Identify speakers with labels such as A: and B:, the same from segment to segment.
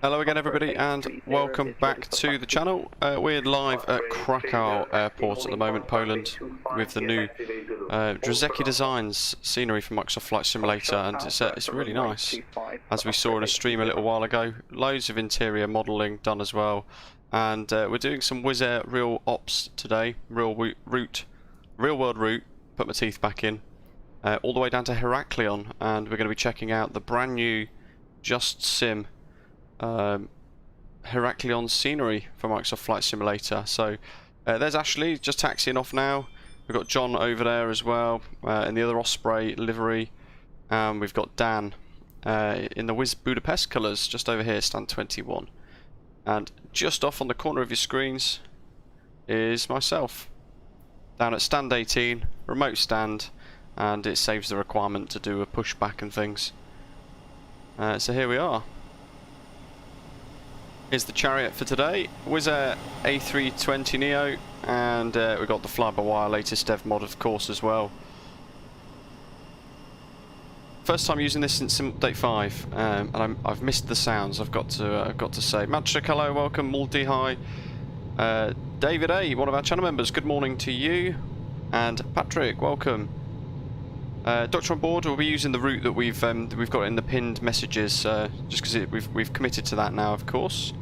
A: Hello again everybody and welcome back to the channel. We're live at Krakow Airport at the moment, Poland, with the new Drzewiecki designs scenery from Microsoft Flight Simulator, and it's really nice, as we saw in a stream a little while ago. Loads of interior modelling done as well, and we're doing some Wizz Air real ops today, real world route, put my teeth back in, all the way down to Heraklion, and we're going to be checking out the brand new JustSim Heraklion Scenery for Microsoft Flight Simulator. So there's Ashley just taxiing off now. We've got John over there as well in the other Osprey livery. We've got Dan in the Wizz Budapest colours just over here, stand 21. And just off on the corner of your screens is myself down at stand 18, remote stand, and it saves the requirement to do a pushback and things. So here we are. Here's the chariot for today, Wizz Air A320neo, and we've got the flybywire latest dev mod of course as well. First time using this since Sim Update 5, and I've missed the sounds. I've got to say, Matrick, hello, welcome. Multi, hi. David A, one of our channel members, good morning to you, and Patrick, welcome. Doctor on board, we'll be using the route that we've got in the pinned messages, just because we've committed to that now, of course.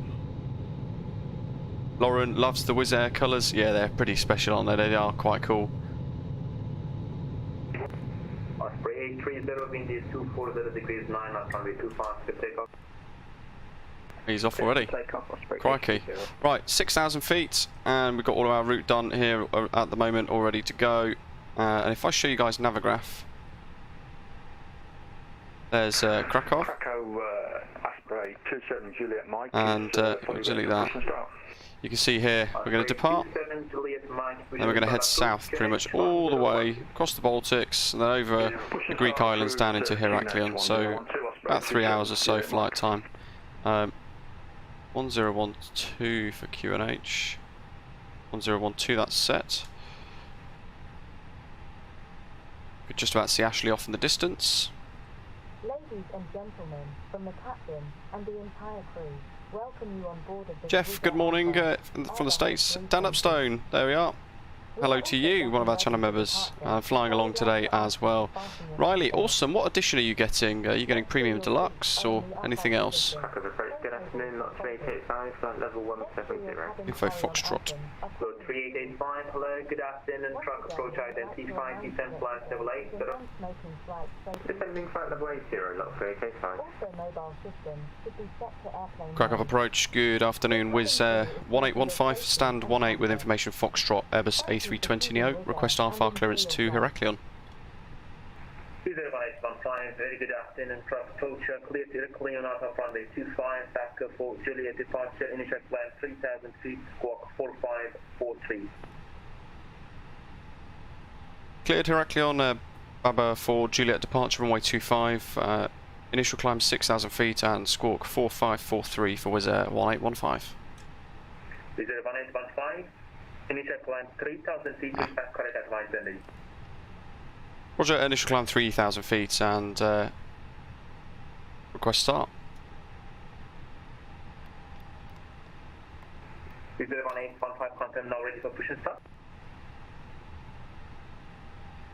A: Lauren loves the Wizz Air colours. Yeah, they're pretty special, aren't they? They are quite cool.
B: Osprey 830, wind is 240 degrees 9 knots, runway 25 to take off.
A: He's off already. Crikey. Right, 6,000 feet, and we've got all of our route done here at the moment, all ready to go. And if I show you guys Navigraph, there's Krakow.
C: Krakow, Osprey 27 Juliet Mike.
A: And delete that. You can see here we're going to depart, and we're going to head south pretty much all the way across the Baltics and then over the Greek islands down into Heraklion. So about 3 hours or so flight time. 1012 for QNH. 1012, that's set. You could just about see Ashley off in the distance.
D: Ladies and gentlemen, from the captain and the entire crew, welcome you on board of the
A: Jeff, good morning from the States. Dan Upstone, there we are. Hello to you, one of our channel members, flying along today as well. Riley, awesome. What edition are you getting? Are you getting Premium Deluxe or anything else?
B: Good afternoon, not 3885, flight level 170.
A: Info Foxtrot.
B: 3885, hello, good afternoon, truck approach identified, descent flight level 8, descending flight level 80, lot 3885.
A: Krakow approach, good afternoon, Wizz Air 1815, stand 18 with information Foxtrot, Airbus A320neo, request RFR clearance to Heraklion.
B: 20815, very good afternoon, truck approach, clear to Heraklion out of runway 25, BABKO for Juliet departure, initial climb 3000 feet, squawk 4543.
A: Cleared Heraklion, BABA for Juliet departure, runway 25, initial climb 6,000 feet and squawk 4543 for Wizz Air 1815.
B: Wizz Air 1815, initial climb 3000 feet, dispatch correct advice and
A: Roger, initial climb 3,000 feet and request start.
B: Wizz Air 1815, confirm now ready for push and start.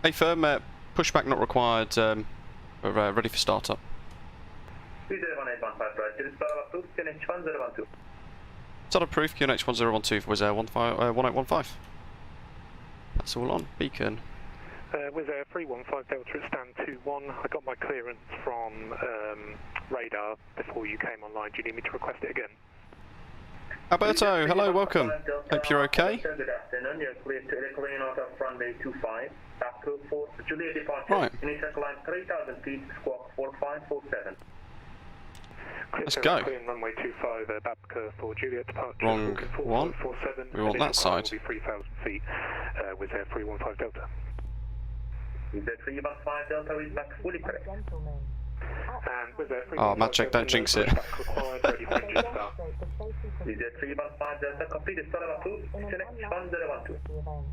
A: Hey firm, pushback not required, we're ready for startup.
B: Wizz Air 1815, right, start approved, QNH 1012.
A: Start proof, QNH 1012 for Wizz Air 1815. That's all on, beacon.
C: Wizz Air 315 Delta at stand 21. I got my clearance from radar before you came online. Do you need me to request it again?
A: Alberto, hello, welcome. Hope you're okay.
B: Good afternoon, you're clear to Heraklion out of runway 25, BABKO for Juliet departure,
A: right.
B: Initial climb 3000 feet, squawk 4547.
A: Let's go.
C: Runway 25, BABKO for Juliet departure.
A: Wrong one.
C: 47.
A: We want that side.
C: Will be 3,000 feet. Wizz Air 315 Delta.
B: Wizz Air 315 Delta is back fully correct.
D: Gentlemen,
C: And Wizz Air
A: Oh, Matt check, don't jinx it.
C: required, ready for engine start.
B: Wizz Air 315 Delta, complete start approved, select 1012.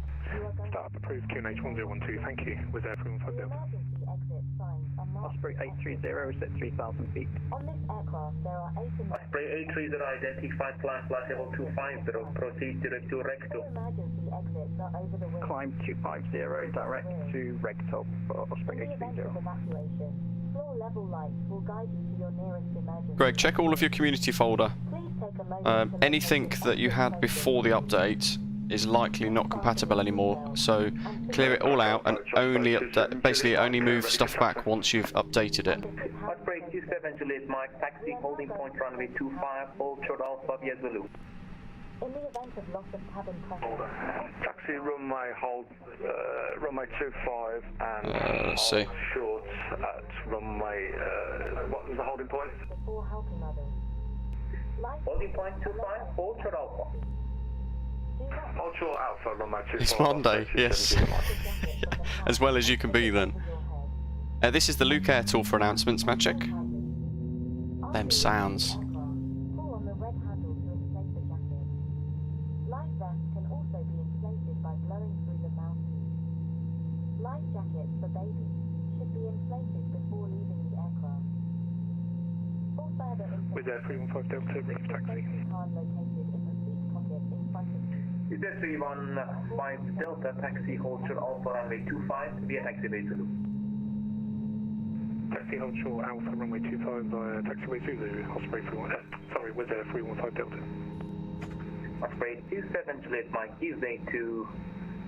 C: Start approved, QNH 1012, thank you. Wizz Air 315 Delta.
E: Osprey A30 is at 3,000 feet.
D: On this aircraft, there are 8
B: Osprey A30 identified climb flight level 250, proceed direct to Recto.
D: emergency exits are over the wing.
E: Climb 250 direct to Recto for Osprey
D: In the event of
E: A30.
D: evacuation, floor level lights will guide you to your nearest emergency.
A: Greg, check all of your community folder.
D: Please take a moment to
A: Anything
D: locate
A: that you had before the update is likely not compatible anymore, so clear it all out and only update, basically only move stuff back once you've updated it.
B: Osprey 27 Juliet Mike, taxi holding point runway 25, hold short Alpha via Zulu.
D: In the event of loss of cabin pressure,
F: Taxi runway hold, runway 25 and
A: Let's see.
F: hold short at runway, what was the holding point?
D: before helping others. Life
B: Holding point 25, hold short Alpha.
D: do not
F: Hold short alpha, runway 25.
A: It's Monday, yes. As well as you can be then. This is the Luke Air tool for announcements, Magic. Them sounds.
D: pull on the red handle to inflate the jacket. Life vests can also be inflated by blowing through the mouthpiece. Life jackets for babies should be inflated before leaving the aircraft. For further
C: Wizz Air 315 Delta, brief taxi.
D: card located in the seat pocket in front of you.
B: Wizz Air 315 Delta, taxi hold short Alpha runway 25 via taxiway Zulu.
C: Taxi hold short Alpha runway 25 via taxiway Zulu, Osprey 315, sorry, Wizz Air 315 Delta.
B: Osprey 27 Juliet Mike, evening to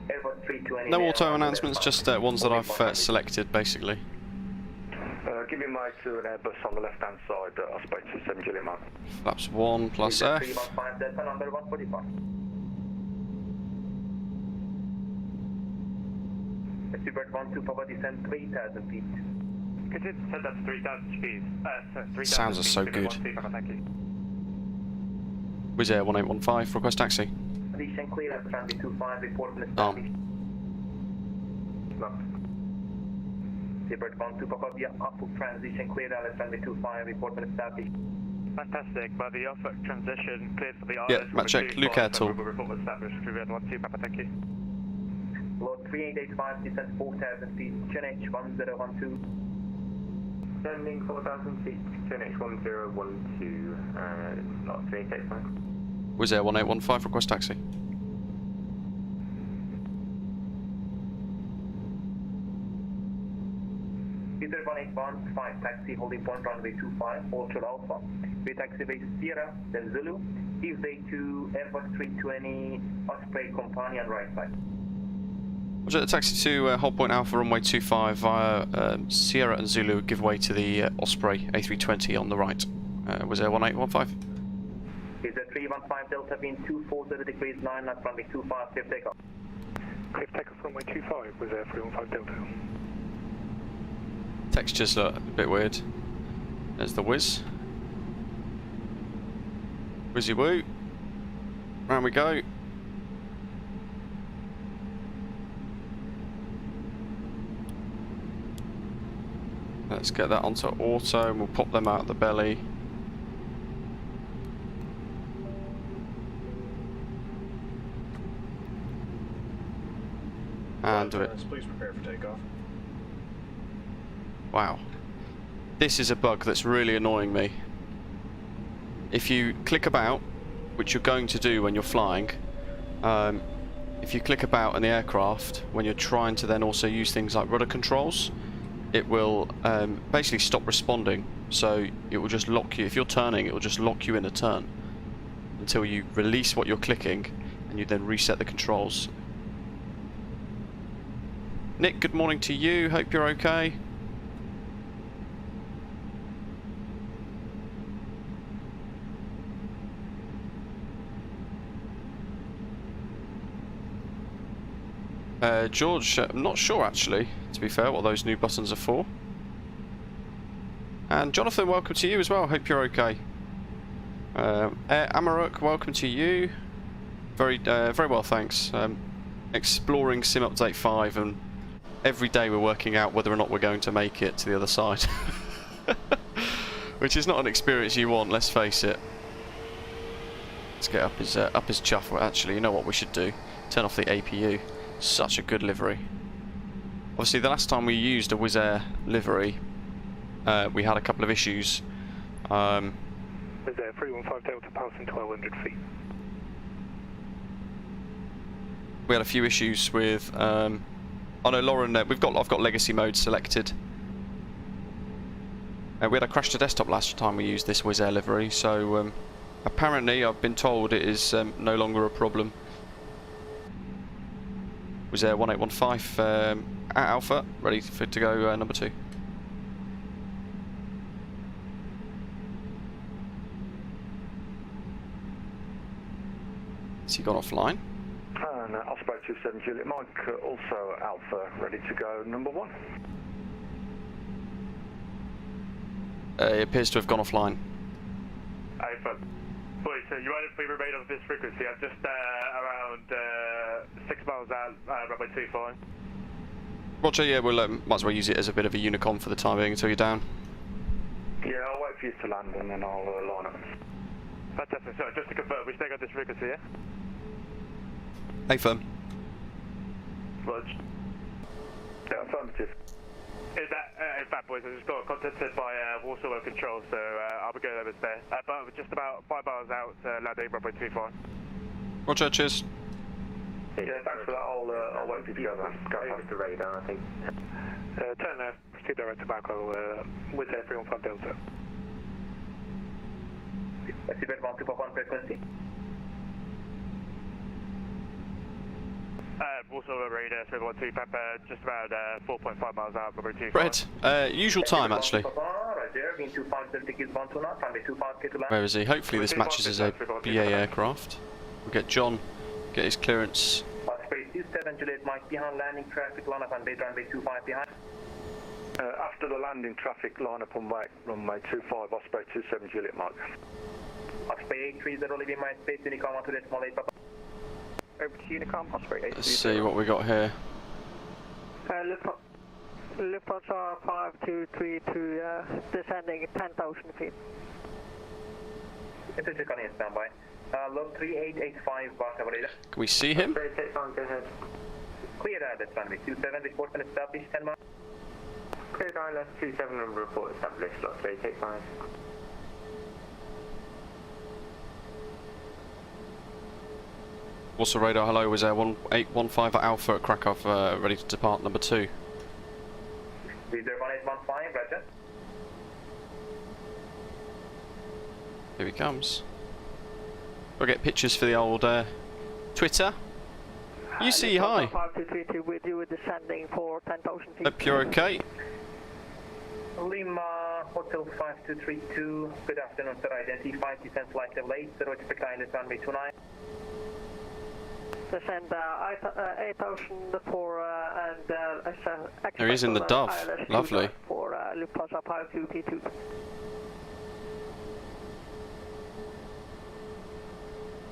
B: Airbus A320neo.
A: No auto announcements, just ones that I've selected, basically.
F: Give me my to an Airbus on the left hand side, Osprey 27 Juliet Mike.
A: Flaps 1 plus F.
B: 315 Delta, number 145. Super 12 Papa descend 3,000 feet.
F: Could you set that to 3,000 speed? 3,000
A: Sounds are so good.
F: Thank you.
A: Wizz Air 1815, request taxi.
B: Condition clear at runway 25, report and
A: Arm.
B: establish. Super 12 Papa via upward transition clear at runway 25, report and establish.
F: Fantastic, by the offer transition cleared for the
A: Yeah,
F: island.
A: Matt check, Luke Air tool.
F: Report established, Juliet 12 Papa, thank you.
B: Load 3885, descent 4,000 feet, QNH 1012.
F: Descending 4,000 feet, QNH 1012, not 385.
A: Wizz Air 1815, request taxi.
B: Peter 1815, taxi holding point runway 25, hold short Alpha. We taxiway Sierra, then Zulu, give way to Airbus 320 Osprey companion right side.
A: Roger, the taxi to hold point Alpha runway 25 via Sierra and Zulu, give way to the Osprey A320 on the right. Wizz Air 1815.
B: Is a 315 Delta being 240 degrees 9 knots runway 25, clear takeoff.
C: Clear takeoff runway 25, Wizz Air 315 Delta.
A: Textures look a bit weird. There's the Wizz. Wizzy woo. Round we go. Let's get that onto auto and we'll pop them out the belly. And do it.
G: Please prepare for takeoff.
A: Wow. This is a bug that's really annoying me. If you click about, which you're going to do when you're flying, if you click about in the aircraft, when you're trying to then also use things like rudder controls, it will basically stop responding. So it will just lock you. If you're turning, it will just lock you in a turn until you release what you're clicking and you then reset the controls. Nick, good morning to you. Hope you're okay. George, I'm not sure actually, to be fair, what those new buttons are for. And Jonathan, welcome to you as well. Hope you're okay. Amaruk, welcome to you. Very well, thanks. Exploring Sim Update 5, and every day we're working out whether or not we're going to make it to the other side. Which is not an experience you want, let's face it. Let's get up his chuff. Well, actually, you know what we should do? Turn off the APU. Such a good livery. Obviously, the last time we used a Wizz Air livery, we had a couple of issues.
C: Wizz Air 315 Delta passing 1200 feet.
A: We had a few issues with. Oh no, Lauren. I've got legacy mode selected. We had a crash to desktop last time we used this Wizz Air livery, so apparently I've been told it is no longer a problem. Wizz Air 1815 at Alpha, ready to go number 2. Has he gone offline?
F: And Osprey 27 Juliet Mike, also Alpha, ready to go number 1.
A: It appears to have gone offline.
G: Alpha. Boys, you might have remained on this frequency. I'm just around 6 miles out, runway 25.
A: Roger, yeah, we'll might as well use it as a bit of a unicom for the time being until you're down.
F: Yeah, I'll wait for you to land and then I'll line up.
G: Fantastic. So, just to confirm, we stay on this frequency, yeah?
A: Hey, firm.
G: Rog.
F: Yeah, affirmative.
G: In fact, boys, I just got contacted by Warsaw Road Control, so I'll be going over there. But we're just about 5 miles out, landing runway 25.
A: Roger, cheers.
F: Yeah, thanks for that. I'll wait for you to go there. Go past the radar, I think.
C: Turn left, proceed direct to BABKO, Wizz Air 315 Delta.
B: Activate 121 frequency.
G: Warsaw Road radar, 312 Papa, just about 4.5 miles out, runway 25.
A: Brett, usual time actually. Where is he? Hopefully this matches as a BA aircraft. We'll get John, get his clearance.
B: Osprey 27 Juliet Mike behind landing traffic, line up on base runway 25 behind.
F: After the landing traffic, line up on runway 25, Osprey 27 Juliet Mike.
B: Osprey 830 leaving my space, Unicom onto the small 8 Papa.
E: Over to Unicom, Osprey 830.
A: Let's see what we got here.
E: Lufthansa 5232, descending 10,000 feet.
B: It's a check on your standby. Log 3885, Barca radar.
A: Can we see him?
B: Go ahead. Clear at runway 27, report and establish 10 miles.
H: Clear down left 27 and report established, slot 3885.
A: Also radar, hello, Wizz Air 1815 at Alpha at Krakow, ready to depart number 2.
B: Wizz Air 1815, roger.
A: Here he comes. We'll get pictures for the old Twitter. You see, hi.
E: 5232 with you, descending for 10,000 feet.
A: Hope you're okay.
B: Lima Hotel 5232, good afternoon sir, identity 5 descent flight level 8, 0 expect island runway 29.
E: Descend 8,000 for and
A: There he is in the Dove, lovely.
E: For Lufthansa 5232.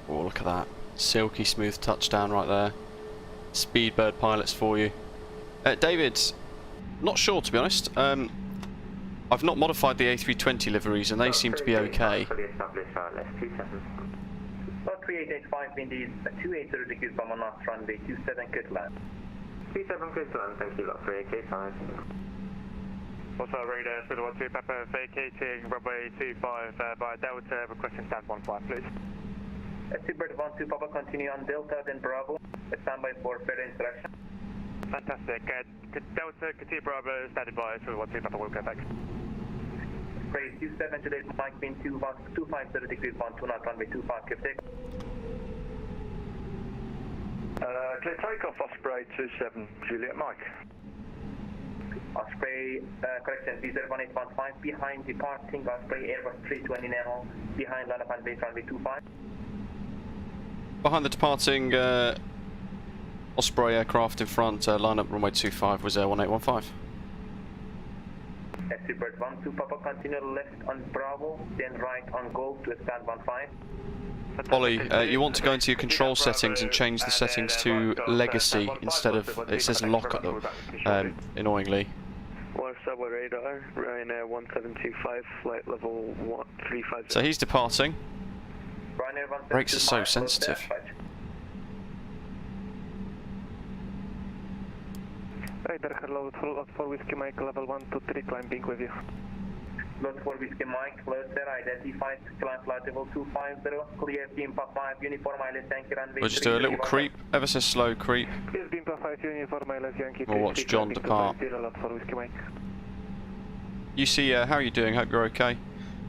A: Oh, look at that. Silky smooth touchdown right there. Speedbird pilots for you. David, not sure to be honest. I've not modified the A320 liveries and they seem to be okay.
H: Fully established, left 27.
B: Log 3885, indeed, 280 degrees from north runway 27, good land.
H: 27 good land, thank you, lot 3885.
G: Also radar, 312 Papa, vacating runway 25 by Delta, requesting stand 15, please.
B: Seabird 12 Papa, continue on Delta, then Bravo. Standby for further instruction.
G: Fantastic. Delta, continue Bravo, standing by, 312 Papa, we'll go back.
B: Praise 27 Juliet Mike, being 250 degrees 12 knot, runway 25, keep take.
F: Clear takeoff, Osprey 27 Juliet Mike.
B: Osprey, correction, Wizz Air 1815, behind departing Osprey Airbus A320neo, behind line up on base runway 25.
A: Behind the departing Osprey aircraft in front, line up runway 25, Wizz Air 1815.
B: Seabird 12 Papa, continue left on Bravo, then right on Golf to stand 15.
A: Ollie, you want to go into your control settings and change the settings to legacy instead of, it says lock at them, annoyingly.
E: One subway radar, Ryanair 1725, flight level 350.
A: So he's departing.
B: Ryanair 1725.
A: Brakes are so sensitive.
C: Radar, hello, lot for Whiskey Mike, level 123, climbing with you.
B: Lot for Whiskey Mike, close there, identified, climb flight level 250, clear team for 5, uniform island, Yankee runway.
A: We'll just do a little creep, ever so slow creep.
C: Clear team for 5, uniform island, Yankee.
A: We'll watch John depart.
C: Lot for Whiskey Mike.
A: You see, how are you doing? Hope you're okay.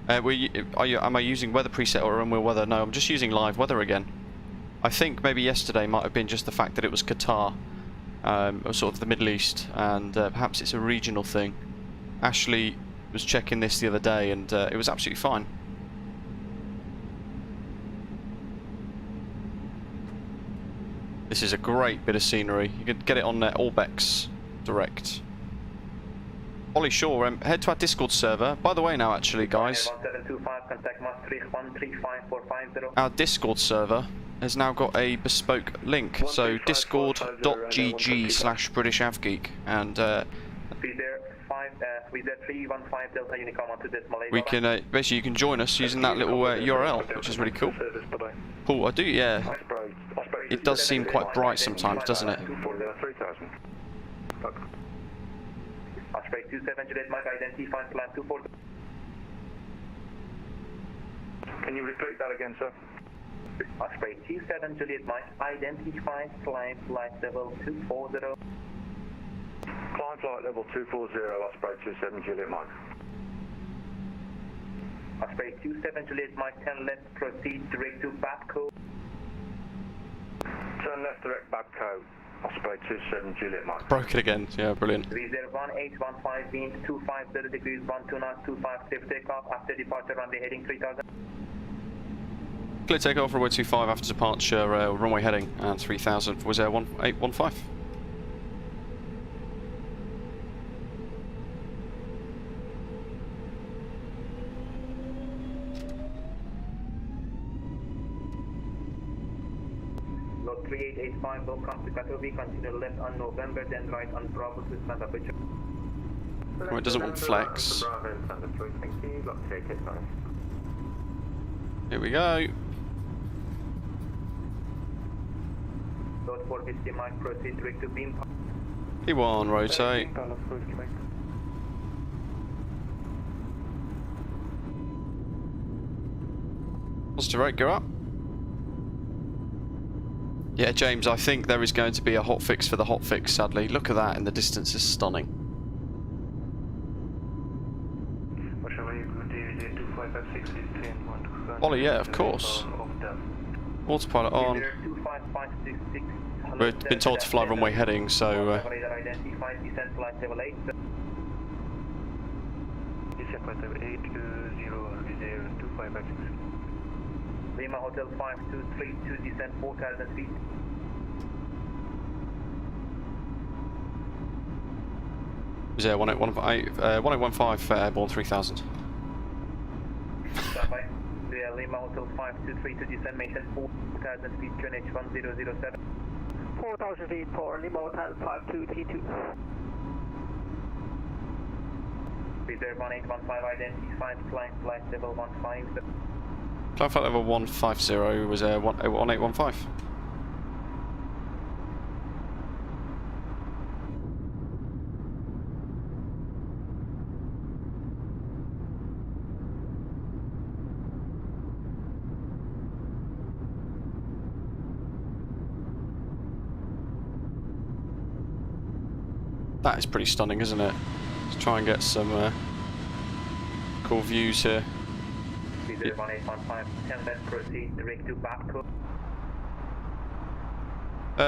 A: Am I using weather preset or unreal weather? No, I'm just using live weather again. I think maybe yesterday might have been just the fact that it was Qatar, or sort of the Middle East, and perhaps it's a regional thing. Ashley was checking this the other day, and it was absolutely fine. This is a great bit of scenery. You can get it on OSVIX direct. Ollie Shaw, head to our Discord server. By the way now, actually, guys, our Discord server has now got a bespoke link. So discord.gg/BritishAvGeek, and we can basically you can join us using that little URL, which is really cool. Paul, I do, yeah. It does seem quite bright sometimes, doesn't it?
B: Osprey 27 Juliet Mike, identified climb 24.
F: Can you repeat that again, sir?
B: Osprey 27 Juliet Mike, identified climb flight level 240.
F: Climb flight level 240, Osprey 27 Juliet Mike.
B: Osprey 27 Juliet Mike, 10 left, proceed direct to BABKO.
F: Turn left direct BABKO. Osprey 27 Juliet Mike.
A: Broke it again, yeah, brilliant.
B: Wizz Air 1815, wind 250 degrees, 12 knots, 25, safe takeoff, after departure runway heading 3000.
A: Clear takeoff, runway 25 after departure, runway heading, and 3000 for Wizz Air 1815.
B: Lot 3885, welcome to Krakow, continue left on November, then right on Bravo to stand up.
A: Oh, it doesn't want flex. Here we go.
B: Lot 450 Mike, proceed direct to beam.
A: P1, rotate. Positive rate, go up. Yeah, James, I think there is going to be a hotfix for the hotfix, sadly. Look at that, and the distance is stunning. Ollie, yeah, of course. Autopilot on. We've been told to fly runway heading, so...
B: Lima Hotel 5232, descent 4,000 feet.
A: Is there 1815 airborne 3000?
B: Standby. Lima Hotel 5232, descent maintain 4,000 feet, QNH 1007.
E: 4,000 feet for Lima Hotel 5232.
B: Reserve 1815, identified, climb flight level 15.
A: Climb flight level 150 was 1815. That is pretty stunning, isn't it? Let's try and get some cool views here.
B: 1815, 10 left, proceed direct to BABKO.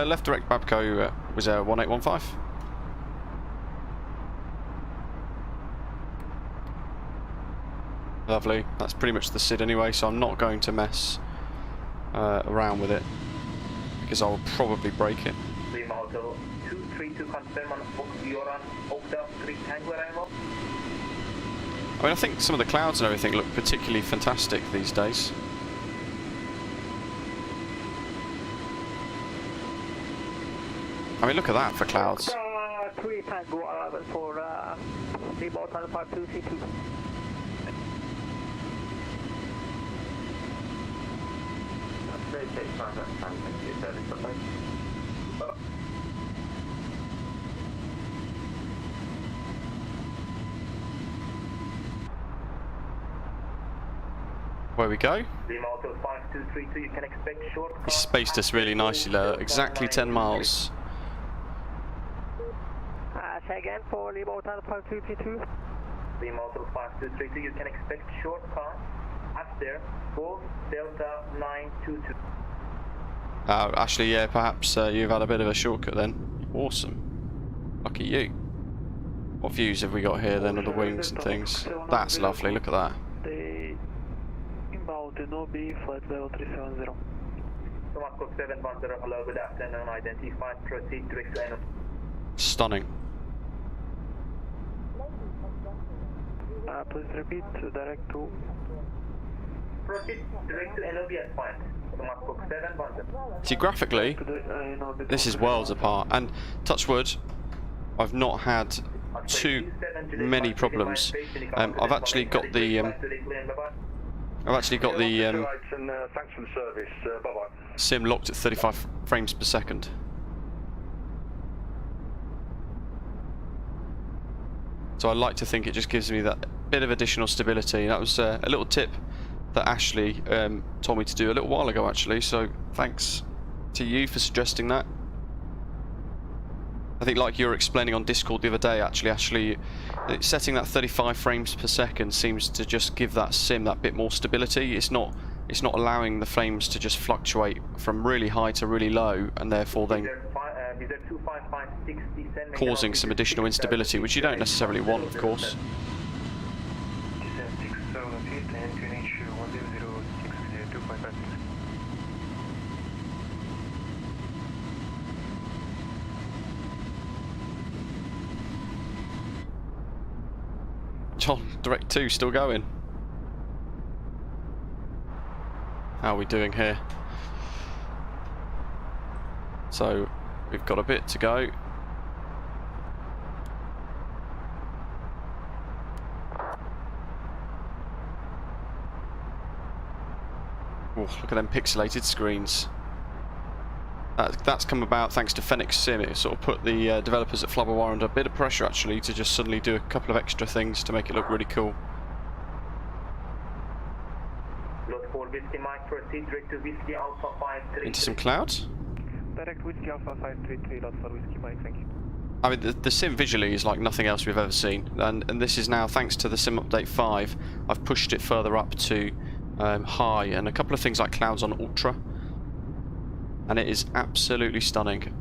A: Left direct BABKO was 1815. Lovely. That's pretty much the SID anyway, so I'm not going to mess around with it because I'll probably break it.
B: Lima Hotel 232, confirm on you're on Okta 3 Tango arrival.
A: I mean, I think some of the clouds and everything look particularly fantastic these days. I mean, look at that for clouds.
E: 3 Tango arrival for
C: Lima Hotel 5232.
H: Very safe, that's fine, thank you, service, bye-bye.
A: Where we go?
B: Lima Hotel 5232, you can expect short.
A: He spaced us really nicely there, exactly 10 miles.
C: Say again for Lima Hotel 5232.
B: Lima Hotel 5232, you can expect short car after 4 Delta 922.
A: Actually, yeah, perhaps you've had a bit of a shortcut then. Awesome. Lucky you. What views have we got here then of the wings and things? That's lovely, look at that.
C: Inbound Nobi, flight 0370.
B: Moscow 710, hello, good afternoon, identified, proceed direct to NO.
A: Stunning.
C: Please repeat, direct to...
B: Proceed direct to NOB at point. Moscow 710.
A: See, graphically, this is worlds apart, and touch wood, I've not had too many problems. I've actually got the
F: Thanks for the service. Bye-bye.
A: sim locked at 35 frames per second. So I like to think it just gives me that bit of additional stability. That was a little tip that Ashley told me to do a little while ago actually, so thanks to you for suggesting that. I think like you were explaining on Discord the other day actually, Ashley, setting that 35 frames per second seems to just give that sim that bit more stability. It's not allowing the frames to just fluctuate from really high to really low and therefore then causing some additional instability, which you don't necessarily want, of course. John, direct 2 still going. How are we doing here? So we've got a bit to go. Oh, look at them pixelated screens. That's come about thanks to Phoenix Sim. It sort of put the developers at flybywire under a bit of pressure actually to just suddenly do a couple of extra things to make it look really cool. Into some clouds.
C: Direct Whiskey Alpha 533, lot for Whiskey Mike, thank you.
A: I mean, the sim visually is like nothing else we've ever seen, and this is now thanks to the sim update 5. I've pushed it further up to high, and a couple of things like clouds on ultra, and it is absolutely stunning.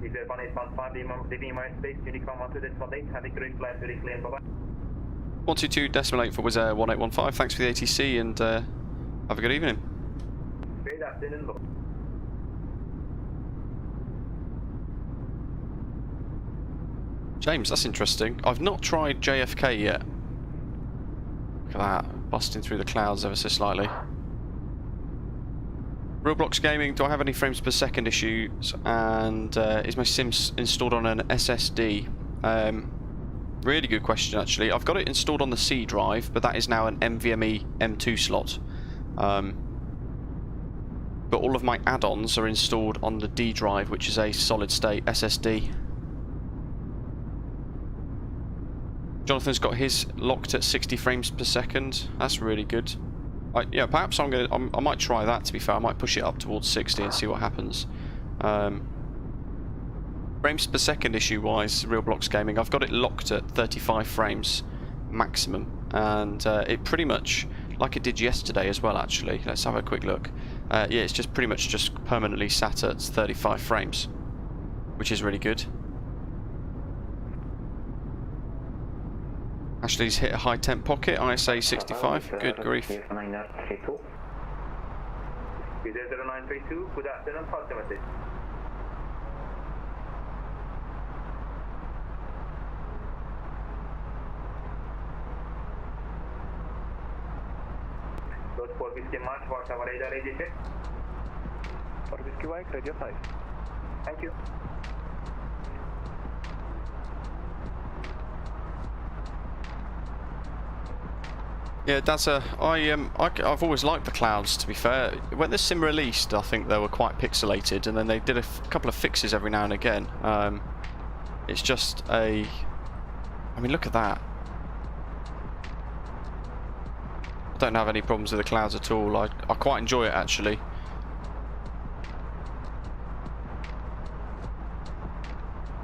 A: 122.8 for Wizz Air 1815. Thanks for the ATC and have a good evening.
B: Good afternoon.
A: James, that's interesting. I've not tried JFK yet. Look at that, busting through the clouds ever so slightly. Roblox Gaming, do I have any frames per second issues? And is my sim installed on an SSD? Really good question actually. I've got it installed on the C drive, but that is now an NVMe M2 slot. But all of my add-ons are installed on the D drive, which is a solid state SSD. Jonathan's got his locked at 60 frames per second. That's really good. Yeah, perhaps I might try that, to be fair. I might push it up towards 60 and see what happens. Frames per second issue-wise, Roblox Gaming, I've got it locked at 35 frames maximum. And it pretty much, like it did yesterday as well, actually. Let's have a quick look. Yeah, it's just pretty much just permanently sat at 35 frames, which is really good. Ashley's hit a high temp pocket, ISA 65, good grief.
B: 0932, good afternoon, proximity. Load for Whiskey March, what's our radar radio check?
C: For Whiskey Mike, radio 5.
B: Thank you.
A: Yeah, I've always liked the clouds, to be fair. When the sim released, I think they were quite pixelated, and then they did a couple of fixes every now and again. It's just I mean, look at that. I don't have any problems with the clouds at all. I quite enjoy it, actually.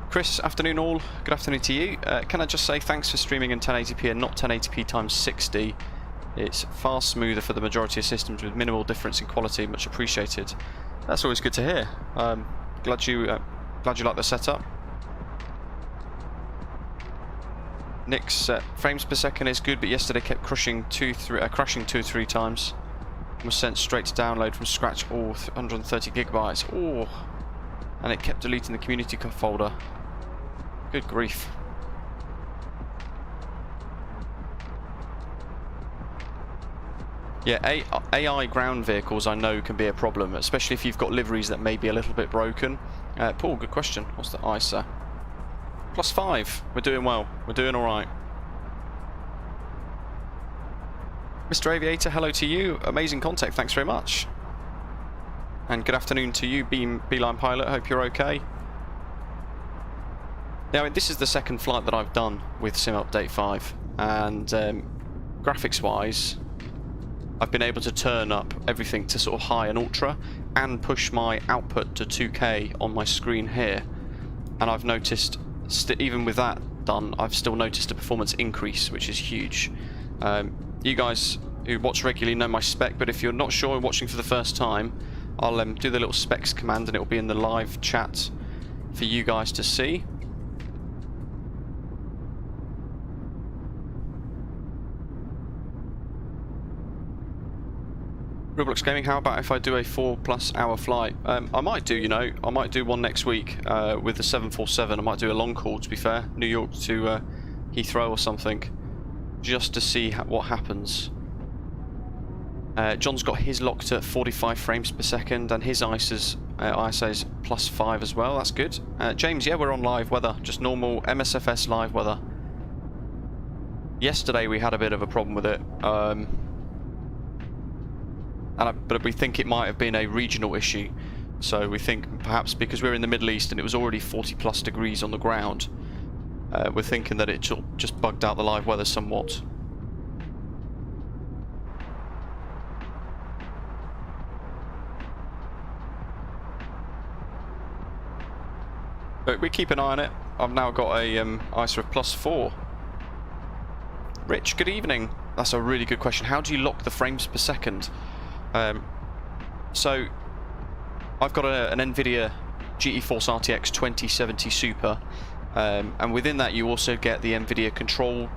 A: Chris, afternoon all. Good afternoon to you. Can I just say thanks for streaming in 1080p and not 1080p times 60. It's far smoother for the majority of systems with minimal difference in quality. Much appreciated. That's always good to hear. Glad you like the setup. Nick's frames per second is good, but yesterday kept crashing 2 or 3 times. Was sent straight to download from scratch, all 130 gigabytes. Oh, and it kept deleting the community folder. Good grief. Yeah, AI ground vehicles I know can be a problem, especially if you've got liveries that may be a little bit broken. Paul, good question. What's the ISA? +5. We're doing well. We're doing alright. Mr. Aviator, hello to you. Amazing contact. Thanks very much. And good afternoon to you, Beeline Pilot. Hope you're okay. Now, this is the second flight that I've done with Sim Update 5, and graphics-wise, I've been able to turn up everything to sort of high and ultra, and push my output to 2K on my screen here. And I've noticed, even with that done, I've still noticed a performance increase, which is huge. You guys who watch regularly know my spec, but if you're not sure and watching for the first time, I'll do the little specs command, and it will be in the live chat for you guys to see. Roblox Gaming, how about if I do a 4+ hour flight? I might do, you know, I might do one next week with the 747. I might do a long haul, to be fair, New York to Heathrow or something, just to see what happens. John's got his locked at 45 frames per second, and his ISA is +5 as well. That's good. James, yeah, we're on live weather, just normal MSFS live weather. Yesterday we had a bit of a problem with it. But we think it might have been a regional issue, so we think perhaps because we're in the Middle East and it was already 40+ degrees on the ground, we're thinking that it just bugged out the live weather somewhat. But we keep an eye on it. I've now got a ISA of +4. Rich, good evening. That's a really good question. How do you lock the frames per second? So I've got an NVIDIA GeForce RTX 2070 Super, and within that you also get the NVIDIA Control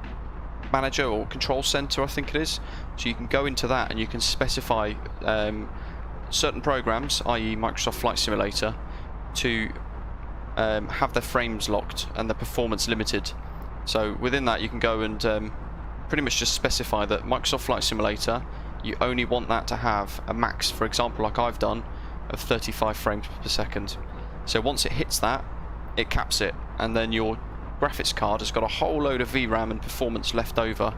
A: Manager or Control Center, I think it is. So you can go into that and you can specify certain programs, i.e. Microsoft Flight Simulator, to have their frames locked and the performance limited. So within that you can go and pretty much just specify that Microsoft Flight Simulator, you only want that to have a max, for example, like I've done, of 35 frames per second. So once it hits that, it caps it, and then your graphics card has got a whole load of VRAM and performance left over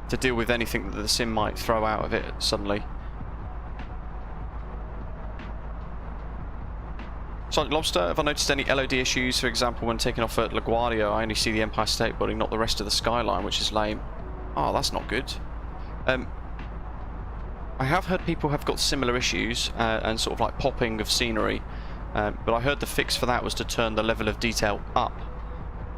A: to deal with anything that the sim might throw out of it suddenly. Sonic Lobster, have I noticed any LOD issues? For example, when taking off at LaGuardia, I only see the Empire State Building, not the rest of the skyline, which is lame. Oh, that's not good. I have heard people have got similar issues and sort of like popping of scenery, but I heard the fix for that was to turn the level of detail up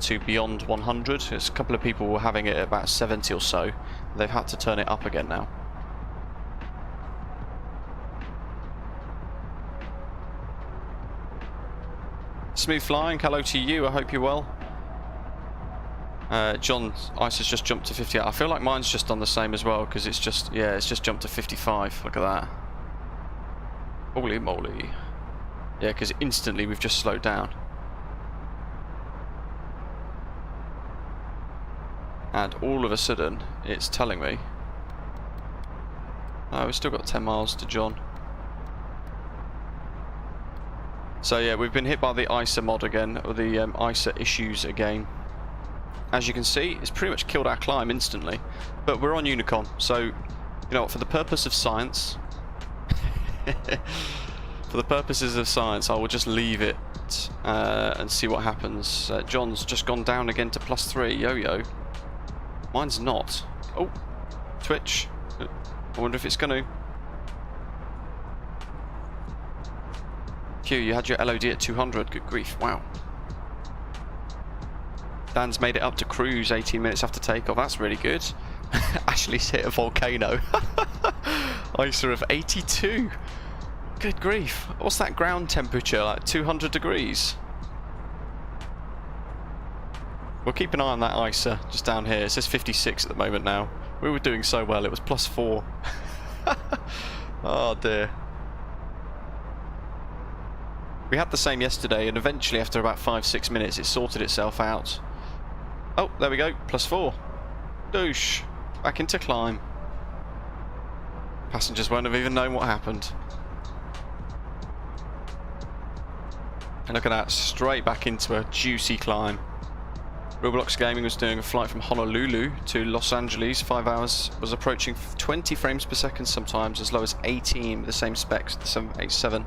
A: to beyond 100. There's a couple of people were having it at about 70 or so. They've had to turn it up again now. Smooth flying, hello to you, I hope you're well. John's ISA's just jumped to 58. I feel like mine's just done the same as well, because it's just, yeah, it's just jumped to 55. Look at that. Holy moly. Yeah, because instantly we've just slowed down. And all of a sudden, it's telling me... Oh, we've still got 10 miles to John. So yeah, we've been hit by the ISA mod again, or the ISA issues again. as you can see, it's pretty much killed our climb instantly. But we're on Unicom, so you know what, for the purpose of science, for the purposes of science, I will just leave it and see what happens. John's just gone down again to +3. Yo-yo. Mine's not. Oh, Twitch. I wonder if it's going to. Q, you had your LOD at 200. Good grief. Wow. Dan's made it up to cruise 18 minutes after takeoff. That's really good. Ashley's hit a volcano. ISA of 82. Good grief. What's that ground temperature? Like 200 degrees? We'll keep an eye on that ISA just down here. It says 56 at the moment now. We were doing so well. It was +4. Oh dear. We had the same yesterday, and eventually after about 5-6 minutes it sorted itself out. Oh, there we go. +4. Douche. Back into climb. Passengers won't have even known what happened. And look at that, straight back into a juicy climb. Roblox Gaming was doing a flight from Honolulu to Los Angeles, 5 hours, was approaching 20 frames per second sometimes, as low as 18 with the same specs, the 787.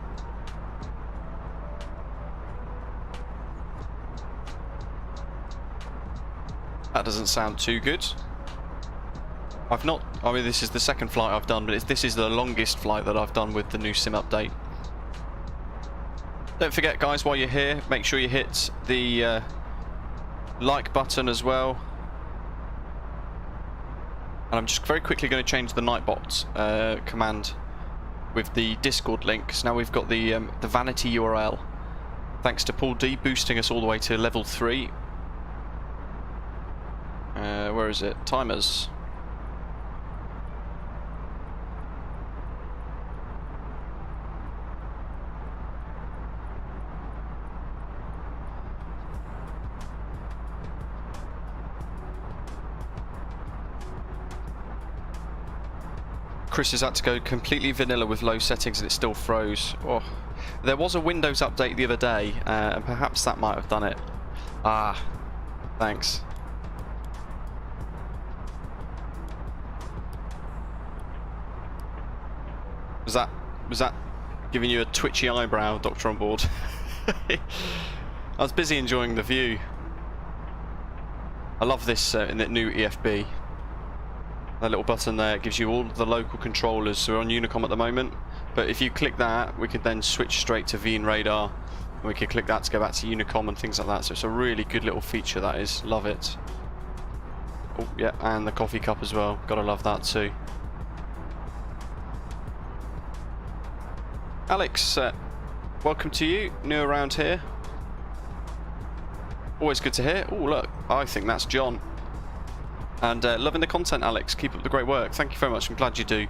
A: That doesn't sound too good. I mean this is the second flight I've done, but this is the longest flight that I've done with the new sim update. Don't forget guys, while you're here, make sure you hit the like button as well. And I'm just very quickly going to change the Nightbot command with the Discord link. So now we've got the vanity URL. Thanks to Paul D boosting us all the way to level 3. Where is it? Timers. Chris has had to go completely vanilla with low settings and it still froze. Oh. There was a Windows update the other day, and perhaps that might have done it. Ah, thanks. Was that giving you a twitchy eyebrow, Doctor on board? I was busy enjoying the view. I love this in the new EFB. That little button there gives you all the local controllers. So we're on Unicom at the moment, but if you click that, we could then switch straight to VN radar, and we could click that to go back to Unicom and things like that. So it's a really good little feature, that is. Love it. Oh yeah, and the coffee cup as well. Gotta love that too. Alex, welcome to you. New around here. Always good to hear. Oh look, I think that's John. And loving the content, Alex. Keep up the great work. Thank you very much. I'm glad you do.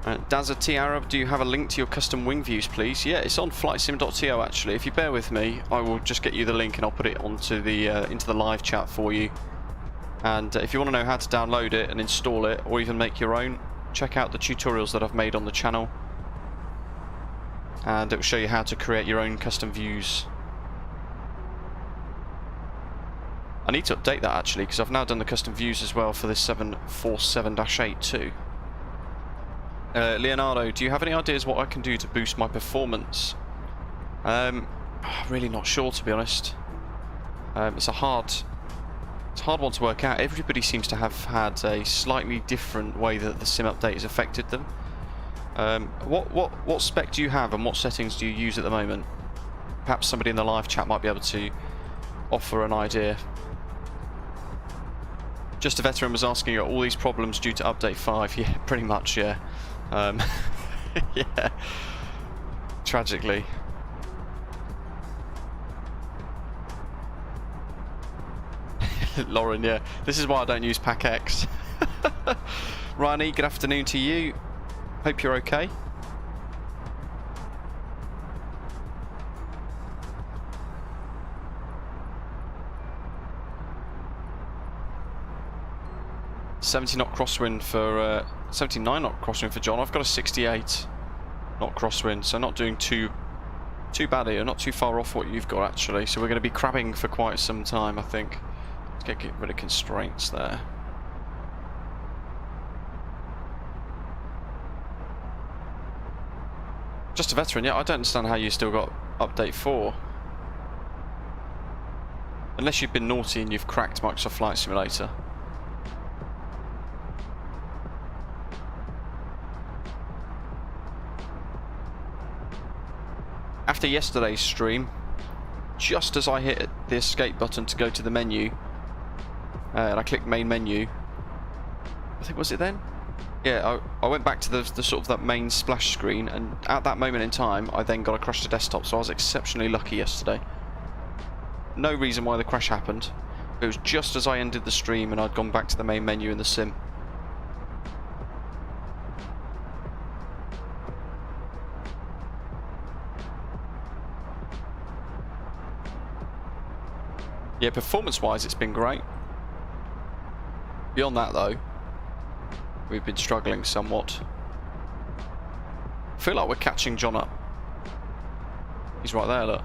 A: Dazza T Arab, do you have a link to your custom wing views, please? Yeah, it's on flightsim.to actually. If you bear with me, I will just get you the link and I'll put it onto the into the live chat for you. And if you want to know how to download it and install it, or even make your own, check out the tutorials that I've made on the channel. And it will show you how to create your own custom views. I need to update that actually, because I've now done the custom views as well for this 747-8 too. Leonardo, do you have any ideas what I can do to boost my performance? Really not sure, to be honest. It's a hard one to work out. Everybody seems to have had a slightly different way that the sim update has affected them. What spec do you have and what settings do you use at the moment? Perhaps somebody in the live chat might be able to offer an idea. Just a Veteran was asking, are all these problems due to update 5? Yeah, pretty much, yeah. Yeah. Tragically. Lauren, yeah. This is why I don't use Pack X. Rani, good afternoon to you. Hope you're okay. $70 knot crosswind for 79 knot crosswind for John. I've got a 68 knot crosswind, so not doing too bad here. Not too far off what you've got actually. So we're going to be crabbing for quite some time, I think. get rid of constraints there. Just a veteran, yeah, I don't understand how you still got update 4. Unless you've been naughty and you've cracked Microsoft Flight Simulator. After yesterday's stream, just as I hit the escape button to go to the menu, and I clicked main menu, I think, was it then? Yeah, I went back to the sort of that main splash screen, and at that moment in time, I then got a crash to desktop, so I was exceptionally lucky yesterday. No reason why the crash happened. It was just as I ended the stream and I'd gone back to the main menu in the sim. Yeah, performance-wise, it's been great. Beyond that, though, we've been struggling somewhat. I feel like we're catching John up. He's right there, look.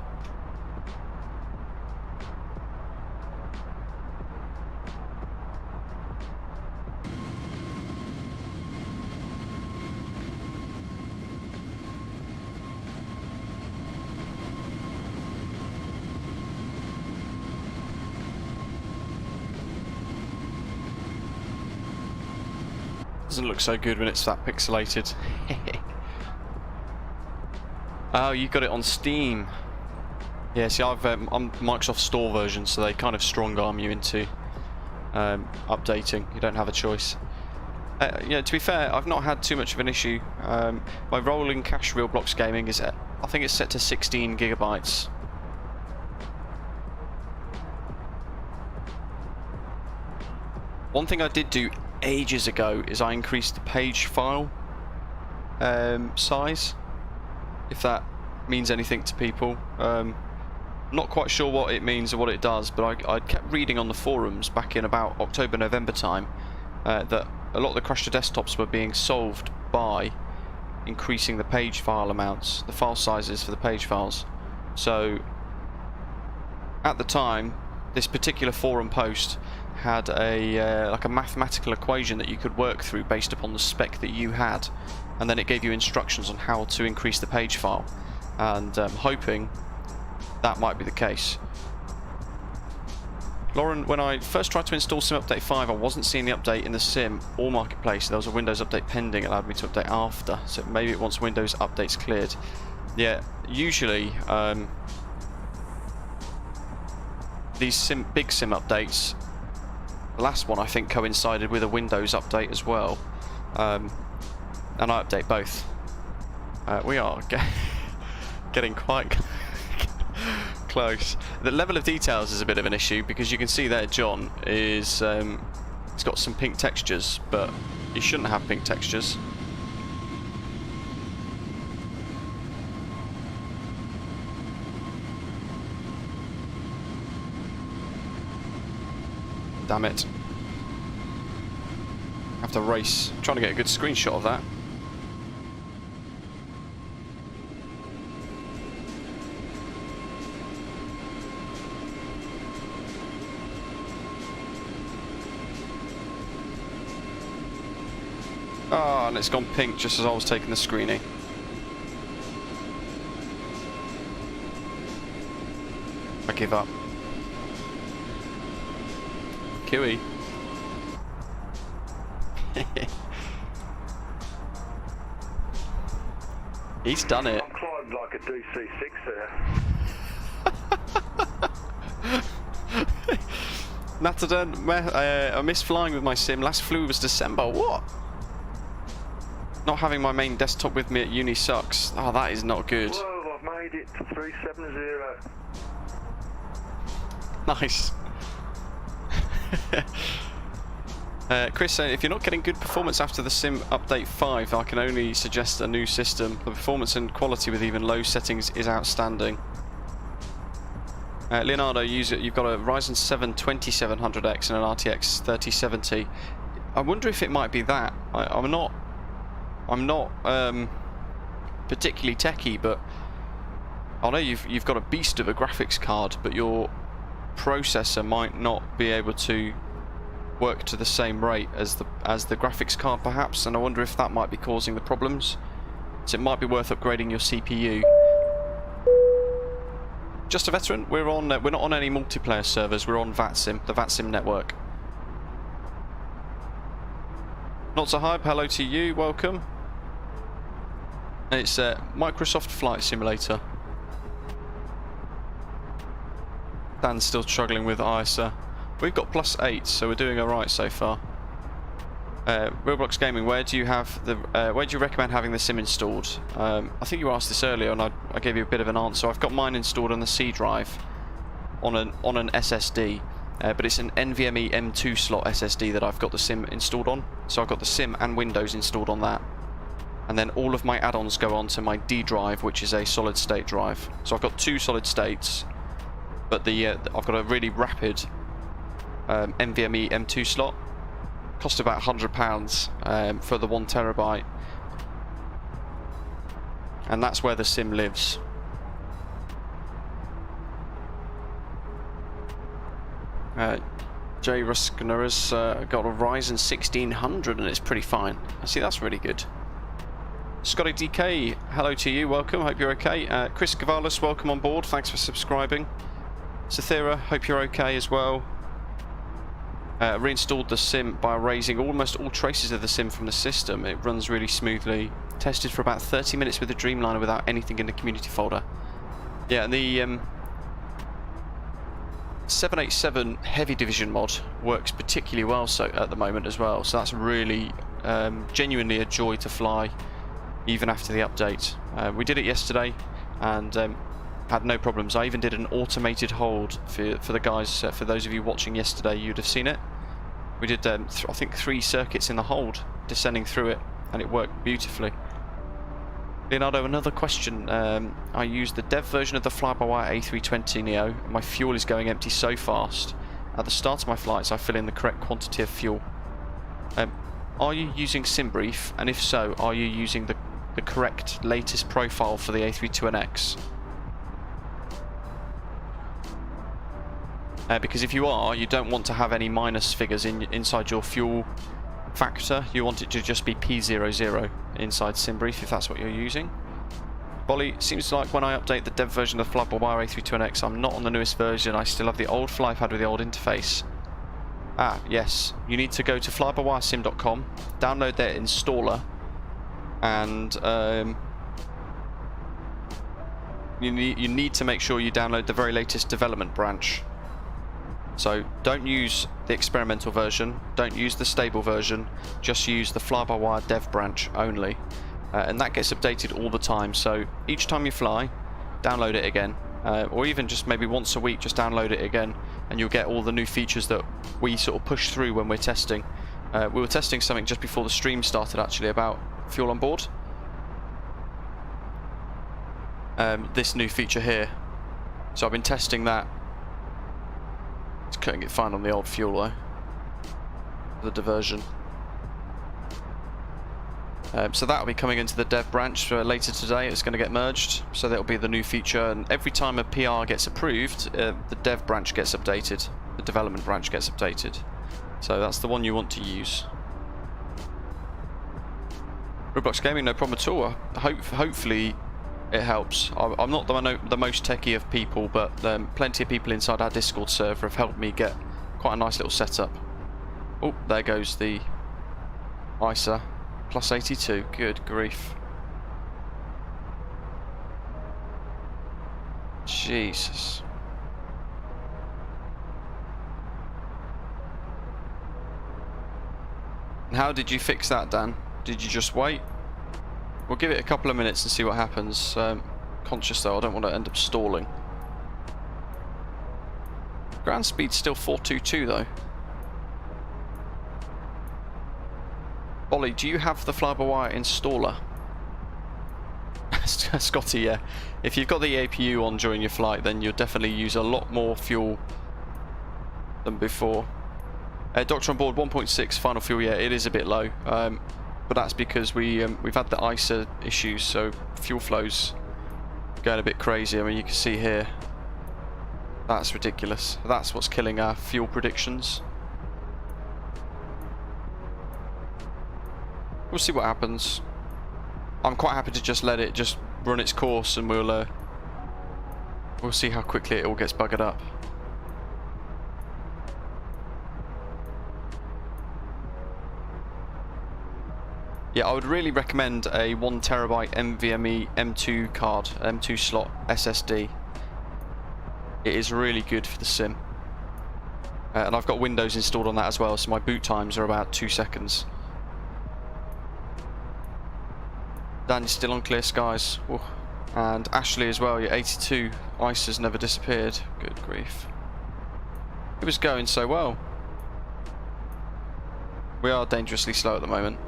A: Doesn't look so good when it's that pixelated. Oh, you got it on Steam. Yeah, see, I'm Microsoft Store version, so they kind of strong arm you into updating. You don't have a choice. Yeah, to be fair, I've not had too much of an issue. My rolling cache real blocks gaming is at, I think it's set to 16 gigabytes. One thing I did do ages ago is I increased the page file size, if that means anything to people. Not quite sure what it means or what it does, but I kept reading on the forums back in about October, November time that a lot of the crash to desktops were being solved by increasing the page file amounts, the file sizes for the page files. So at the time, this particular forum post had a like a mathematical equation that you could work through based upon the spec that you had, and then it gave you instructions on how to increase the page file, and hoping that might be the case. Lauren, when I first tried to install Sim Update 5, I wasn't seeing the update in the Sim or Marketplace. There was a Windows update pending, it allowed me to update after, so maybe it wants Windows updates cleared. Yeah, usually these big Sim updates, the last one I think coincided with a Windows update as well, and I update both. We are getting quite close. The level of details is a bit of an issue, because you can see there John is he's got some pink textures, but he shouldn't have pink textures. Damn it. I have to race. I'm trying to get a good screenshot of that. Oh, and it's gone pink just as I was taking the screening. I give up. QE. He's done it.
F: I'm climbed like a DC-6 there.
A: Natadon, I missed flying with my sim. Last flew was December. What? Not having my main desktop with me at uni sucks. Oh, that is not good.
F: Whoa, I've made it to 370.
A: Nice. Chris saying, if you're not getting good performance after the Sim Update 5, I can only suggest a new system. The performance and quality with even low settings is outstanding. Leonardo, you've got a Ryzen 7 2700X and an RTX 3070. I wonder if it might be that. I'm not particularly techie, but I know you've got a beast of a graphics card, but your processor might not be able to work to the same rate as the graphics card perhaps, and I wonder if that might be causing the problems. So it might be worth upgrading your CPU. Just a veteran, we're not on any multiplayer servers, we're on VATSIM, the VATSIM network. Not so hype, hello to you, welcome. It's Microsoft Flight Simulator. Dan's still struggling with ISA. We've got +8, so we're doing alright so far. Roblox Gaming, where do you recommend having the sim installed? I think you asked this earlier and I gave you a bit of an answer. I've got mine installed on the C drive on an SSD, but it's an NVMe M2 slot SSD that I've got the sim installed on. So I've got the sim and Windows installed on that. And then all of my add-ons go on to my D drive, which is a solid state drive. So I've got 2 solid states, but I've got a really rapid NVMe M2 slot. Cost about £100 for the 1 terabyte, and that's where the sim lives. Jay Ruskner has got a Ryzen 1600 and it's pretty fine. I see, that's really good. Scotty DK, hello to you, welcome, hope you're okay. Chris Gavalis, welcome on board, thanks for subscribing. Sathira, hope you're okay as well. Reinstalled the sim by erasing almost all traces of the sim from the system. It runs really smoothly. Tested for about 30 minutes with the Dreamliner without anything in the community folder. Yeah, and the 787 Heavy Division mod works particularly well at the moment as well. So that's really genuinely a joy to fly, even after the update. We did it yesterday and had no problems. I even did an automated hold for the guys. For those of you watching yesterday, you'd have seen it. We did, I think, 3 circuits in the hold, descending through it, and it worked beautifully. Leonardo, another question. I used the dev version of the flybywire A320neo. My fuel is going empty so fast. At the start of my flights, I fill in the correct quantity of fuel. Are you using SimBrief? And if so, are you using the correct latest profile for the A32NX? Because if you are, you don't want to have any minus figures inside your fuel factor. You want it to just be P00 inside SimBrief if that's what you're using. Bolly, seems like when I update the dev version of the flybywire A32NX, I'm not on the newest version. I still have the old flypad with the old interface. Ah, yes. You need to go to flybywiresim.com, download their installer, and you need to make sure you download the very latest development branch. So don't use the experimental version, don't use the stable version, just use the flybywire dev branch only. And that gets updated all the time, so each time you fly, download it again. Or even just maybe once a week, just download it again, and you'll get all the new features that we sort of push through when we're testing. We were testing something just before the stream started actually about fuel on board. This new feature here. So I've been testing that. It's cutting it fine on the old fuel though. The diversion. So that'll be coming into the dev branch later today. It's going to get merged, so that'll be the new feature. And every time a PR gets approved, the dev branch gets updated, the development branch gets updated. So that's the one you want to use. Roblox Gaming, no problem at all. Hopefully it helps. I'm not the most techie of people, but plenty of people inside our Discord server have helped me get quite a nice little setup. Oh, there goes the ISA. Plus 82, good grief. Jesus. And how did you fix that, Dan? Did you just wait? We'll give it a couple of minutes and see what happens. Conscious though, I don't want to end up stalling. Ground speed's still 422 though. Ollie, do you have the flybywire installer? Scotty, yeah. If you've got the APU on during your flight, then you'll definitely use a lot more fuel than before. Doctor on board, 1.6 final fuel, yeah, it is a bit low. But that's because we've had the ISA issues, so fuel flow's going a bit crazy. I mean, you can see here, That's ridiculous. That's what's killing our fuel predictions. We'll see what happens. I'm quite happy to just let it just run its course, and we'll see how quickly it all gets buggered up. Yeah, I would really recommend a 1TB NVMe M2 card, M2 slot SSD. It is really good for the sim. And I've got Windows installed on that as well, so my boot times are about 2 seconds. Dan, you're still on clear skies. Ooh. And Ashley as well, your 82 ice has never disappeared. Good grief. It was going so well. We are dangerously slow at the moment.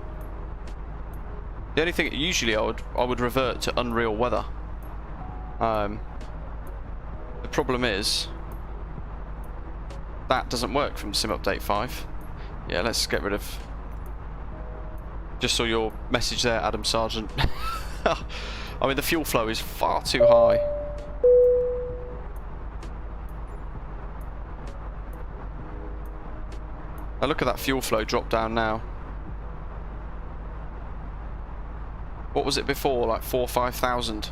A: The only thing, usually I would revert to unreal weather. The problem is that doesn't work from Sim Update 5. Yeah, let's get rid of. Just saw your message there, Adam Sargent. I mean, the fuel flow is far too high. Now look at that fuel flow drop down now. What was it before? Like 4,000 or 5,000?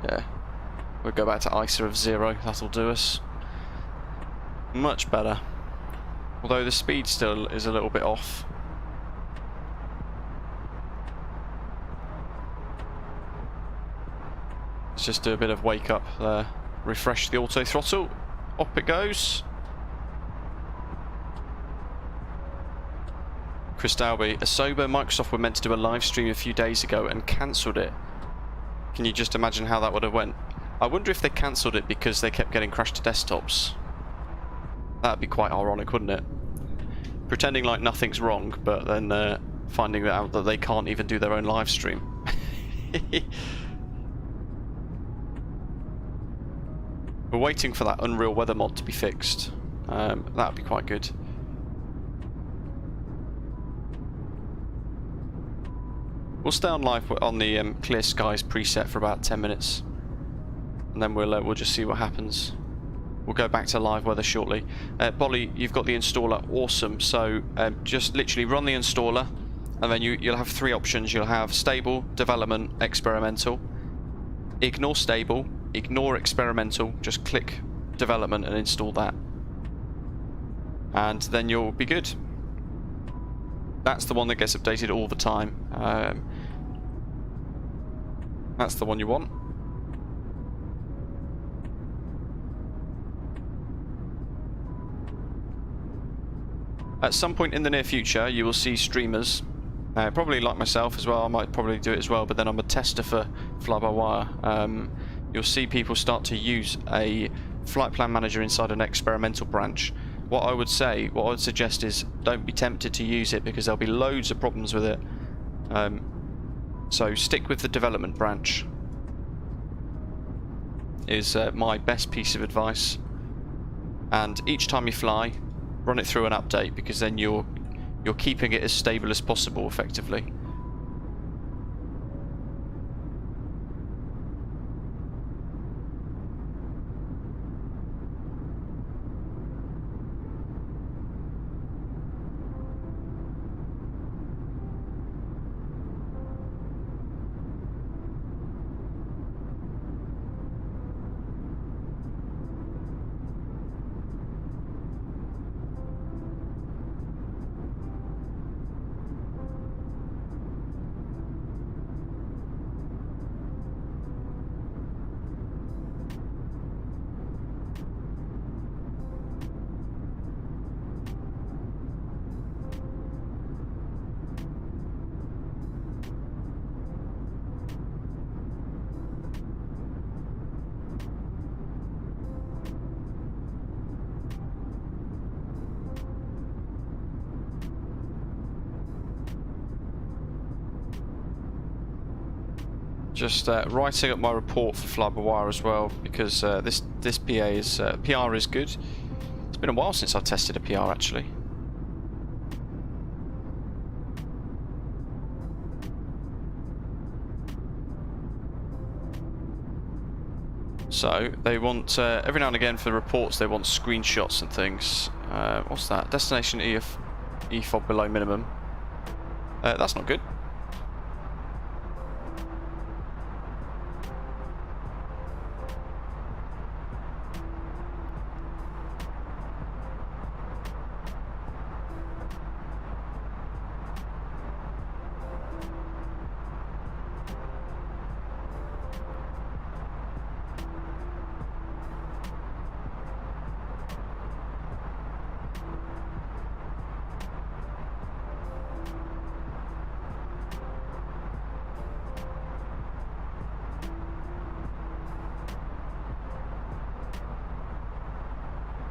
A: Yeah. We'll go back to ISA of 0. That'll do us. Much better. Although the speed still is a little bit off. Let's just do a bit of wake up there. Refresh the auto throttle. Up it goes. Chris Dalby, a sober Microsoft were meant to do a live stream a few days ago and cancelled it. Can you just imagine how that would have went? I wonder if they cancelled it because they kept getting crashed to desktops. That'd be quite ironic, wouldn't it? Pretending like nothing's wrong, but then finding out that they can't even do their own live stream. We're waiting for that Unreal Weather mod to be fixed. That'd be quite good. We'll stay on live on the Clear Skies preset for about 10 minutes, and then we'll just see what happens. We'll go back to live weather shortly. Bolly, you've got the installer, awesome. So just literally run the installer, and then you'll have 3 options. You'll have stable, development, experimental. Ignore stable, ignore experimental. Just click development and install that, and then you'll be good. That's the one that gets updated all the time. That's the one you want. At some point in the near future, you will see streamers, probably like myself as well. I might probably do it as well, but then I'm a tester for fly-by-wire. You'll see people start to use a flight plan manager inside an experimental branch. What I would suggest is don't be tempted to use it, because there'll be loads of problems with it. So stick with the development branch is my best piece of advice. And each time you fly, run it through an update, because then you're keeping it as stable as possible effectively. Just writing up my report for fly-by-wire as well, because this PA is PR is good. It's been a while since I've tested a PR actually. So they want every now and again for the reports they want screenshots and things. What's that? Destination EFOB below minimum. That's not good.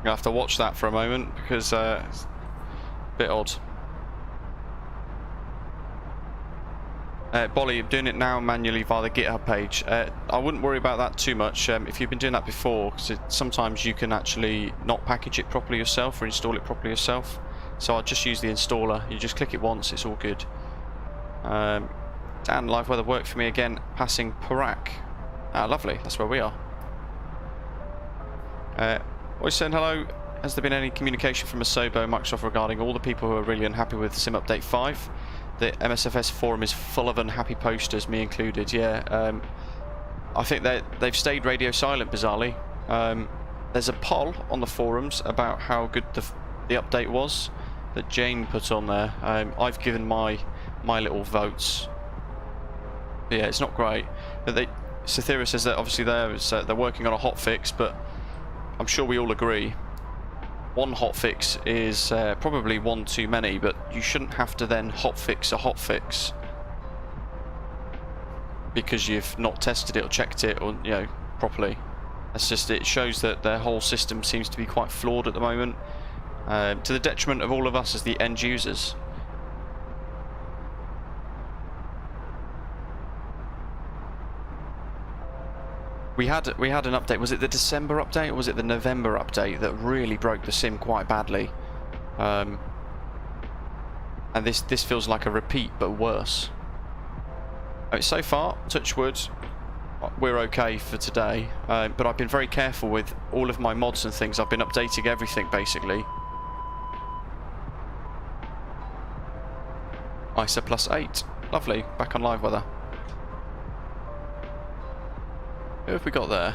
A: Gonna have to watch that for a moment because it's a bit odd. Bolly, I'm doing it now manually via the GitHub page. I wouldn't worry about that too much if you've been doing that before, because sometimes you can actually not package it properly yourself or install it properly yourself. So I'll just use the installer. You just click it once, it's all good. Dan, live weather worked for me again, passing PARAK. Lovely, that's where we are. Always saying hello. Has there been any communication from Asobo Microsoft regarding all the people who are really unhappy with Sim Update 5? The MSFS forum is full of unhappy posters, me included. Yeah, I think they've stayed radio silent, bizarrely. There's a poll on the forums about how good the update was that Jane put on there. I've given my little votes. But yeah, it's not great. But Cythera says that obviously they're working on a hotfix, but I'm sure we all agree one hotfix is probably one too many, but you shouldn't have to then hotfix a hotfix because you've not tested it or checked it or properly. That's just, it shows that their whole system seems to be quite flawed at the moment, to the detriment of all of us as the end users. We had an update. Was it the December update or was it the November update that really broke the sim quite badly? And this feels like a repeat, but worse. So far, touch wood, we're okay for today. But I've been very careful with all of my mods and things. I've been updating everything basically. ISA +8, lovely. Back on live weather. Who have we got there?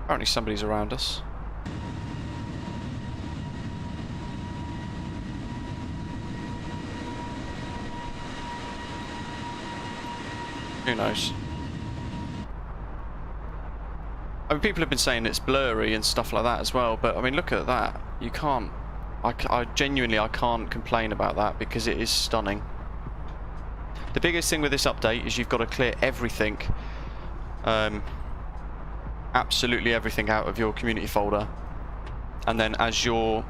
A: Apparently somebody's around us. Who knows? I mean, people have been saying it's blurry and stuff like that as well, but I mean, look at that. You can't... I genuinely can't complain about that because it is stunning. The biggest thing with this update is you've got to clear everything, absolutely everything out of your community folder, and then as you're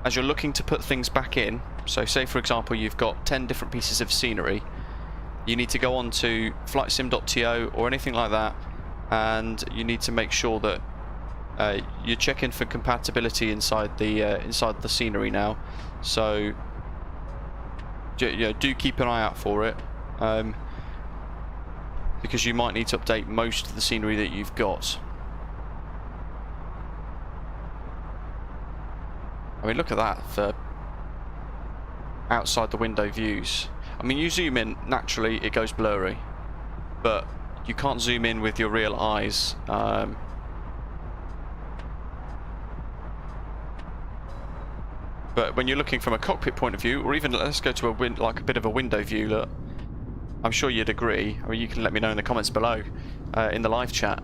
A: looking to put things back in, so say for example you've got 10 different pieces of scenery, you need to go on to flightsim.to or anything like that, and you need to make sure that you're checking for compatibility inside the scenery now. So do keep an eye out for it, because you might need to update most of the scenery that you've got. I mean, look at that for outside the window views. I mean, you zoom in, naturally it goes blurry, but you can't zoom in with your real eyes. But when you're looking from a cockpit point of view, or even let's go to a bit of a window view, look, I'm sure you'd agree. I mean, you can let me know in the comments below, in the live chat,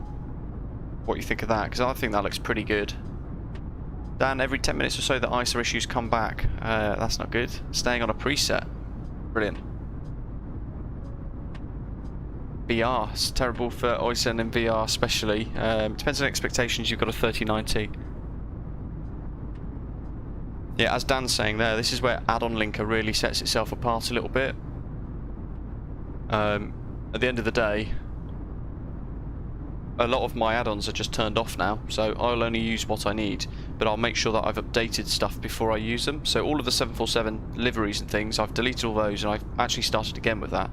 A: what you think of that, because I think that looks pretty good. Dan, every 10 minutes or so the ISA issues come back. That's not good. Staying on a preset. Brilliant. VR, it's terrible for OISN and VR especially. Depends on expectations, you've got a 3090. Yeah, as Dan's saying there, this is where add-on linker really sets itself apart a little bit. At the end of the day, a lot of my add-ons are just turned off now, so I'll only use what I need. but I'll make sure that I've updated stuff before I use them. So all of the 747 liveries and things, I've deleted all those, and I've actually started again with that.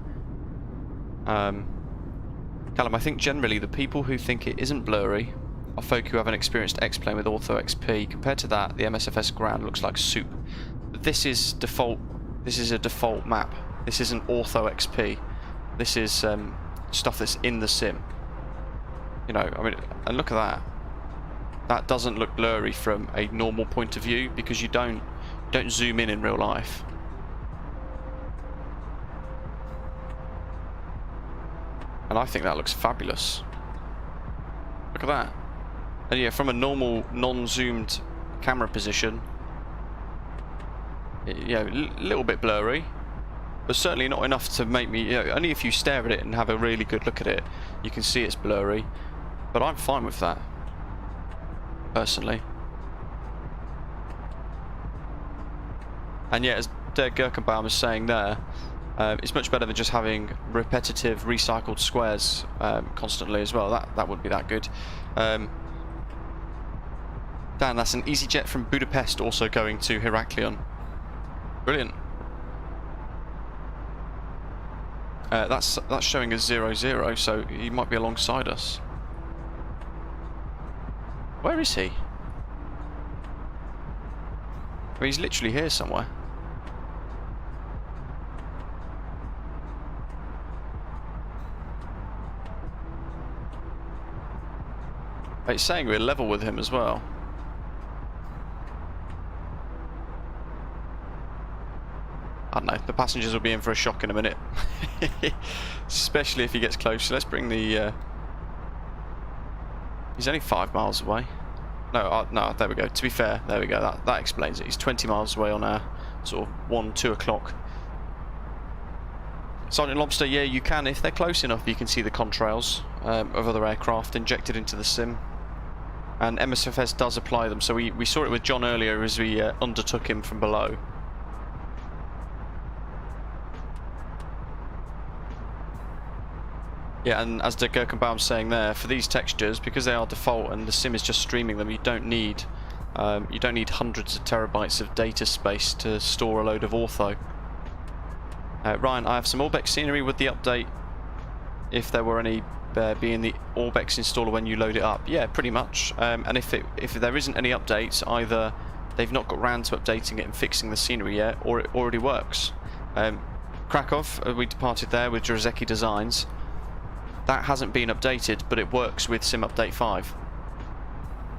A: Callum, I think generally the people who think it isn't blurry are folk who haven't experienced X-Plane with Ortho XP. Compared to that, the MSFS ground looks like soup. But this is default. This is a default map. This isn't Ortho XP. This is stuff that's in the sim. You know, I mean, and look at that. That doesn't look blurry from a normal point of view because you don't zoom in real life. And I think that looks fabulous. Look at that. And yeah, from a normal non-zoomed camera position, yeah, a little bit blurry, but certainly not enough to make me, you know, only if you stare at it and have a really good look at it, you can see it's blurry. But I'm fine with that, personally. And yeah, as Dirk Gerkenbaum was saying there, it's much better than just having repetitive recycled squares constantly as well. That wouldn't be that good. Dan, that's an EasyJet from Budapest also going to Heraklion. Brilliant. That's showing as 00, so he might be alongside us. Where is he? I mean, he's literally here somewhere. It's saying we're level with him as well. I don't know, the passengers will be in for a shock in a minute. Especially if he gets close. So let's bring the... He's only 5 miles away. No, no, there we go. To be fair, there we go. That explains it. He's 20 miles away on our sort of 1, 2 o'clock. Sergeant Lobster, yeah, you can. If they're close enough, you can see the contrails of other aircraft injected into the sim. And MSFS does apply them. So we saw it with John earlier as we undertook him from below. Yeah, and as Dirk Gerkenbaum's saying there, for these textures, because they are default and the sim is just streaming them, you don't need hundreds of terabytes of data space to store a load of ortho. Ryan, I have some OSVIX scenery with the update. If there were any be in the OSVIX installer when you load it up, yeah, pretty much. And if there isn't any updates, either they've not got round to updating it and fixing the scenery yet, or it already works. Krakow, we departed there with Drzewiecki designs. That hasn't been updated, but it works with Sim Update 5.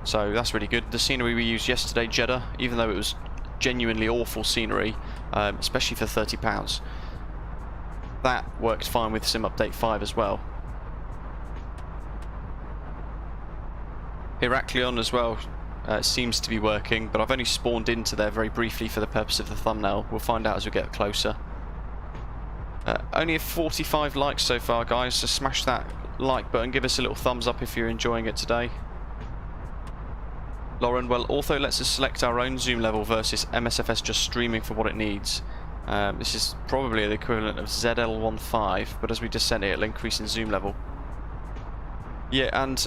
A: So that's really good. The scenery we used yesterday, Jeddah, even though it was genuinely awful scenery, especially for £30, that worked fine with Sim Update 5 as well. Heraklion as well seems to be working, but I've only spawned into there very briefly for the purpose of the thumbnail. We'll find out as we get closer. Only 45 likes so far, guys, so smash that like button, give us a little thumbs up if you're enjoying it today. Lauren, well, Ortho lets us select our own zoom level versus MSFS just streaming for what it needs. This is probably the equivalent of ZL15, but as we descend it, it'll increase in zoom level. Yeah, and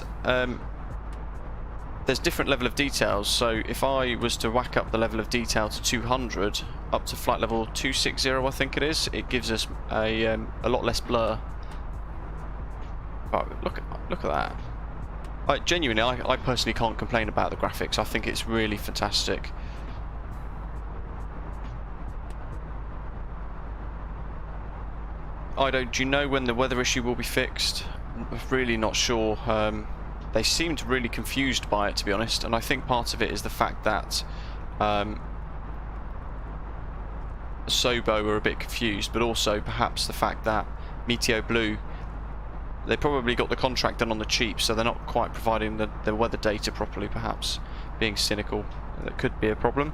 A: there's different level of details, so if I was to whack up the level of detail to 200, up to flight level 260 I think it is, it gives us a lot less blur. Oh, look at that. Genuinely, I personally can't complain about the graphics. I think it's really fantastic. Do you know when the weather issue will be fixed? I'm really not sure. They seemed really confused by it, to be honest, and I think part of it is the fact that Sobo were a bit confused, but also perhaps the fact that Meteo Blue, they probably got the contract done on the cheap, so they're not quite providing the weather data properly, perhaps. Being cynical, that could be a problem.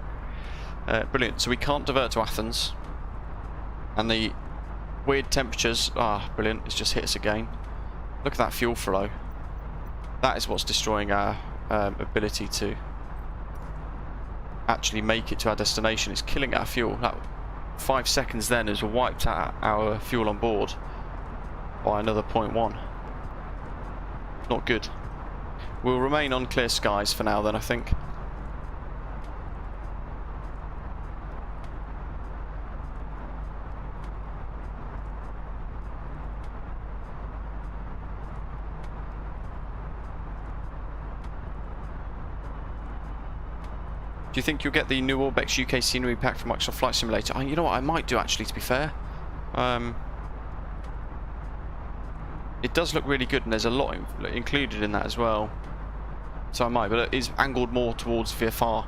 A: Brilliant, so we can't divert to Athens, and the weird temperatures, brilliant, it's just hit us again. Look at that fuel flow. That is what's destroying our ability to actually make it to our destination. It's killing our fuel. That 5 seconds then has wiped out our fuel on board by another 0.1. Not good. We'll remain on clear skies for now then, I think. Do you think you'll get the new OSVIX UK scenery pack from Microsoft Flight Simulator? You know what, I might do actually, to be fair. It does look really good, and there's a lot included in that as well. So I might, but it is angled more towards VFR,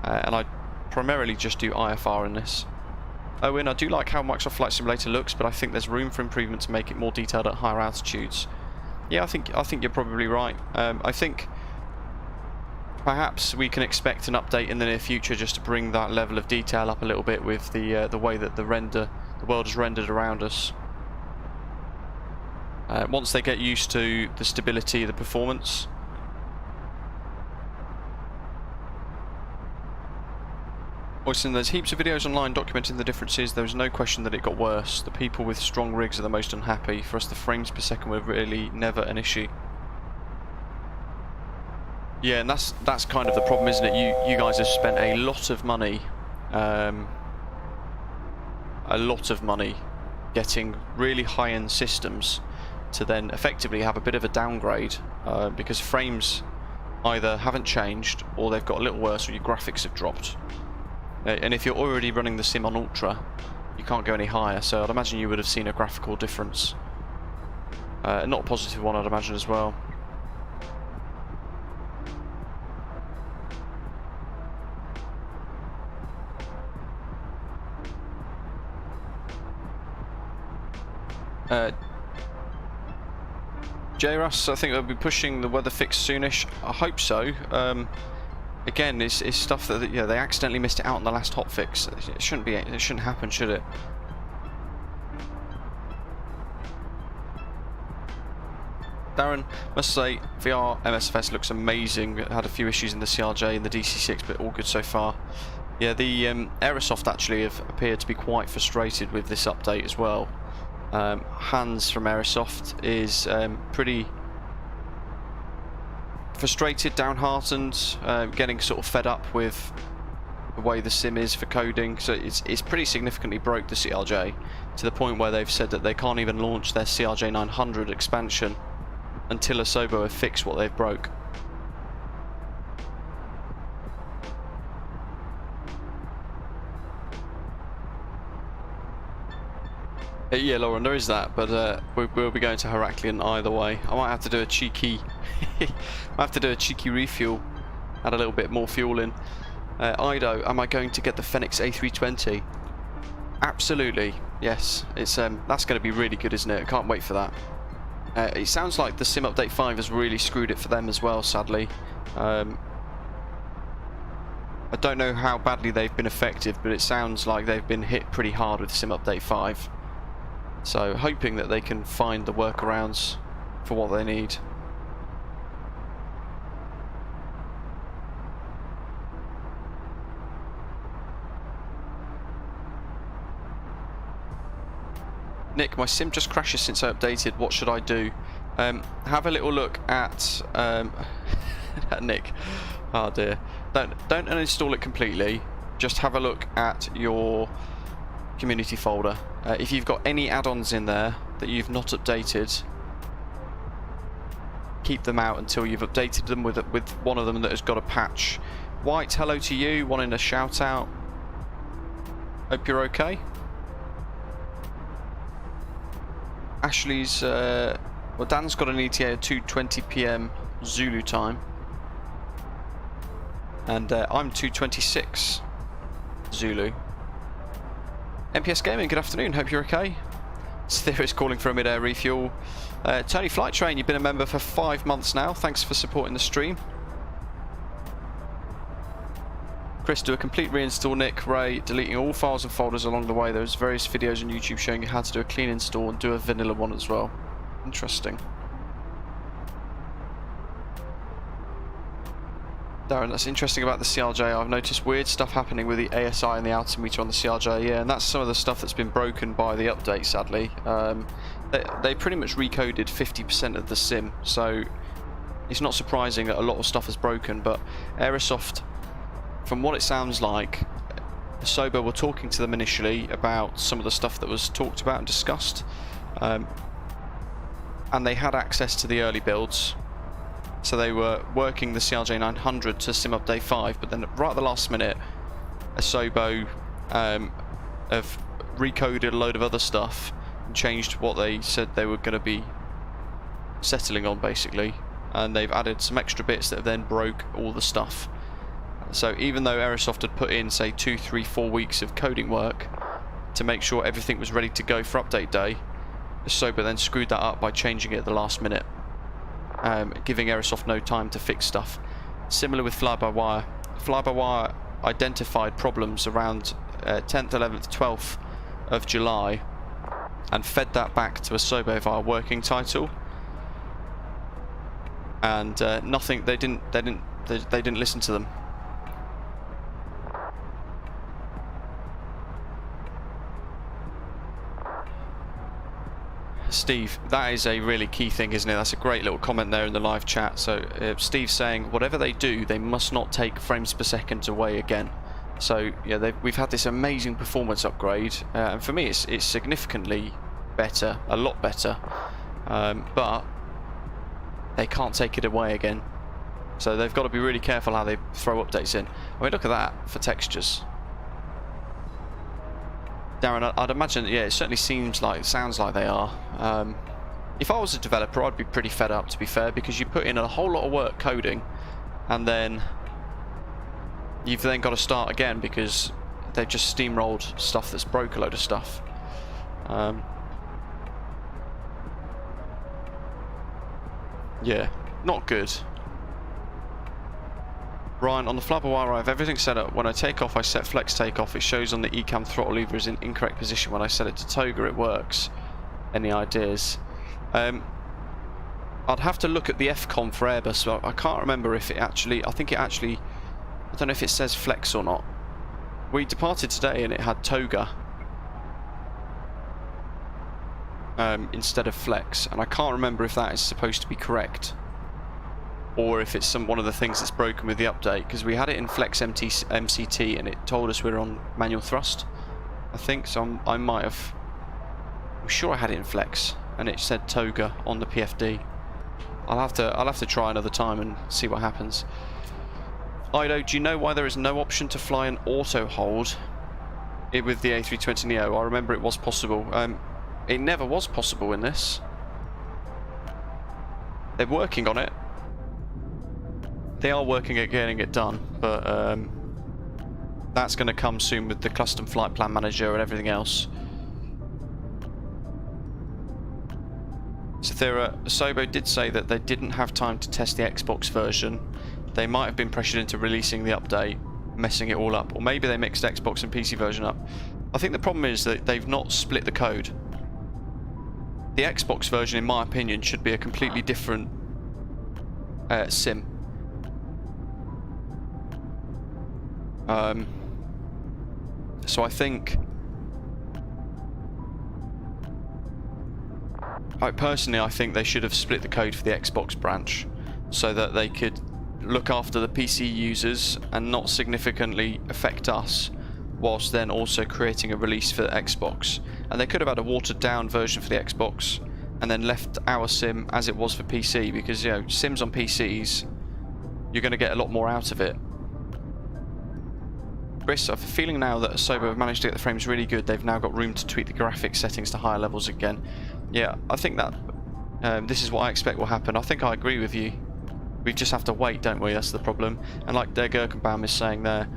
A: and I primarily just do IFR in this. Owen, I do like how Microsoft Flight Simulator looks, but I think there's room for improvement to make it more detailed at higher altitudes. Yeah, I think you're probably right. I think perhaps we can expect an update in the near future just to bring that level of detail up a little bit with the way that the world is rendered around us. Once they get used to the stability, the performance. Oysten, there's heaps of videos online documenting the differences. There is no question that it got worse. The people with strong rigs are the most unhappy. For us, the frames per second were really never an issue. Yeah, and that's kind of the problem, isn't it? You guys have spent a lot of money, getting really high-end systems to then effectively have a bit of a downgrade because frames either haven't changed or they've got a little worse or your graphics have dropped. And if you're already running the sim on Ultra, you can't go any higher, so I'd imagine you would have seen a graphical difference. Not a positive one, I'd imagine, as well. JRUS, I think they'll be pushing the weather fix soonish. I hope so. Again, it's stuff that they accidentally missed it out on the last hotfix. It shouldn't be. It shouldn't happen, should it? Darren, must say, VR MSFS looks amazing. It had a few issues in the CRJ and the DC6, but all good so far. Yeah, the Aerosoft actually have appeared to be quite frustrated with this update as well. Hans from Aerosoft is pretty frustrated, downhearted, getting sort of fed up with the way the sim is for coding. So it's pretty significantly broke the CRJ to the point where they've said that they can't even launch their CRJ 900 expansion until Asobo have fixed what they've broke. Yeah, Lauren, there is that, but we'll be going to Heraklion either way. I might have to do a cheeky, refuel, add a little bit more fuel in. Ido, am I going to get the Fenix A320? Absolutely, yes. It's that's going to be really good, isn't it? I can't wait for that. It sounds like the Sim Update 5 has really screwed it for them as well, sadly. I don't know how badly they've been affected, but it sounds like they've been hit pretty hard with Sim Update 5. So hoping that they can find the workarounds for what they need. Nick, my sim just crashes since I updated. What should I do? Have a little look at Nick. Oh dear. Don't uninstall it completely. Just have a look at your community folder. If you've got any add-ons in there that you've not updated, keep them out until you've updated them with one of them that has got a patch. White, hello to you, wanting a shout out. Hope you're okay. Ashley's well, Dan's got an ETA at 2:20 PM Zulu time, and I'm 2:26 Zulu. MPS Gaming, good afternoon, hope you're okay. Theoris calling for a mid-air refuel. Tony Flight Train, you've been a member for 5 months now, thanks for supporting the stream. Chris, do a complete reinstall. Nick, Ray, deleting all files and folders along the way. There's various videos on YouTube showing you how to do a clean install and do a vanilla one as well. Interesting. Darren, that's interesting about the CRJ. I've noticed weird stuff happening with the ASI and the altimeter on the CRJ, yeah, and that's some of the stuff that's been broken by the update, sadly. They pretty much recoded 50% of the sim, so it's not surprising that a lot of stuff is broken, but Aerosoft, from what it sounds like, Asobo were talking to them initially about some of the stuff that was talked about and discussed, and they had access to the early builds. So they were working the CRJ900 to sim update 5, but then right at the last minute, Asobo have recoded a load of other stuff and changed what they said they were going to be settling on, basically, and they've added some extra bits that have then broke all the stuff. So even though Aerosoft had put in, say, 2, 3, 4 weeks of coding work to make sure everything was ready to go for update day, Asobo then screwed that up by changing it at the last minute, giving Aerosoft no time to fix stuff. Similar with flybywire. Flybywire identified problems around 10th, 11th, 12th of July and fed that back to Asobo via working title. And nothing. They didn't listen to them. Steve, that is a really key thing, isn't it? That's a great little comment there in the live chat. So Steve's saying, whatever they do, they must not take frames per second away again. So yeah, we've had this amazing performance upgrade, and for me, it's significantly better, a lot better. But they can't take it away again. So they've got to be really careful how they throw updates in. I mean, look at that for textures. Darren, I'd imagine, yeah, it certainly sounds like they are. If I was a developer, I'd be pretty fed up, to be fair, because you put in a whole lot of work coding, and then you've then got to start again because they've just steamrolled stuff that's broke a load of stuff. Yeah, not good. Ryan, on the flybywire, I have everything set up. When I take off, I set flex takeoff. It shows on the ECAM throttle lever is in incorrect position. When I set it to toga, it works. Any ideas? I'd have to look at the FCOM for Airbus, but I can't remember if it actually... I don't know if it says flex or not. We departed today and it had toga instead of flex, and I can't remember if that is supposed to be correct, or if it's one of the things that's broken with the update, because we had it in flex MCT and it told us we were on manual thrust, I think. So I'm sure I had it in flex and it said toga on the PFD. I'll have to try another time and see what happens. Ido, do you know why there is no option to fly an auto hold with the A320neo? I remember it was possible. It never was possible in this. They're working on it. They are working at getting it done, but that's going to come soon with the custom flight plan manager and everything else. Cythera, Asobo did say that they didn't have time to test the Xbox version. They might have been pressured into releasing the update, messing it all up, or maybe they mixed Xbox and PC version up. I think the problem is that they've not split the code. The Xbox version, in my opinion, should be a completely different sim. So I think, personally, I think they should have split the code for the Xbox branch so that they could look after the PC users and not significantly affect us, whilst then also creating a release for the Xbox. And they could have had a watered down version for the Xbox and then left our sim as it was for PC, because, you know, sims on PCs, you're going to get a lot more out of it. Chris, I have a feeling now that Asobo have managed to get the frames really good. They've now got room to tweak the graphics settings to higher levels again. Yeah, I think that this is what I expect will happen. I think I agree with you. We just have to wait, don't we? That's the problem. And like Der Gerkenbaum is saying there,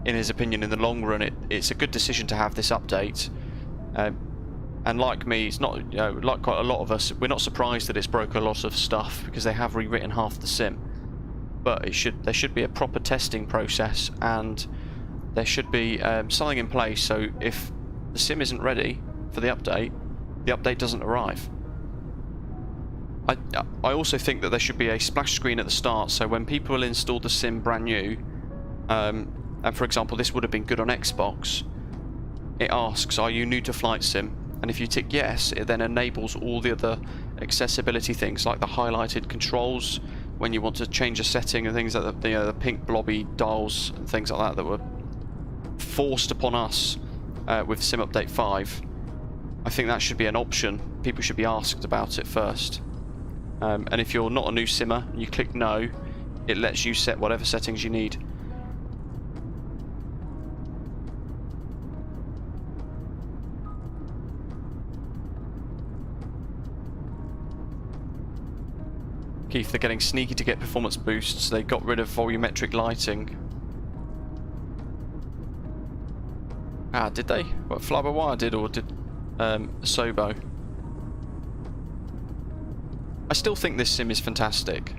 A: in his opinion, in the long run, it's a good decision to have this update. And like me, it's not, you know, like quite a lot of us, we're not surprised that it's broke a lot of stuff because they have rewritten half the sim. But there should be a proper testing process, and there should be something in place so if the sim isn't ready for the update doesn't arrive. I also think that there should be a splash screen at the start, so when people will install the sim brand new, and for example this would have been good on Xbox, it asks, are you new to flight sim? And if you tick yes, it then enables all the other accessibility things like the highlighted controls when you want to change a setting and things like the pink blobby dials and things like that were forced upon us with Sim Update 5. I think that should be an option. People should be asked about it first. And if you're not a new simmer and you click no, it lets you set whatever settings you need. Keith, they're getting sneaky to get performance boosts. They got rid of volumetric lighting. Ah, did they? What, flybywire did, or did Sobo? I still think this sim is fantastic.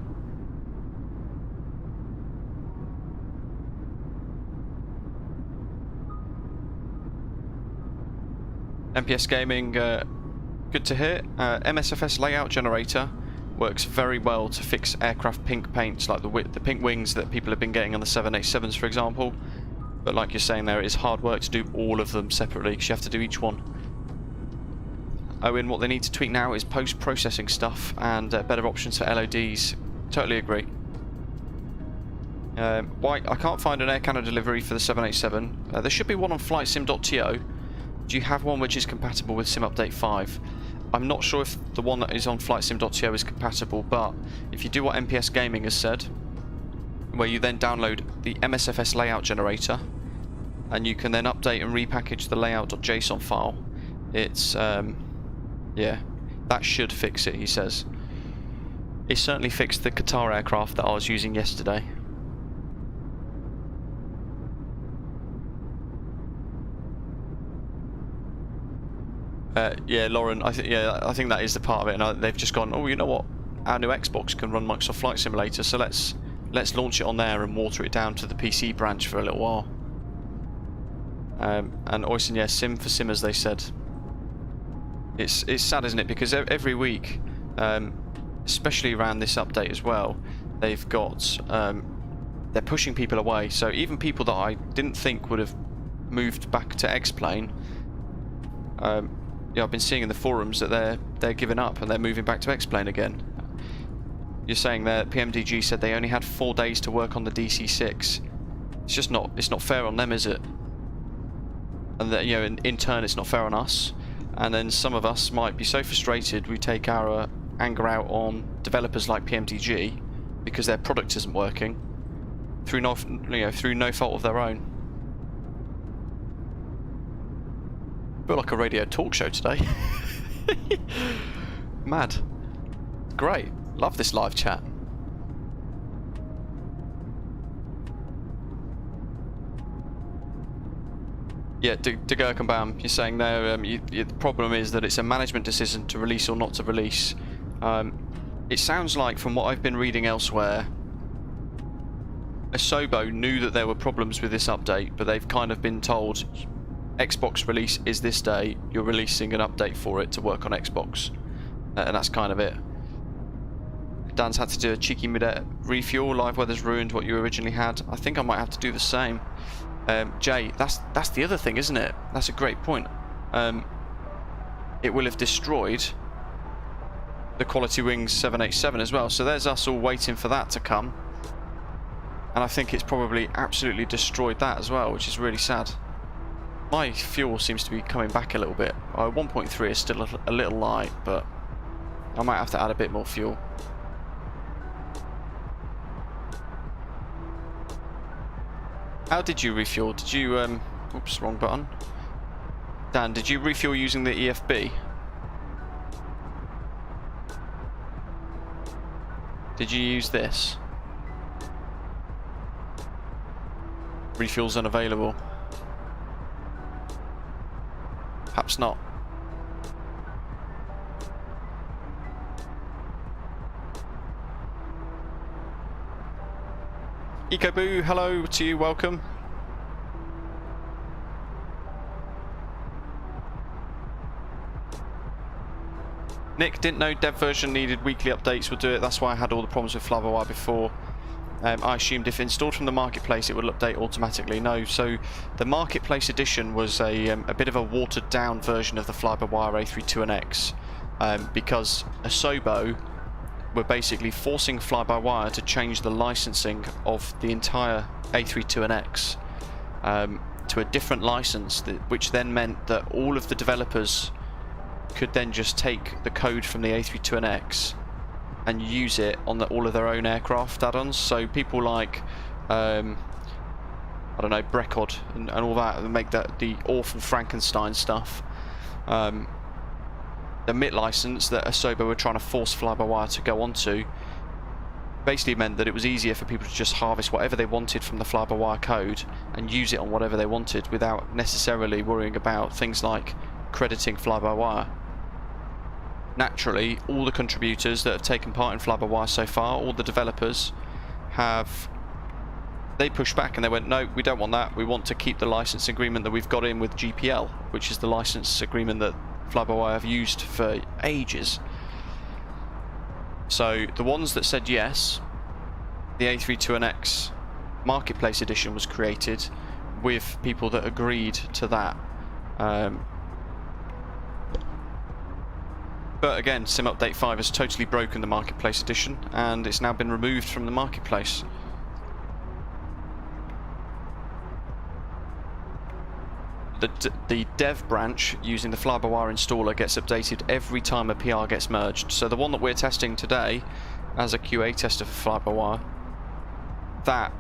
A: MPS Gaming, good to hear. MSFS layout generator works very well to fix aircraft pink paints, like the pink wings that people have been getting on the 787s, for example. But like you're saying there, it is hard work to do all of them separately, because you have to do each one. Owen, what they need to tweak now is post-processing stuff and better options for LODs. Totally agree. White, I can't find an Air Canada delivery for the 787. There should be one on flightsim.to. Do you have one which is compatible with Sim Update 5? I'm not sure if the one that is on flightsim.to is compatible, but if you do what MPS Gaming has said, where you then download the MSFS layout generator, and you can then update and repackage the layout.json file, it's, yeah, that should fix it, he says. It certainly fixed the Qatar aircraft that I was using yesterday. Yeah, Lauren, I think that is the part of it, and they've just gone, oh, you know what, our new Xbox can run Microsoft Flight Simulator, so let's launch it on there and water it down to the PC branch for a little while. And Oysen, yeah, sim for simmers, they said. It's sad, isn't it? Because every week, especially around this update as well, they've got they're pushing people away. So even people that I didn't think would have moved back to X-Plane, yeah, I've been seeing in the forums that they're giving up and they're moving back to X-Plane again. You're saying that PMDG said they only had 4 days to work on the DC-6. It's just not. It's not fair on them, is it? And that, you know, in turn, it's not fair on us. And then some of us might be so frustrated we take our anger out on developers like PMDG because their product isn't working through no fault of their own. Feel like a radio talk show today. Mad. Great. Love this live chat. Yeah, Degurkenbaum, you're saying there, the problem is that it's a management decision to release or not to release. It sounds like, from what I've been reading elsewhere, Asobo knew that there were problems with this update, but they've kind of been told, Xbox release is this day, you're releasing an update for it to work on Xbox. And that's kind of it. Dan's had to do a cheeky mid-air refuel, live weather's ruined what you originally had. I think I might have to do the same. Jay, that's the other thing, isn't it? That's a great point. It will have destroyed the Quality Wings 787 as well, so there's us all waiting for that to come. And I think it's probably absolutely destroyed that as well, which is really sad. My fuel seems to be coming back a little bit. 1.3 is still a little light, but I might have to add a bit more fuel. How did you refuel? Did you, oops, wrong button. Dan, did you refuel using the EFB? Did you use this? Refuel's unavailable. Perhaps not. EcoBoo, hello to you, welcome. Nick, didn't know dev version needed weekly updates, would do it. That's why I had all the problems with flybywire before. I assumed if installed from the marketplace it would update automatically. No, so the marketplace edition was a bit of a watered down version of the flybywire A32NX because Asobo were basically forcing flybywire to change the licensing of the entire A32NX to a different license, which then meant that all of the developers could then just take the code from the A32NX and use it on all of their own aircraft add-ons. So people like, I don't know, BABKO and all that, and make that the awful Frankenstein stuff. The MIT license that Asobo were trying to force fly-by-wire to go onto basically meant that it was easier for people to just harvest whatever they wanted from the fly-by-wire code and use it on whatever they wanted without necessarily worrying about things like crediting fly-by-wire. Naturally, all the contributors that have taken part in fly-by-wire so far, all the developers, they pushed back and they went, no, we don't want that. We want to keep the license agreement that we've got in with GPL, which is the license agreement that fly-by-wire have used for ages. So the ones that said yes, the A32NX Marketplace Edition was created with people that agreed to that. But again, Sim Update 5 has totally broken the Marketplace Edition and it's now been removed from the Marketplace. The dev branch using the fly-by-wire installer gets updated every time a PR gets merged. So the one that we're testing today as a QA tester for fly-by-wire, that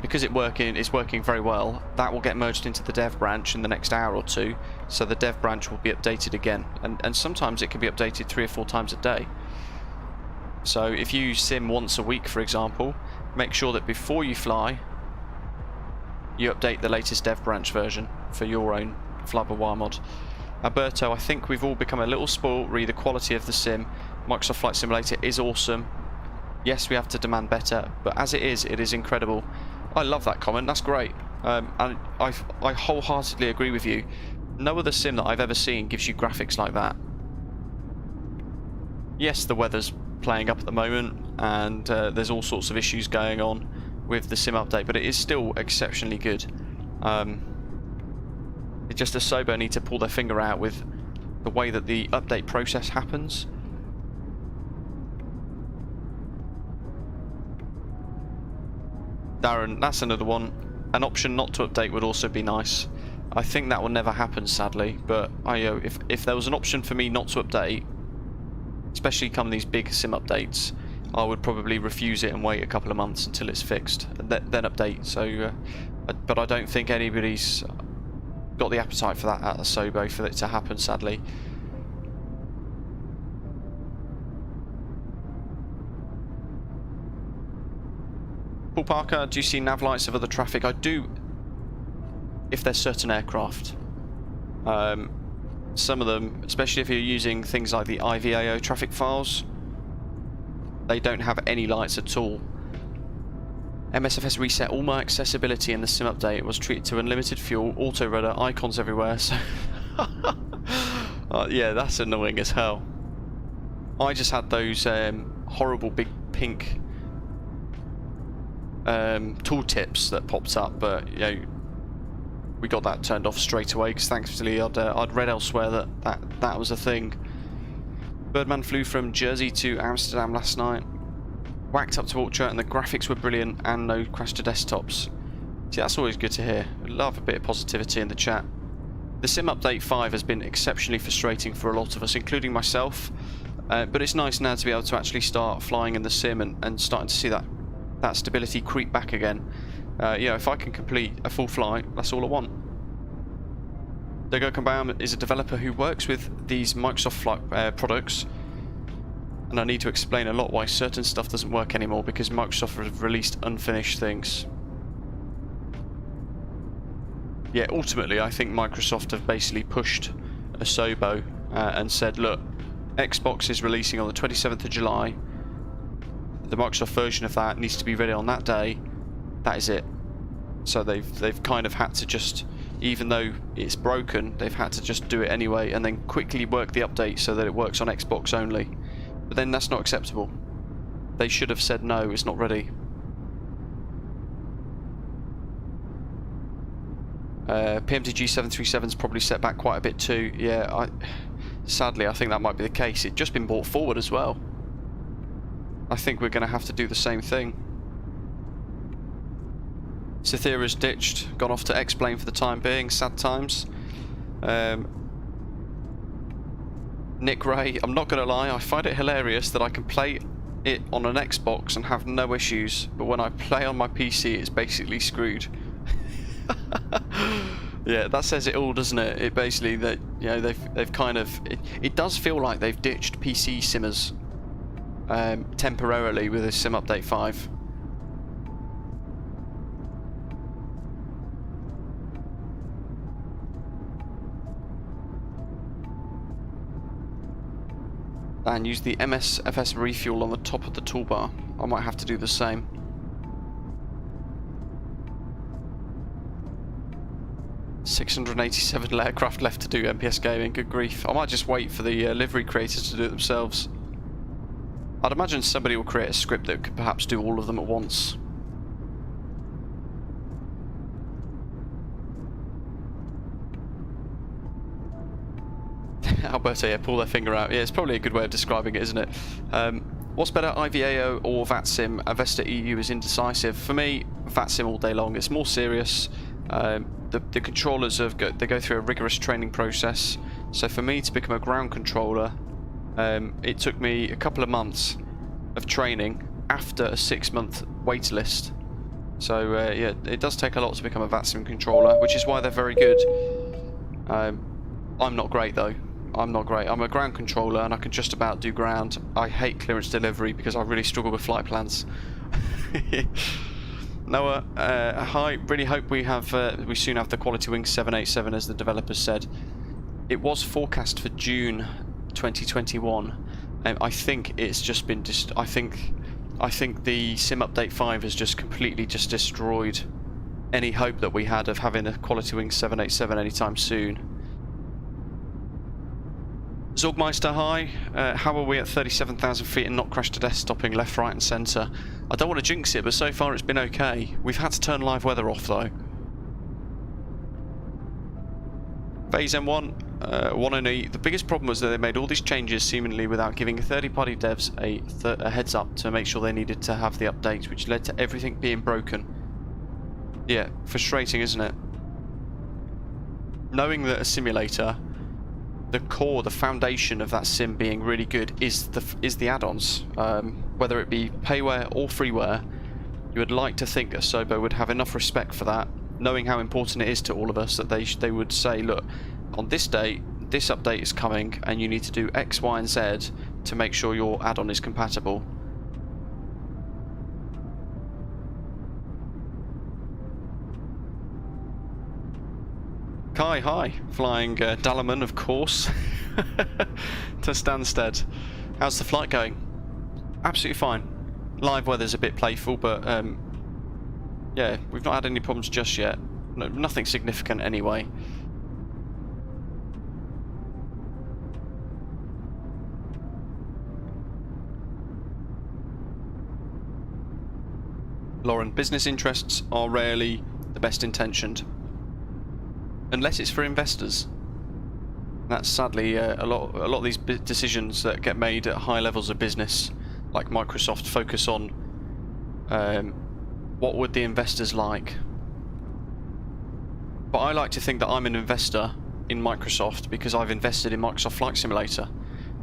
A: because it's working very well, that will get merged into the dev branch in the next hour or two. So the dev branch will be updated again, and sometimes it can be updated 3 or 4 times a day. So if you sim once a week, for example, make sure that before you fly, you update the latest dev branch version for your own fly-by-wire mod. Alberto, I think we've all become a little spoiled re the quality of the sim. Microsoft Flight Simulator is awesome. Yes, we have to demand better, but as it is incredible. I love that comment, that's great. And I wholeheartedly agree with you. No other sim that I've ever seen gives you graphics like that. Yes, the weather's playing up at the moment, and there's all sorts of issues going on with the sim update, but it is still exceptionally good. It's just Asobo need to pull their finger out with the way that the update process happens. Darren, that's another one. An option not to update would also be nice. I think that will never happen, sadly, but if there was an option for me not to update, especially come these big sim updates, I would probably refuse it and wait a couple of months until it's fixed, and then update. So, but I don't think anybody's got the appetite for that at Asobo for it to happen, sadly. Paul Parker, do you see nav lights of other traffic? I do, if there's certain aircraft. Some of them, especially if you're using things like the IVAO traffic files, they don't have any lights at all. MSFS reset all my accessibility in the sim update. Was treated to unlimited fuel, auto rudder, icons everywhere. So yeah, that's annoying as hell. I just had those horrible big pink tooltips that popped up, but you know, we got that turned off straight away because thankfully I'd read elsewhere that was a thing. Birdman flew from Jersey to Amsterdam last night. Whacked up to Ultra and the graphics were brilliant and no crash to desktops. See, that's always good to hear. I love a bit of positivity in the chat. The Sim Update 5 has been exceptionally frustrating for a lot of us, including myself. But it's nice now to be able to actually start flying in the sim and starting to see that stability creep back again. You know, if I can complete a full flight, that's all I want. Dogo Kambaum is a developer who works with these Microsoft Flight products, and I need to explain a lot why certain stuff doesn't work anymore because Microsoft have released unfinished things. Yeah, ultimately I think Microsoft have basically pushed Asobo and said, look, Xbox is releasing on the 27th of July. The Microsoft version of that needs to be ready on that day. That is it. So they've kind of had to just, even though it's broken, they've had to just do it anyway and then quickly work the update so that it works on Xbox only. But then that's not acceptable. They should have said no, it's not ready. PMTG 737's probably set back quite a bit too. Yeah, sadly I think that might be the case. It's just been brought forward as well. I think we're going to have to do the same thing. Cythera's ditched, gone off to X-Plane for the time being, sad times. Nick Ray, I'm not going to lie, I find it hilarious that I can play it on an Xbox and have no issues, but when I play on my PC, it's basically screwed. Yeah, that says it all, doesn't it? It basically that, you know, they've kind of it does feel like they've ditched PC simmers temporarily with this Sim Update 5. And use the MSFS refuel on the top of the toolbar. I might have to do the same. $687 aircraft left to do MPS gaming, good grief. I might just wait for the livery creators to do it themselves. I'd imagine somebody will create a script that could perhaps do all of them at once. Alberto, yeah, pull their finger out. Yeah, it's probably a good way of describing it, isn't it? What's better, IVAO or VATSIM? Avesta EU is indecisive. For me, VATSIM all day long. It's more serious. The controllers they go through a rigorous training process. So for me to become a ground controller, it took me a couple of months of training after a 6-month wait list. So yeah, it does take a lot to become a VATSIM controller, which is why they're very good. I'm not great though. I'm not great. I'm a ground controller and I can just about do ground. I hate clearance delivery because I really struggle with flight plans. Noah, hi. Really hope we soon have the Quality Wing 787 as the developers said. It was forecast for June 2021. I think it's just been I think the Sim Update 5 has just completely destroyed any hope that we had of having a Quality Wing 787 anytime soon. Zorgmeister, hi. How are we at 37,000 feet and not crashed to death, stopping left, right and centre? I don't want to jinx it, but so far it's been okay. We've had to turn live weather off though. Phase M1, 1NE. The biggest problem was that they made all these changes seemingly without giving third-party devs a heads up to make sure they needed to have the updates, which led to everything being broken. Yeah, frustrating, isn't it? Knowing that a simulator, the core, the foundation of that sim being really good is the add-ons. Whether it be payware or freeware, you would like to think that Sobo would have enough respect for that, knowing how important it is to all of us, that they would say, look, on this date, this update is coming, and you need to do X, Y, and Z to make sure your add-on is compatible. Kai, hi. Flying Dallerman, of course, to Stansted. How's the flight going? Absolutely fine. Live weather's a bit playful, but yeah, we've not had any problems just yet. No, nothing significant anyway. Lauren, business interests are rarely the best intentioned. Unless it's for investors. That's sadly a lot of these decisions that get made at high levels of business, like Microsoft, focus on what would the investors like. But I like to think that I'm an investor in Microsoft because I've invested in Microsoft Flight Simulator.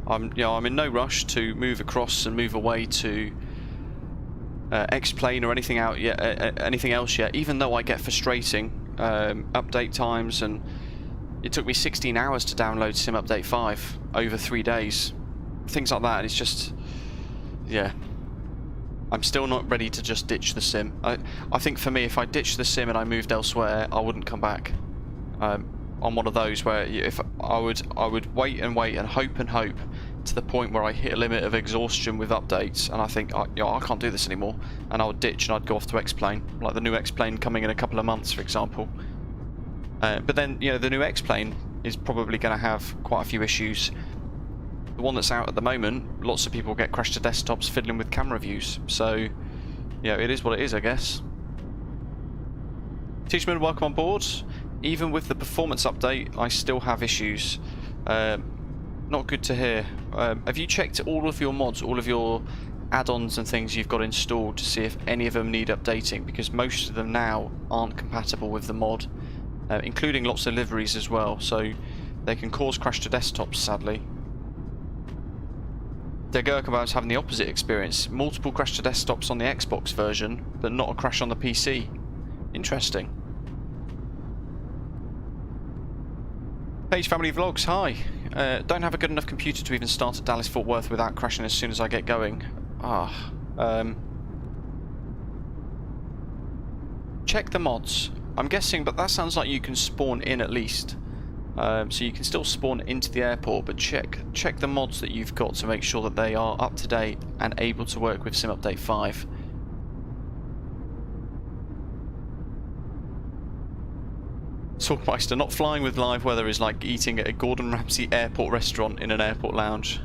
A: I'm in no rush to move across and move away to X-Plane or anything else yet, even though I get frustrating update times, and it took me 16 hours to download Sim Update 5 over 3 days, things like that. It's just, yeah, I'm still not ready to just ditch the sim. I think for me, if I ditched the sim and I moved elsewhere, I wouldn't come back. I'm one of those where if I would wait and hope to the point where I hit a limit of exhaustion with updates, and I think I can't do this anymore, and I would ditch and I'd go off to X-Plane, like the new X-Plane coming in a couple of months, for example. But then, you know, the new X-Plane is probably going to have quite a few issues. The one that's out at the moment, lots of people get crashed to desktops fiddling with camera views, so yeah, it is what it is, I guess. Teachman, welcome on board. Even with the performance update, I still have issues. Not good to hear. Have you checked all of your mods, all of your add-ons and things you've got installed to see if any of them need updating? Because most of them now aren't compatible with the mod, including lots of liveries as well, so they can cause crash to desktops, sadly. Gurkha's having the opposite experience. Multiple crash to desktops on the Xbox version, but not a crash on the PC. Interesting. Page Family Vlogs, hi. Don't have a good enough computer to even start at Dallas Fort Worth without crashing as soon as I get going. Check the mods. I'm guessing, but that sounds like you can spawn in at least. So you can still spawn into the airport, but check the mods that you've got to make sure that they are up to date and able to work with Sim Update 5. Sorgmeister, not flying with live weather is like eating at a Gordon Ramsay airport restaurant in an airport lounge.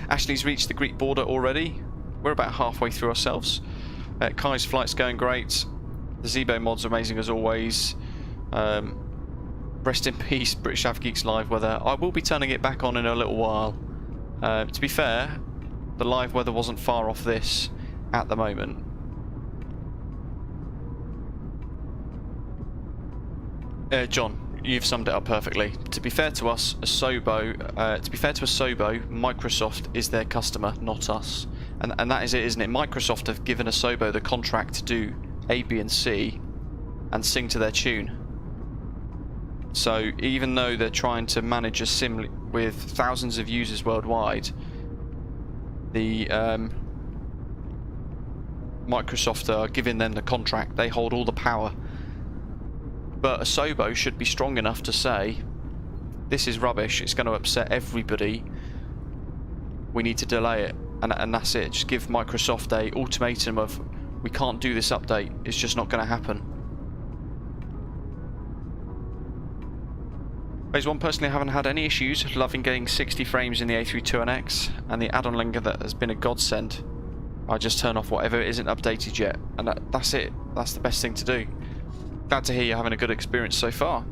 A: Ashley's reached the Greek border already. We're about halfway through ourselves. Kai's flight's going great. The Zebo mod's amazing as always. Rest in peace, British AvGeeks live weather. I will be turning it back on in a little while. To be fair, the live weather wasn't far off this at the moment. John, you've summed it up perfectly. To be fair to us, Microsoft is their customer, not us. And that is it, isn't it? Microsoft have given Asobo the contract to do A, B and C and sing to their tune. So even though they're trying to manage a sim with thousands of users worldwide, the Microsoft are giving them the contract. They hold all the power. But Asobo should be strong enough to say, this is rubbish, it's going to upset everybody, we need to delay it, and that's it. Just give Microsoft a ultimatum of, we can't do this update, it's just not going to happen. Phase 1, personally I haven't had any issues, loving getting 60 frames in the A32NX, and the add-on linker that has been a godsend. I just turn off whatever isn't updated yet, and that's it, that's the best thing to do. Glad to hear you're having a good experience so far.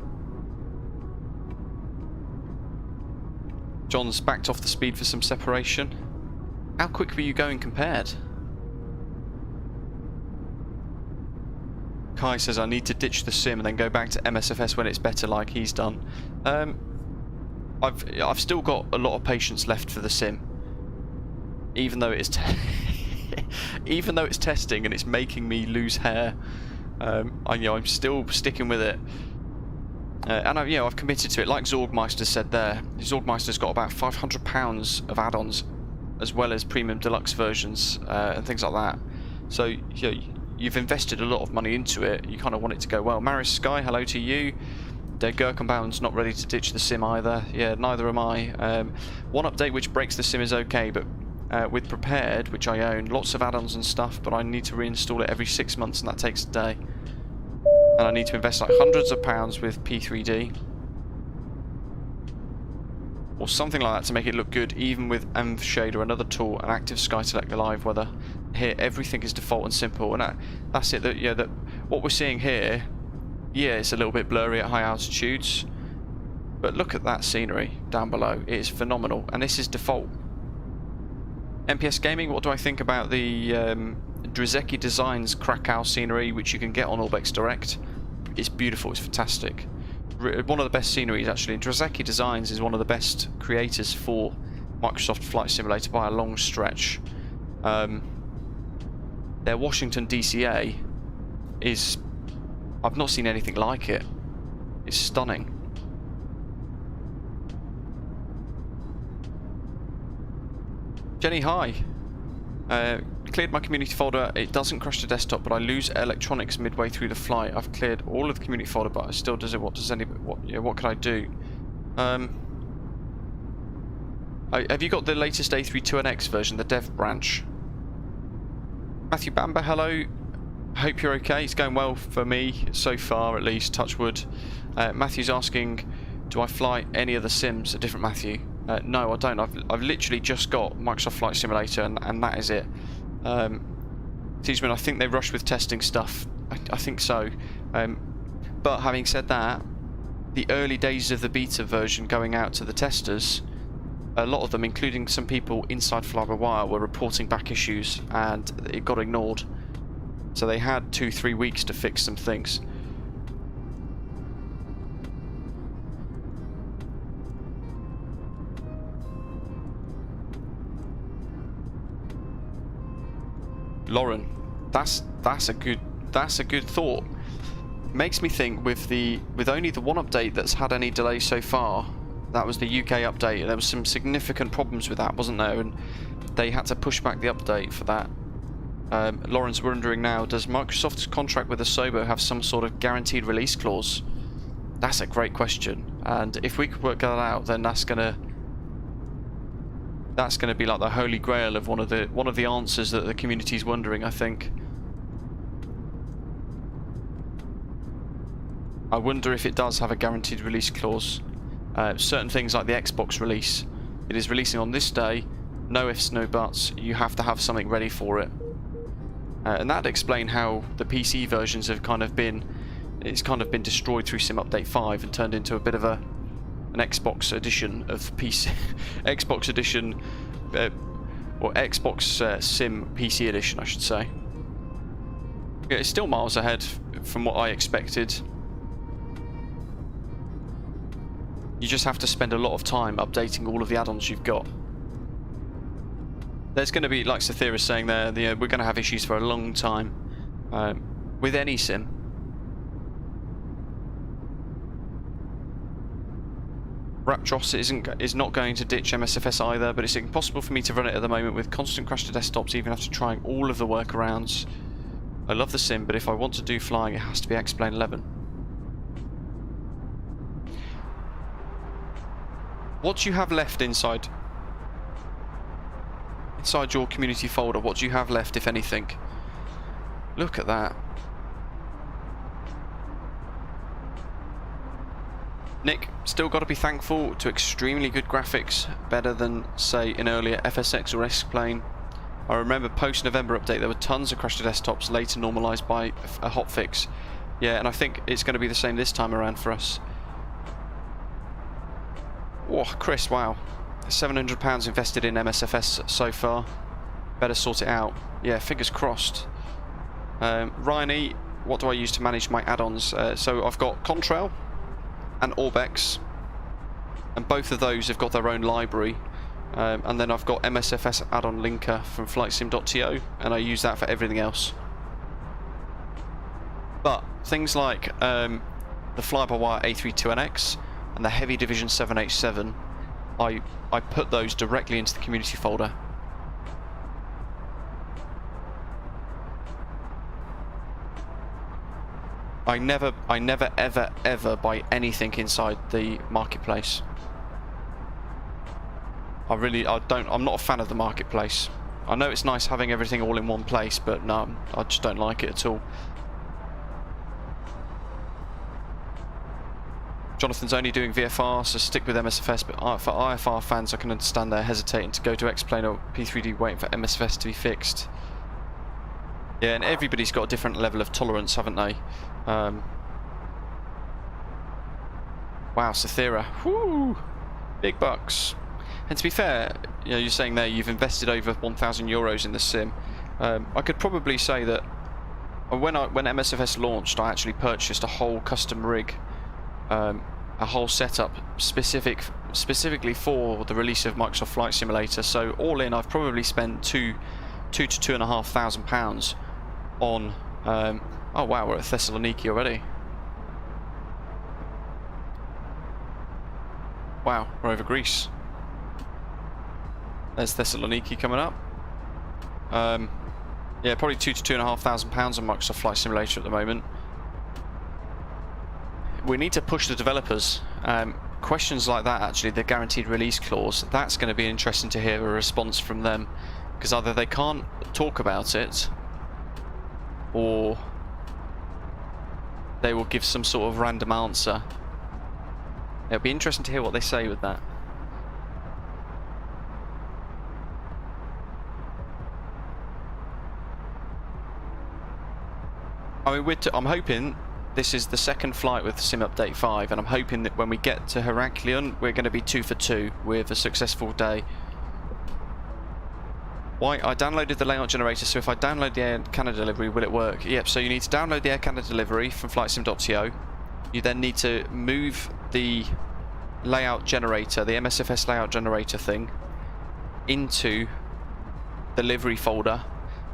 A: John's backed off the speed for some separation. How quick were you going compared? Kai says I need to ditch the sim and then go back to MSFS when it's better, like he's done. I've still got a lot of patience left for the sim, even though it's even though it's testing and it's making me lose hair. I'm still sticking with it, and I've committed to it. Like Zorgmeister said there, Zorgmeister's got about £500 of add-ons, as well as premium deluxe versions and things like that. So you've invested a lot of money into it. You kind of want it to go well. Maris Sky, hello to you. Gurkenbound's not ready to ditch the sim either. Yeah, neither am I. One update which breaks the sim is okay, but with Prepared, which I own, lots of add-ons and stuff, but I need to reinstall it every 6 months, and that takes a day. And I need to invest like hundreds of pounds with P3D or something like that to make it look good, even with MV Shader, another tool, and Active Sky Selector live weather. Here, everything is default and simple, and that's it. That what we're seeing here, yeah, it's a little bit blurry at high altitudes, but look at that scenery down below. It is phenomenal, and this is default. MPS Gaming, what do I think about the Drzewiecki Designs Krakow scenery, which you can get on Orbex Direct? It's beautiful, it's fantastic. One of the best sceneries, actually. Drzewiecki Designs is one of the best creators for Microsoft Flight Simulator by a long stretch. Their Washington DCA is... I've not seen anything like it. It's stunning. Jenny, hi. Cleared my community folder. It doesn't crash the desktop, but I lose electronics midway through the flight. I've cleared all of the community folder, but it still does it. What can I do? Have you got the latest A32NX version, the dev branch? Matthew Bamber, hello. Hope you're okay. It's going well for me so far, at least. Touch wood. Matthew's asking, do I fly any of the sims? A different Matthew. No, I don't. I've literally just got Microsoft Flight Simulator, and that is it. Teachman, I think they rush with testing stuff. I think so. But having said that, the early days of the beta version going out to the testers, a lot of them, including some people inside flybywire, were reporting back issues, and it got ignored. So they had 2-3 weeks to fix some things. Lauren, that's a good thought. Makes me think with only the one update that's had any delays so far, that was the UK update. There was some significant problems with that, wasn't there? And they had to push back the update for that. Lauren's wondering now, does Microsoft's contract with Asobo have some sort of guaranteed release clause? That's a great question. And if we could work that out, then that's gonna be like the holy grail of one of the answers that the community's wondering, I think. I wonder if it does have a guaranteed release clause. Certain things like the Xbox release, it is releasing on this day, no ifs, no buts, you have to have something ready for it. And that'd explain how the PC versions have kind of been destroyed through Sim Update 5 and turned into a bit of an Xbox edition of PC, Xbox edition, or Xbox Sim PC edition, I should say. Yeah, it's still miles ahead from what I expected. You just have to spend a lot of time updating all of the add-ons you've got. There's going to be, like Sathira's saying there, we're going to have issues for a long time with any sim. Raptros is not going to ditch MSFS either, but it's impossible for me to run it at the moment with constant crash to desktops, even after trying all of the workarounds. I love the sim, but if I want to do flying, it has to be X-Plane 11. What do you have left inside your community folder? What do you have left, if anything? Look at that. Nick, still got to be thankful to extremely good graphics, better than, say, an earlier FSX or X-Plane. I remember post-November update there were tons of crash to desktops, later normalised by a hotfix. Yeah, and I think it's going to be the same this time around for us. Oh, Chris, wow. £700 invested in MSFS so far. Better sort it out. Yeah, fingers crossed. Ryan E, what do I use to manage my add-ons? So I've got Contrail and OSVIX, and both of those have got their own library. And then I've got MSFS add-on linker from flightsim.to, and I use that for everything else. But things like the flybywire A32NX and the Heavy Division 7H7, I put those directly into the community folder. I never ever buy anything inside the marketplace. I'm not a fan of the marketplace. I know it's nice having everything all in one place, but no, I just don't like it at all. Jonathan's only doing VFR, so stick with MSFS, but for IFR fans I can understand they're hesitating to go to X-Plane or P3D waiting for MSFS to be fixed. Yeah, and everybody's got a different level of tolerance, haven't they? Wow, Sathira, whoo, big bucks. And to be fair, you know, you're saying there you've invested over 1,000 euros in the sim. I could probably say that when MSFS launched, I actually purchased a whole custom rig, a whole setup specifically for the release of Microsoft Flight Simulator. So all in, I've probably spent £2,000 to £2,500 on. Oh wow, we're at Thessaloniki already. Wow, we're over Greece. There's Thessaloniki coming up. Yeah, probably £2,000 to £2,500 on Microsoft Flight Simulator at the moment. We need to push the developers. Questions like that, actually, the guaranteed release clause, that's going to be interesting to hear a response from them, because either they can't talk about it, or they will give some sort of random answer. It'll be interesting to hear what they say with that. I mean, I'm hoping this is the second flight with Sim Update 5, and I'm hoping that when we get to Heraklion, we're going to be 2 for 2 with a successful day. Why? I downloaded the layout generator, so if I download the Air Canada delivery, will it work? Yep, so you need to download the Air Canada delivery from flightsim.to. You then need to move the layout generator, the MSFS layout generator thing, into the delivery folder,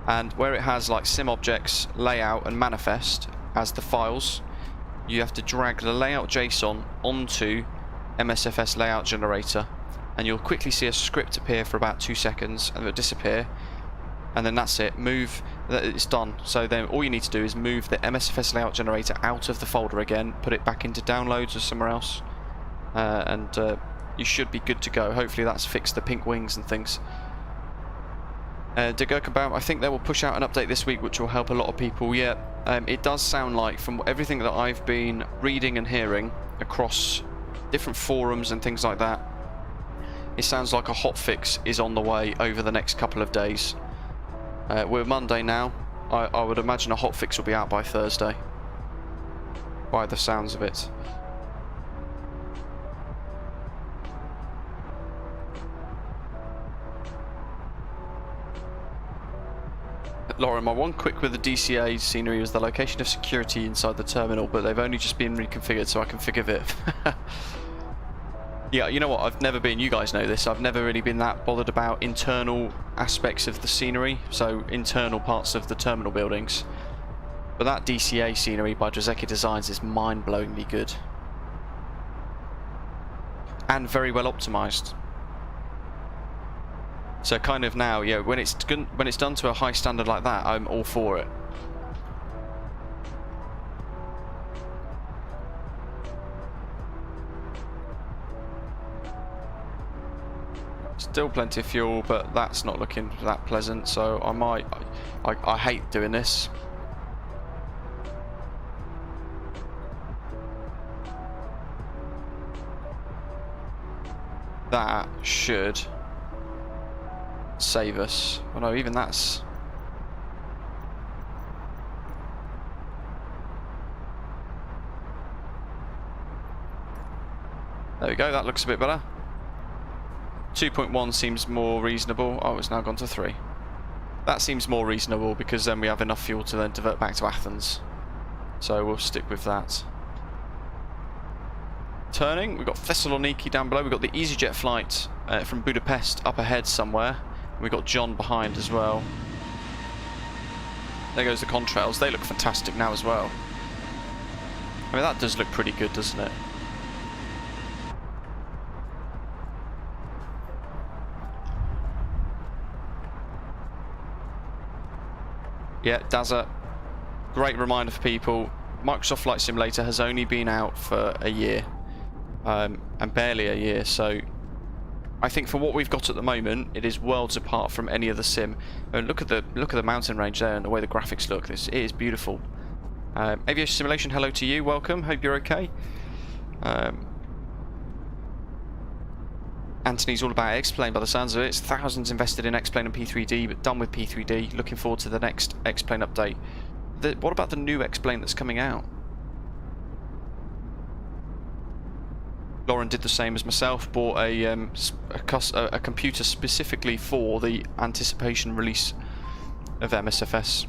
A: and where it has like sim objects, layout and manifest as the files, you have to drag the layout JSON onto MSFS layout generator, and you'll quickly see a script appear for about 2 seconds and it'll disappear, and then that's it. It's done. So then all you need to do is move the MSFS layout generator out of the folder again, put it back into downloads or somewhere else, and you should be good to go. Hopefully that's fixed the pink wings and things. About, I think they will push out an update this week which will help a lot of people. Yeah, it does sound like, from everything that I've been reading and hearing across different forums and things like that, it sounds like a hotfix is on the way over the next couple of days. We're Monday now. I would imagine a hotfix will be out by Thursday, by the sounds of it. Lauren, my one quick with the DCA scenery was the location of security inside the terminal, but they've only just been reconfigured, so I can forgive it. Yeah, you know what, I've never been, you guys know this, I've never really been that bothered about internal aspects of the scenery, so internal parts of the terminal buildings. But that DCA scenery by Drzewiecki Designs is mind-blowingly good. And very well optimised. So kind of now, yeah, when it's done to a high standard like that, I'm all for it. Still plenty of fuel, but that's not looking that pleasant, so I hate doing this. That should save us. Oh no, even that's... There we go, that looks a bit better. 2.1 seems more reasonable. Oh, it's now gone to 3. That seems more reasonable because then we have enough fuel to then divert back to Athens. So we'll stick with that. Turning, we've got Thessaloniki down below. We've got the EasyJet flight from Budapest up ahead somewhere. We've got John behind as well. There goes the contrails. They look fantastic now as well. I mean, that does look pretty good, doesn't it? Yeah, Dazza, great reminder for people. Microsoft Flight Simulator has only been out for a year, and barely a year, so I think for what we've got at the moment, it is worlds apart from any other sim. And look at the mountain range there and the way the graphics look. It is beautiful. Aviation Simulation, hello to you, welcome. Hope you're okay. Anthony's all about X-Plane by the sounds of it. It's thousands invested in X-Plane and P3D, but done with P3D. Looking forward to the next X-Plane update. What about the new X-Plane that's coming out? Lauren did the same as myself, bought a computer specifically for the anticipation release of MSFS.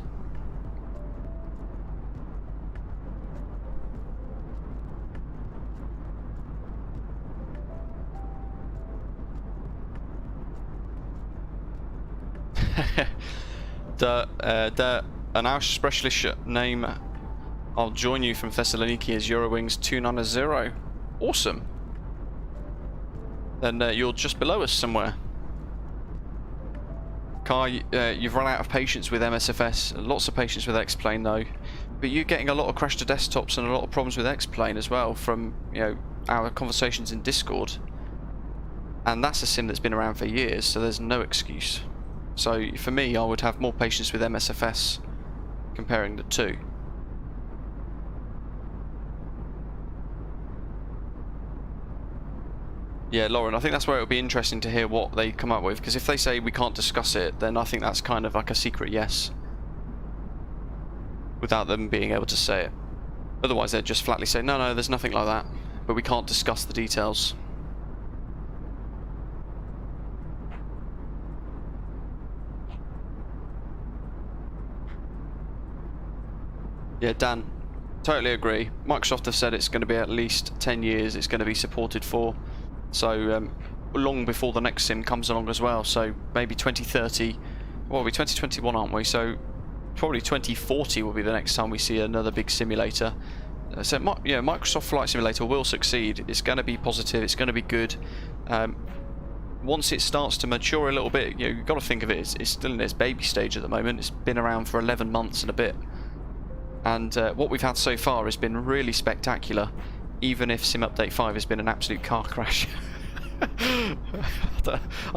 A: An aussprechliche name. I'll join you from Thessaloniki as Eurowings 290. Awesome. Then you're just below us somewhere. Kai, you've run out of patience with MSFS. Lots of patience with X-Plane though. But you're getting a lot of crash to desktops and a lot of problems with X-Plane as well from, you know, our conversations in Discord. And that's a sim that's been around for years, so there's no excuse. So for me, I would have more patience with MSFS comparing the two. Yeah, Lauren, I think that's where it'll be interesting to hear what they come up with, because if they say we can't discuss it, then I think that's kind of like a secret yes, without them being able to say it. Otherwise they'd just flatly say, no, there's nothing like that, but we can't discuss the details. Yeah, Dan, totally agree. Microsoft have said it's going to be at least 10 years it's going to be supported for. So long before the next sim comes along as well. So maybe 2030 Well, we're 2021, aren't we? So probably 2040 will be the next time we see another big simulator. So yeah, Microsoft Flight Simulator will succeed. It's going to be positive. It's going to be good. Once it starts to mature a little bit, you've got to think of it. It's still in its baby stage at the moment. It's been around for 11 months and a bit. And what we've had so far has been really spectacular, even if Sim Update 5 has been an absolute car crash. I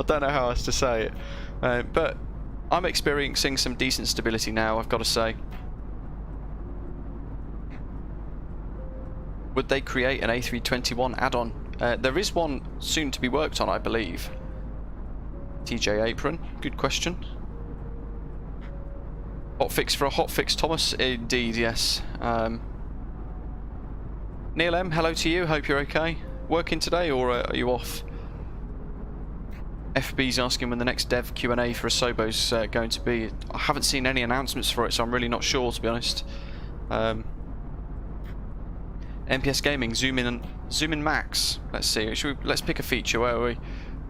A: don't know how else to say it. But I'm experiencing some decent stability now, I've got to say. Would they create an A321 add-on? There is one soon to be worked on, I believe. TJ Apron, good question. Hot fix for a hot fix, Thomas? Indeed, yes. Neil M, hello to you, hope you're okay. Working today, or are you off? FB's asking when the next dev Q&A for Asobo's going to be. I haven't seen any announcements for it, so I'm really not sure, to be honest. MPS Gaming, zoom in max. Let's see. Let's pick a feature. Where are we?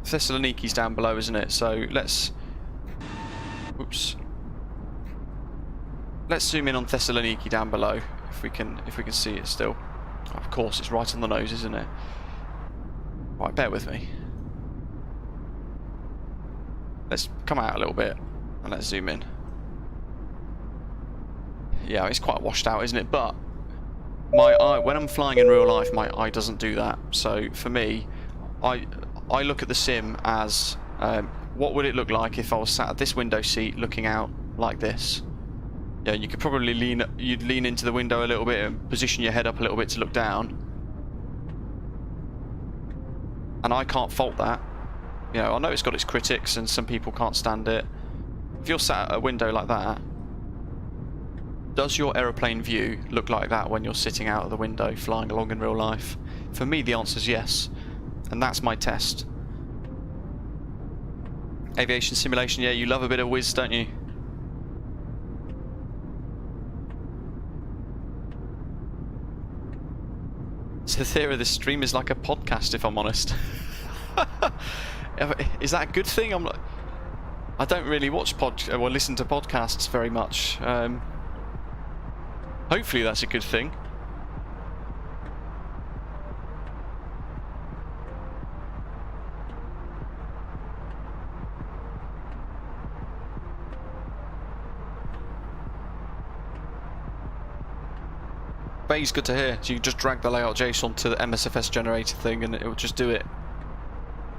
A: Thessaloniki's down below, isn't it? So let's. Oops. Let's zoom in on Thessaloniki down below if we can see it still. Of course, it's right on the nose, isn't it? Right, bear with me. Let's come out a little bit and let's zoom in. Yeah, it's quite washed out, isn't it? But my eye, when I'm flying in real life, my eye doesn't do that. So for me, I look at the sim as what would it look like if I was sat at this window seat looking out like this. Yeah, you could probably lean into the window a little bit and position your head up a little bit to look down. And I can't fault that. You know, I know it's got its critics and some people can't stand it. If you're sat at a window like that, does your aeroplane view look like that when you're sitting out of the window flying along in real life? For me, the answer is yes. And that's my test. Aviation simulation, yeah, you love a bit of whiz, don't you? So the theory of this stream is like a podcast, if I'm honest. Is that a good thing? I don't really watch or listen to podcasts very much. Hopefully that's a good thing. Bay's good to hear. So you just drag the layout JSON to the MSFS generator thing and it will just do it.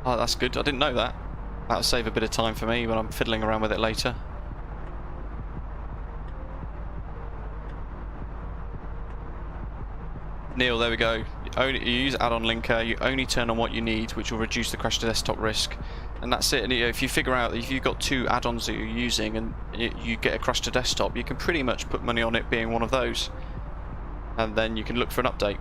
A: Oh, that's good. I didn't know that. That'll save a bit of time for me when I'm fiddling around with it later. Neil, there we go. You use add-on linker, you only turn on what you need, which will reduce the crash to desktop risk. And that's it. And if you figure out that if you've got two add-ons that you're using and you get a crash to desktop, you can pretty much put money on it being one of those. And then you can look for an update.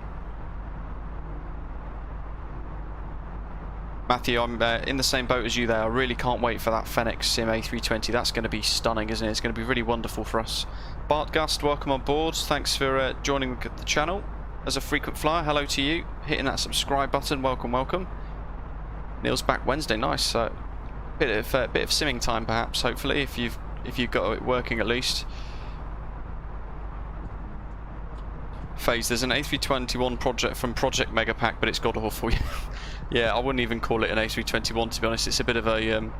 A: Matthew, I'm in the same boat as you there. I really can't wait for that Fenix Sim A320. That's going to be stunning, isn't it? It's going to be really wonderful for us. Bart Gust, welcome on board. Thanks for joining the channel as a frequent flyer. Hello to you. Hitting that subscribe button. Welcome, welcome. Neil's back Wednesday. Nice. So bit of simming time, perhaps. Hopefully, if you've got it working at least. Phase, there's an A321 project from Project Megapack, but it's god awful. Yeah, I wouldn't even call it an A321, to be honest. It's a bit of a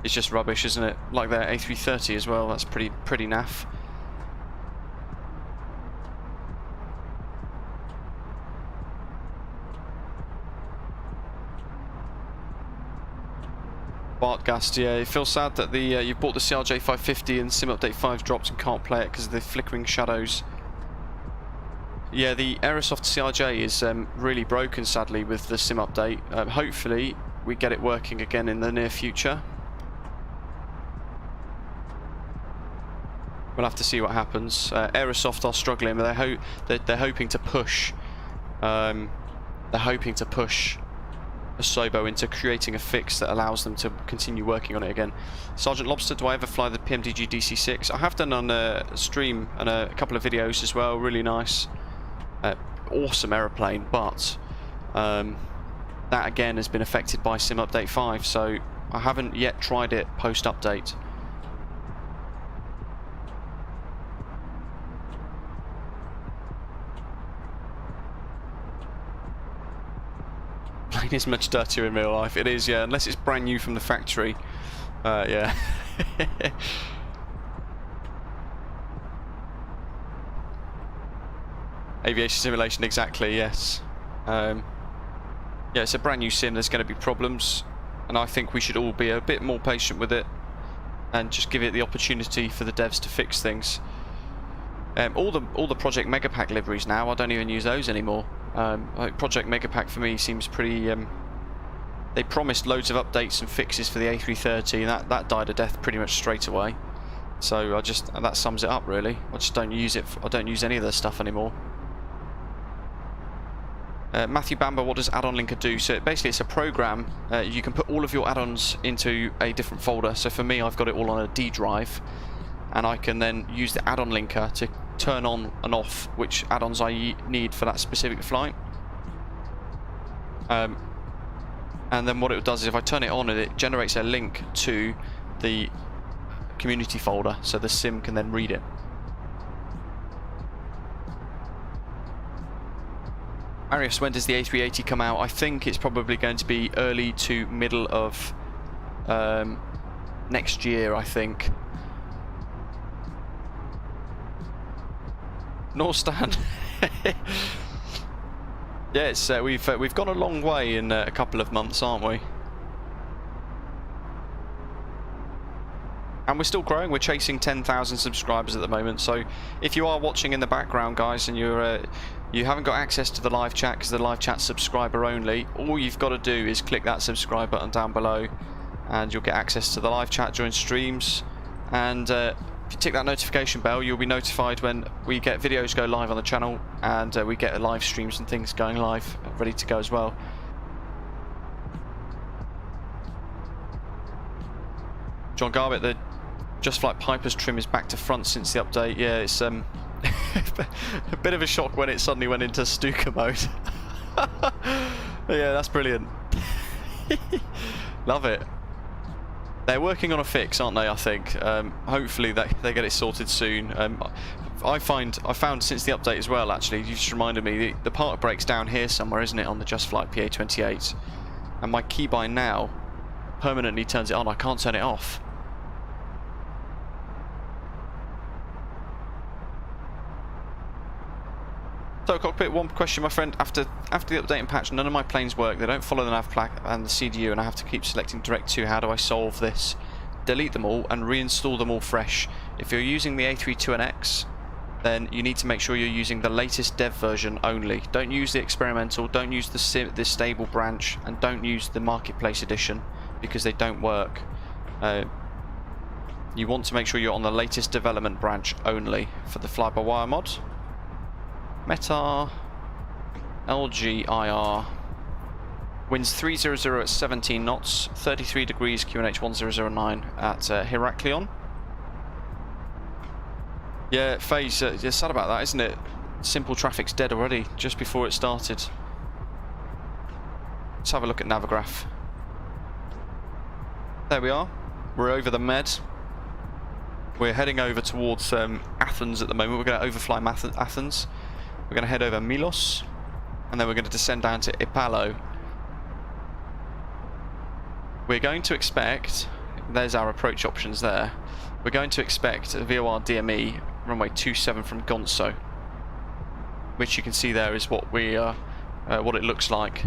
A: it's just rubbish, isn't it? Like their A330 as well. That's pretty naff. Bartgast, yeah, it feels sad that you bought the CRJ 550 and Sim Update 5 dropped and can't play it because of the flickering shadows. Yeah, the Aerosoft CRJ is really broken, sadly, with the Sim Update. Hopefully, we get it working again in the near future. We'll have to see what happens. Aerosoft are struggling, but they're hoping to push. They're hoping to push Asobo into creating a fix that allows them to continue working on it again. Sergeant Lobster, do I ever fly the PMDG DC-6? I have done on a stream and a couple of videos as well. Really nice. Awesome aeroplane, but that again has been affected by Sim Update 5, so I haven't yet tried it post-update. plane is much dirtier in real life. It is, yeah, unless it's brand new from the factory. Yeah. Aviation simulation, exactly, yes. Yeah, it's a brand new sim, there's going to be problems, and I think we should all be a bit more patient with it and just give it the opportunity for the devs to fix things. All the Project Megapack liveries now, I don't even use those anymore. Like Project Megapack for me seems pretty... they promised loads of updates and fixes for the A330, and that died a death pretty much straight away. So that sums it up really. I just don't use it. I don't use any of their stuff anymore. Matthew Bamber, what does add-on linker do? So basically it's a program, you can put all of your add-ons into a different folder. So for me, I've got it all on a D drive, and I can then use the add-on linker to turn on and off which add-ons I need for that specific flight. And then what it does is if I turn it on, it generates a link to the community folder, so the sim can then read it. Arius, when does the A380 come out? I think it's probably going to be early to middle of next year, I think. Norstan. Yeah, it's, we've gone a long way in a couple of months, aren't we? And we're still growing. We're chasing 10,000 subscribers at the moment. So if you are watching in the background, guys, and you haven't got access to the live chat because the live chat's subscriber only, all you've got to do is click that subscribe button down below, and you'll get access to the live chat during streams. And if you tick that notification bell, you'll be notified when we get videos go live on the channel, and we get live streams and things going live, ready to go as well. John Garbett, the Just Flight Piper's trim is back to front since the update. Yeah, it's a bit of a shock when it suddenly went into Stuka mode. Yeah, that's brilliant. Love it. They're working on a fix, aren't they? I think. Hopefully they get it sorted soon. I found since the update as well. Actually, you just reminded me the part breaks down here somewhere, isn't it, on the Just Flight PA28? And my keybind now permanently turns it on. I can't turn it off. So cockpit, one question, my friend. After the update and patch, none of my planes work. They don't follow the nav plaque and the CDU, and I have to keep selecting direct to. How do I solve this? Delete them all and reinstall them all fresh. If you're using the A32NX, then you need to make sure you're using the latest dev version only. Don't use the experimental, don't use the stable branch, and don't use the marketplace edition, because they don't work. You want to make sure you're on the latest development branch only for the fly-by-wire mod. Meta LGIR winds 300 at 17 knots, 33 degrees QNH 1009 at Heraklion. Yeah, FaZe, you're sad about that, isn't it? Simple traffic's dead already, just before it started. Let's have a look at Navigraph. There we are. We're over the Med. We're heading over towards Athens at the moment. We're going to overfly Athens. We're going to head over Milos, and then we're going to descend down to EPALO. We're going to expect, there's our approach options there, we're going to expect a VOR DME runway 27 from Gonzo, which you can see there is what we what it looks like.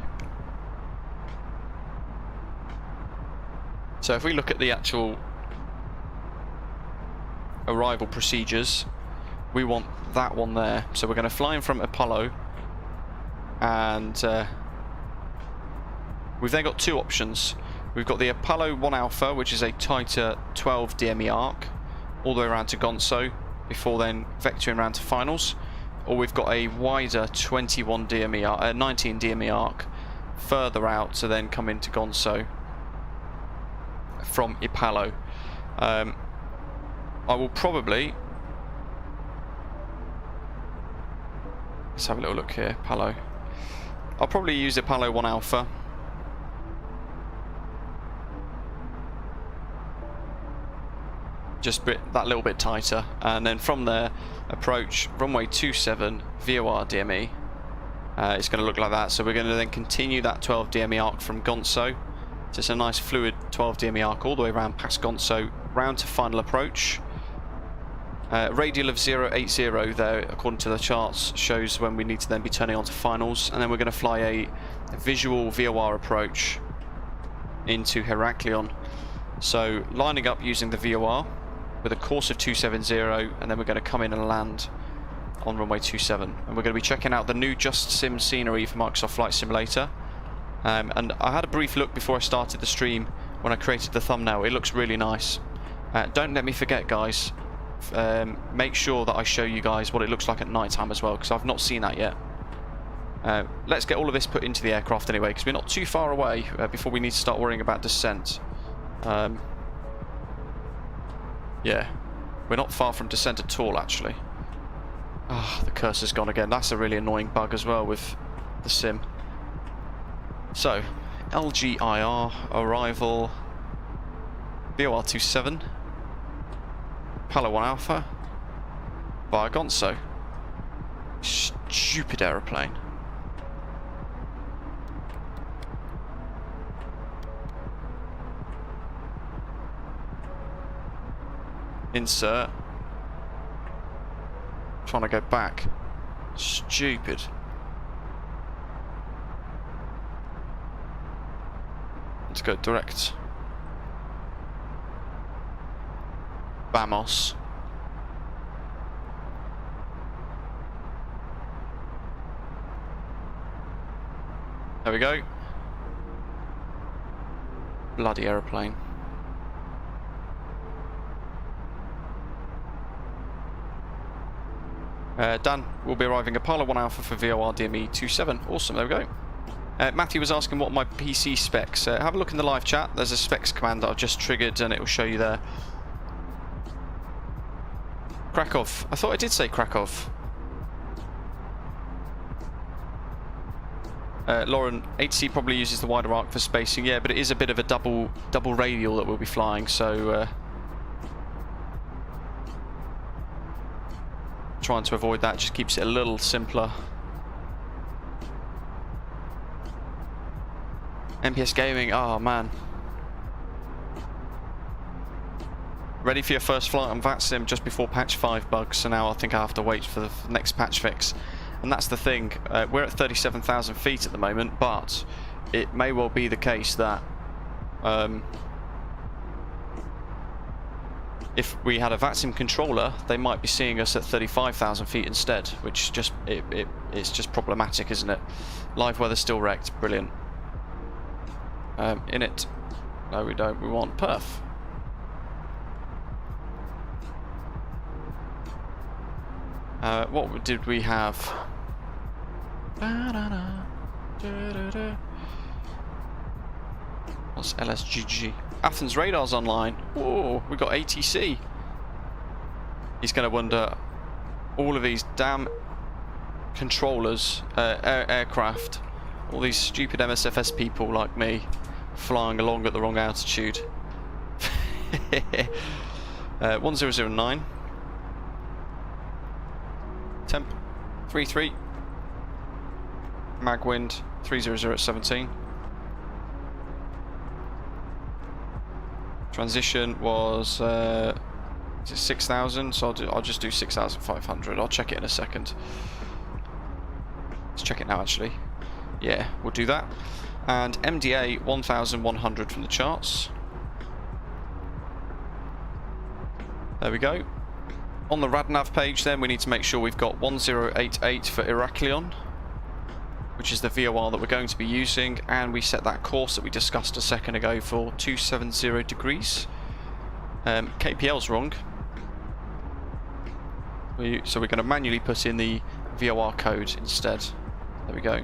A: So if we look at the actual arrival procedures, we want that one there. So we're going to fly in from Apollo, and we've then got two options. We've got the Apollo 1 Alpha, which is a tighter 12 DME arc, all the way around to Gonzo, before then vectoring around to finals. Or we've got a wider 21 DME arc, 19 DME arc, further out to then come into Gonzo from EPALO. I will probably... Let's have a little look here, EPALO. I'll probably use EPALO 1 Alpha. Just that little bit tighter, and then from there approach runway 27 VOR DME, It's going to look like that. So we're going to then continue that 12 DME arc from Gonzo. So it's a nice fluid 12 DME arc all the way around past Gonzo, round to final approach. Radial of 080 there, according to the charts, shows when we need to then be turning on to finals. And then we're going to fly a visual VOR approach into Heraklion. So lining up using the VOR with a course of 270, and then we're going to come in and land on runway 27. And we're going to be checking out the new JustSim scenery for Microsoft Flight Simulator. And I had a brief look before I started the stream when I created the thumbnail. It looks really nice. Don't let me forget, guys. Make sure that I show you guys what it looks like at night time as well, because I've not seen that yet. Let's get all of this put into the aircraft anyway, because we're not too far away before we need to start worrying about descent. Yeah, we're not far from descent at all, actually. Ah, the cursor's gone again. That's a really annoying bug as well with the sim. So, LGIR, arrival, VOR27, PALO 1 Alpha, via Gonzo. Stupid aeroplane. Insert. Trying to go back. Stupid. Let's go direct. Vamos. There we go. Bloody aeroplane. Dan will be arriving at PALO 1 Alpha for VOR DME 27. Awesome, there we go. Matthew was asking what my PC specs. Have a look in the live chat. There's a specs command that I've just triggered and it will show you there. Krakow. I thought I did say Krakow. Lauren, HC probably uses the wider arc for spacing. Yeah, but it is a bit of a double radial that we'll be flying, so trying to avoid that just keeps it a little simpler. MPS Gaming, oh man. Ready for your first flight on VATSIM just before patch 5 bugs, so now I think I have to wait for the next patch fix. And that's the thing, we're at 37,000 feet at the moment, but it may well be the case that if we had a VATSIM controller, they might be seeing us at 35,000 feet instead, which just it's just problematic, isn't it? Live weather still wrecked, brilliant. In it, no we don't, we want perf. What did we have? What's LSGG? Athens radar's online. Oh, we got ATC. He's going to wonder, all of these damn controllers, aircraft, all these stupid MSFS people like me flying along at the wrong altitude. 1009. Temp 33. Mag wind 300 at 17. Transition was 6,000, so I'll just do 6,500. I'll check it in a second. Let's check it now, actually. Yeah, we'll do that. And MDA 1,100 from the charts. There we go. On the RadNav page, then we need to make sure we've got 1088 for Heraklion, which is the VOR that we're going to be using, and we set that course that we discussed a second ago for 270 degrees. KPL's wrong, so we're going to manually put in the VOR code instead. There we go.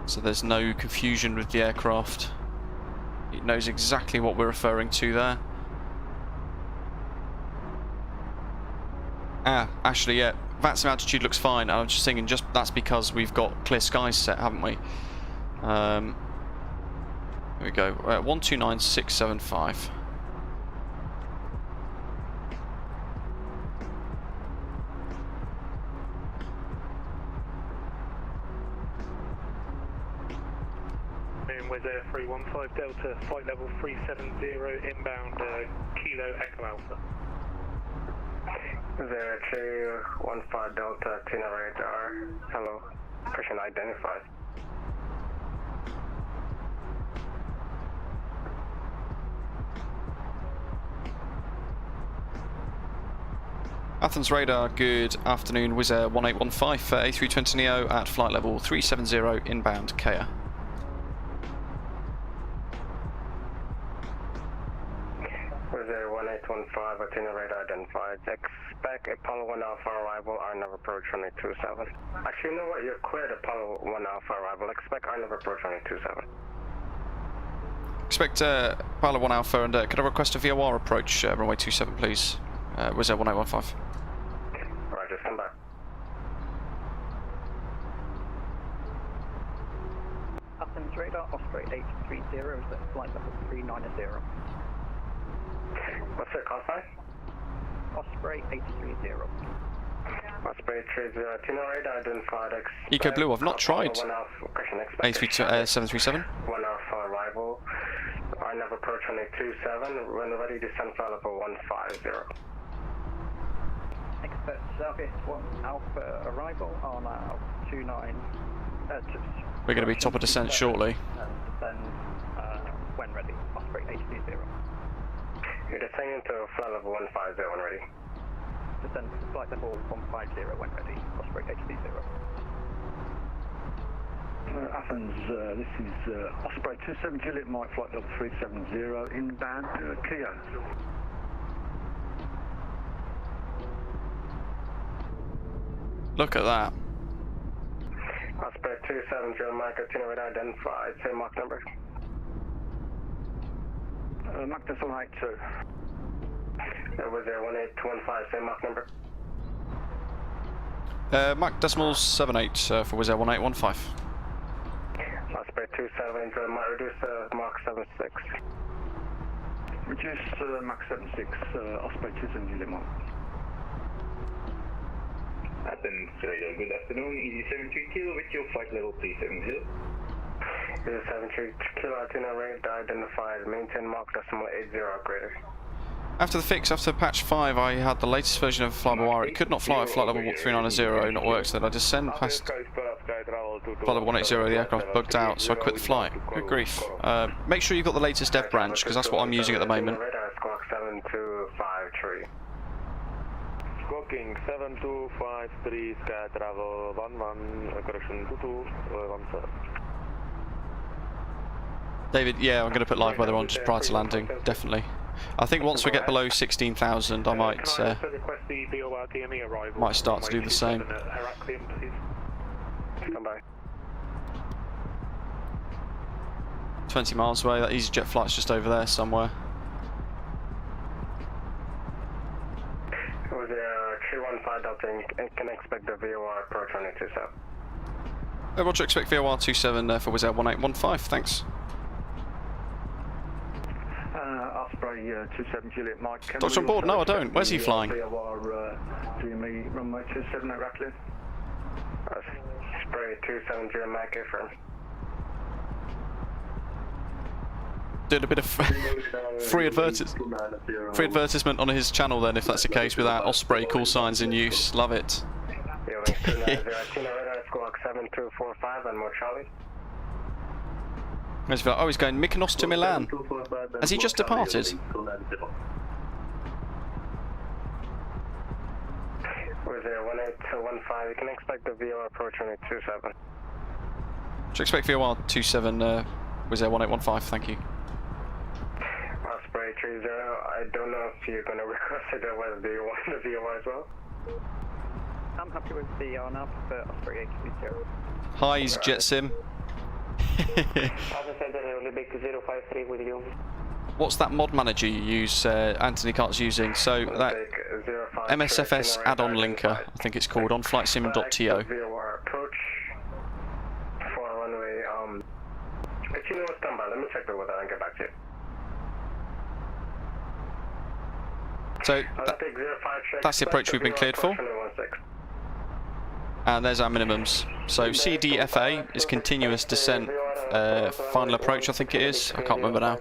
A: So there's no confusion with the aircraft. It knows exactly what we're referring to there. Ah, actually, yeah, VATSIM altitude looks fine. I'm just thinking, that's because we've got clear skies set, haven't we? Here we go. 129675.
C: afternoon, Wizz Air 315 Delta, flight level 370, inbound Kilo Echo Alpha.
H: Wizz Air 315 Delta, Tina radar. Hello. Person identified.
A: Athens radar, good afternoon, Wizz Air 1815 A320neo at flight level 370 inbound Kea.
H: Wizz Air 1815, Athena radar identified. Expect Apollo 1 Alpha arrival, RNAV approach runway 27. Actually, you know what? You're cleared Apollo 1 Alpha arrival. Expect RNAV approach runway 27.
A: Expect Pilot 1 Alpha, and could I request a VOR approach runway 27 please? Wizz Air 1815.
H: Alright, just come back.
I: Athens radar, Osprey 830, is at flight level 390.
H: What's your call sign?
I: Osprey 830.
H: Osprey 30, Tina radar identified.
A: Eco Blue, I've not tried A737.
H: 1 Alpha arrival. RNAV approach runway 27. When ready, descend flight level 150.
I: Expect Southeast 1 Alpha arrival on 29.
A: We're going to be top of descent shortly.
I: Descend when ready, Osprey 830.
H: You're descending to flight level 150 when ready.
I: Descend to flight level 150 when ready, Osprey 830.
F: Athens, this is Osprey 27 Juliet Mike, flight level 370, inbound Kia.
A: Look at that.
H: Osprey 27 Juliet Mike, Tina radar identified. Say Mach number.
F: Mach decimal 82.
H: That was there 1815, say Mach number.
A: Mach decimal 78 for Wizz Air 1815.
H: Osprey 27 Juliet Mike, reduce Mach 76.
F: Reduce Mach 76, Osprey 27 Juliet Mike.
J: Athens radar, good afternoon, ED73 Kilo with your flight level 370.
H: ED73 Kilo, Tina radar identified, maintain Mach decimal 80 operator.
A: After the fix, after patch 5, I had the latest version of flybywire. It could not fly at flight level 390, not work, so I descend past flight level 180, the aircraft bugged out, so I quit the flight. Good grief. Make sure you've got the latest dev branch, because that's what I'm using at the moment.
H: Radar squawk 7253.
G: Squawking 7253, sky travel 11, correction 2217.
A: David, yeah, I'm going to put live weather on just prior to landing, definitely. I think once we get below 16,000, I might start to do the same.
H: Come by.
A: 20 miles away, that EasyJet flight's just over there somewhere.
H: It was a 315 Delta and can expect the VOR approach on 27.
A: Roger, expect VOR 27 for Wizz Air 1815, thanks.
F: Osprey 27 Juliet Mike.
A: Doctor on board? No, I don't. Where's he flying?
F: DME runway 27 at Heraklion.
H: Osprey 27 Juliet Mike, affirm.
A: Did a bit of free advertisement on his channel then, if that's the case, with that Osprey call signs in use. Love it.
H: Squawk 7245 and more Charlie.
A: Oh, he's going Mykonos to Milan. Has he just departed?
H: Was there 1815? You can expect the VOR approach on 27.
A: Should expect VOR 27, Wizz Air 1815, thank you.
H: Osprey 30, I don't know if you're going to request it or whether you want the VOR as well.
I: I'm happy with VOR now for Osprey 830.
A: Hi, he's JustSim. What's that mod manager you use, Anthony Cart's using? So that MSFS add-on linker, I think it's called, on flightsim.to.
H: Approach for runway, if you know what's done by, let me check the weather and get back to you.
A: So that's the approach we've been cleared for. And there's our minimums. So CDFA is continuous descent final approach, I think it is. I can't remember now.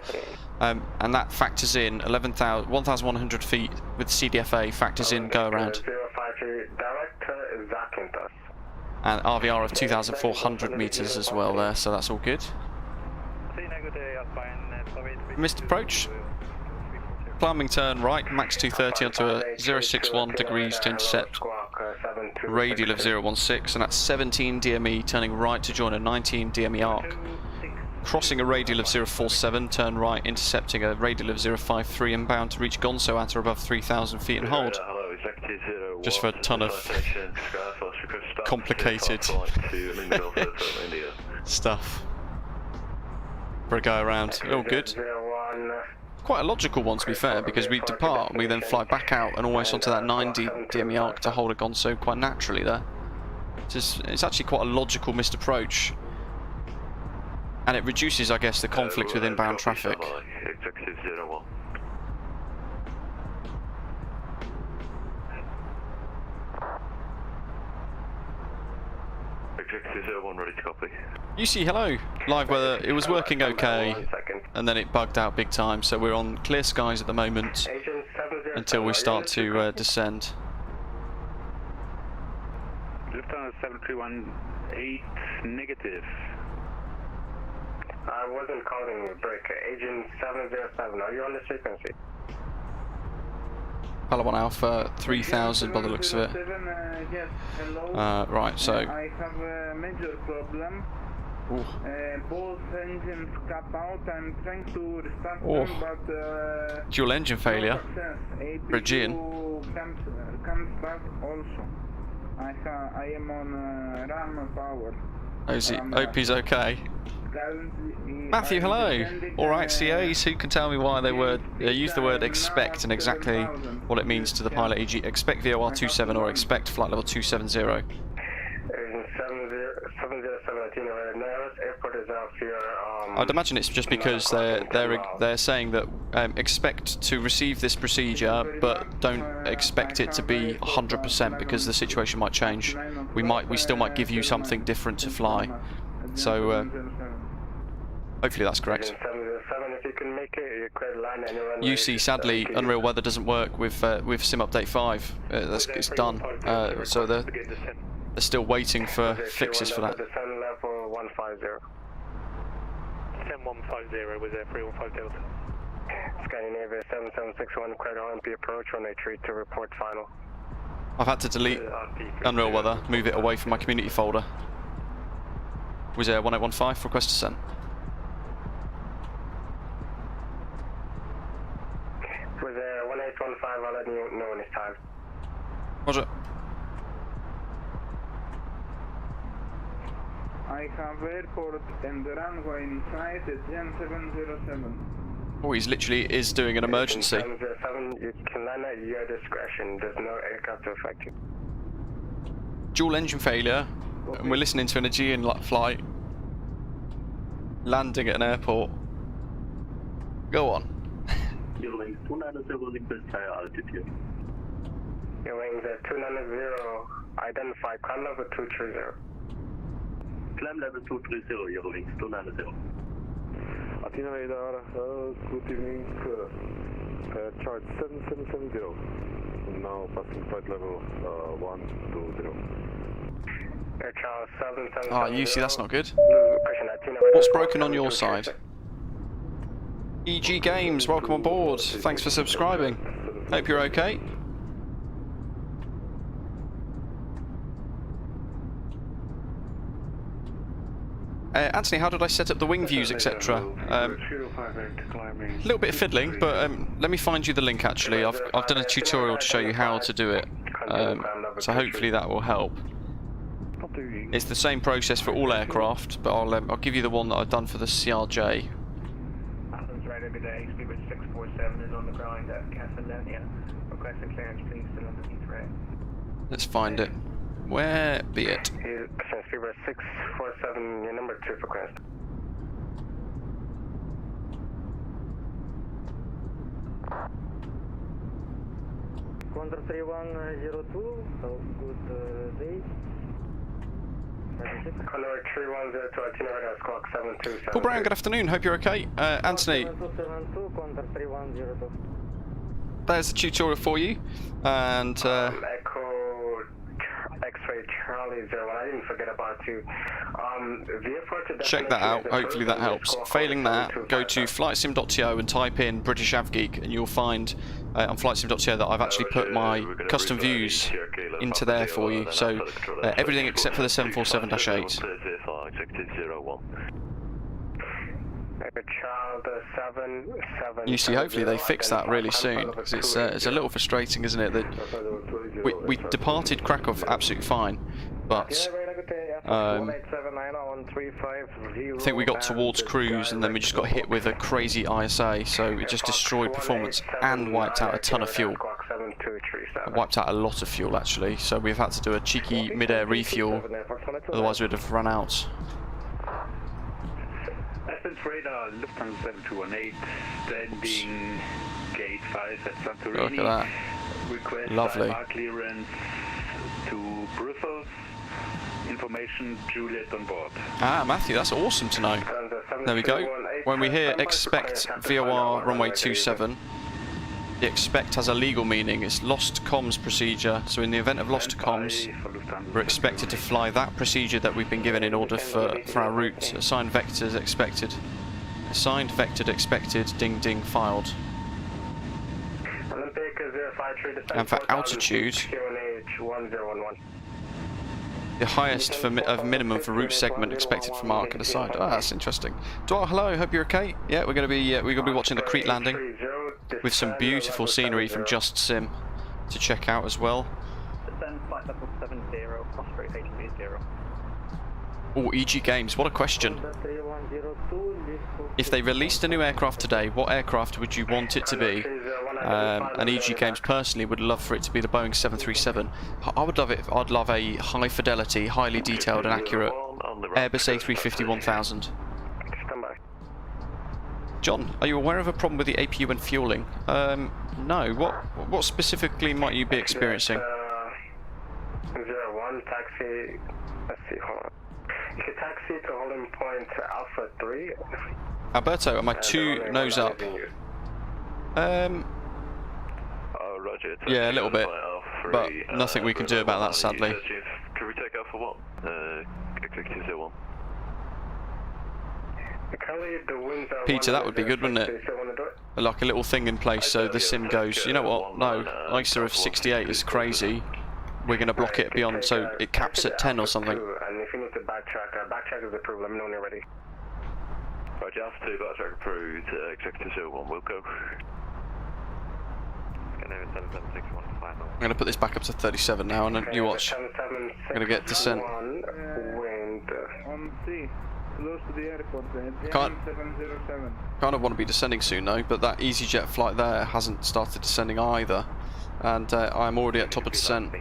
A: And that factors in 1,100 feet with CDFA, factors in go around. And RVR of 2,400 meters as well there, so that's all good. Missed approach. Climbing turn right, max 230 onto a 061 degrees to intercept. Radial of 016, and that's 17 DME, turning right to join a 19 DME arc. Crossing a radial of 047, turn right, intercepting a radial of 053 inbound to reach Gonso at or above 3,000 feet and hold. Just for a ton of complicated stuff for a go around. All good. Quite a logical one, to be fair, because we depart and we then fly back out and almost onto that 90 DME arc to hold a Gonso quite naturally there. It's actually quite a logical missed approach. And it reduces, I guess, the conflict with inbound traffic.
K: Executive 01. Executive 01 ready to copy.
A: UC, hello. Live weather, it was working okay, and then it bugged out big time, so we're on clear skies at the moment until we start to descend.
F: Lufthansa 7318 negative.
H: I wasn't calling you, break. Agent 707, are you on the frequency?
A: Palo 1 Alpha 3000 by the looks of it.
L: Yes, hello.
A: Right, so...
L: I have a major problem. Both engines cap out. I'm trying to restart them, but...
A: dual engine failure. Bridgian.
L: Comes back also. I am on RAM power.
A: OP's okay. Matthew, hello. Alright, CAs, who can tell me why they use the word expect and exactly what it means to the pilot, e.g. expect VOR 27 or expect flight level 270? I'd imagine it's just because they're saying that expect to receive this procedure, but don't expect it to be 100% because the situation might change. We still might give you something different to fly. So hopefully that's correct. UC, sadly, Unreal Weather doesn't work with Sim Update 5. It's done. So they're still waiting for fixes for that.
C: 10150 was there 315 Delta.
H: Scandinavia 7761 Krakow MP approach on A3 to report final.
A: I've had to delete Unreal Weather, move it away from my community folder. Wizz Air 1815, request descent.
H: Wizz Air 1815, I'll let you know when it's time.
A: Roger.
L: I have airport and the runway in sight at Gen 707.
A: Oh, he's literally is doing an emergency.
H: 707, you can land at your discretion. There's no aircraft to affect you.
A: Dual engine failure, and we're listening to an Aegean flight landing at an airport. Go on.
J: Your wings 290 request higher altitude.
H: Your wings at 290, identify climb level 230.
J: Climb level 230, your wings 290.
M: Athena radar, good evening, charge 7770. Now passing flight level 120.
H: Air Charles 7770.
A: Ah, UC, that's not good. What's broken on your side? EG Games, welcome on board. Thanks for subscribing. Hope you're okay. Anthony, how did I set up the wing views, etc.? A little bit of fiddling, but let me find you the link actually. I've done a tutorial to show you how to do it, so hopefully that will help. It's the same process for all aircraft, but I'll give you the one that I've done for the CRJ.
B: Radar good day, Speedbird 647 is on the ground at Castledonia. Requesting clearance, please, still underneath right.
A: Let's find it. Where be it?
H: Speedbird 647, your number 2 for request.
I: Condor 3102, good day.
H: Conway 310 to itinerary at clock 727.
A: Paul Brown, good afternoon. Hope you're okay. Anthony, there's a tutorial for you. And
H: Echo X-ray Charlie 01. I didn't forget about you.
A: check that out. Hopefully that helps. Failing that, go to flightsim.to and type in British AvGeek, and you'll find on flightsim.to that I've actually put my custom views into there for you. So everything except for the 747-8. You see, hopefully they fix that really soon, because it's a little frustrating, isn't it? That we departed Krakow absolutely fine, but I think we got towards cruise and then we just got hit with a crazy ISA, so it just destroyed performance and wiped out a ton of fuel. It wiped out a lot of fuel actually, so we've had to do a cheeky mid-air refuel, otherwise we'd have run out.
F: Radar, Lufthansa 7218, standing gate 5 at Santorini.
A: Look at that.
F: Request
A: Lovely.
F: IMR clearance to Brussels. Information, Juliet on board.
A: Ah, Matthew, that's awesome to know. There we go. When we hear expect VOR runway 27, the expect has a legal meaning. It's lost comms procedure. So in the event of lost comms, we're expected to fly that procedure that we've been given in order for our route. Assigned vectors expected. Assigned vectored expected, ding ding filed. And for altitude, the highest of minimum for route segment expected from ARC and assigned. Oh, that's interesting. Dwyer, hello, hope you're okay. Yeah, we're gonna be watching the Crete landing with some beautiful scenery from JustSim to check out as well.
I: Descend flight level 70, Osprey 830.
A: Oh, EG Games, what a question. If they released a new aircraft today, what aircraft would you want it to be? And EG Games personally would love for it to be the Boeing 737. I would love it. I'd love a high fidelity, highly detailed and accurate Airbus A321 John, are you aware of a problem with the APU when fueling? No. What specifically might you be experiencing?
H: 01 taxi. Let's see. Hold on. You can taxi to holding point Alpha 3.
A: Alberto, am I too nose up?
K: Roger,
A: yeah, a little bit, but nothing we can do about that, sadly.
K: Can we take Alpha 1? Executive 01.
A: Peter, that would be good, wouldn't it? Like a little thing in place so the sim goes, you know what, no, ISA of 68 is crazy. We're going to block it beyond, so it caps at 10 or something.
H: And if you need to backtrack, backtrack is approved. Let me know when you're ready.
K: Roger, Alpha 2, backtrack approved. Executive 01, we'll go.
A: I'm going to put this back up to 37 now, and then you watch. I'm going to get descent.
L: Wind on C, close to the airport.
A: Kind of want to be descending soon though, but that EasyJet flight there hasn't started descending either, and I'm already at top of descent.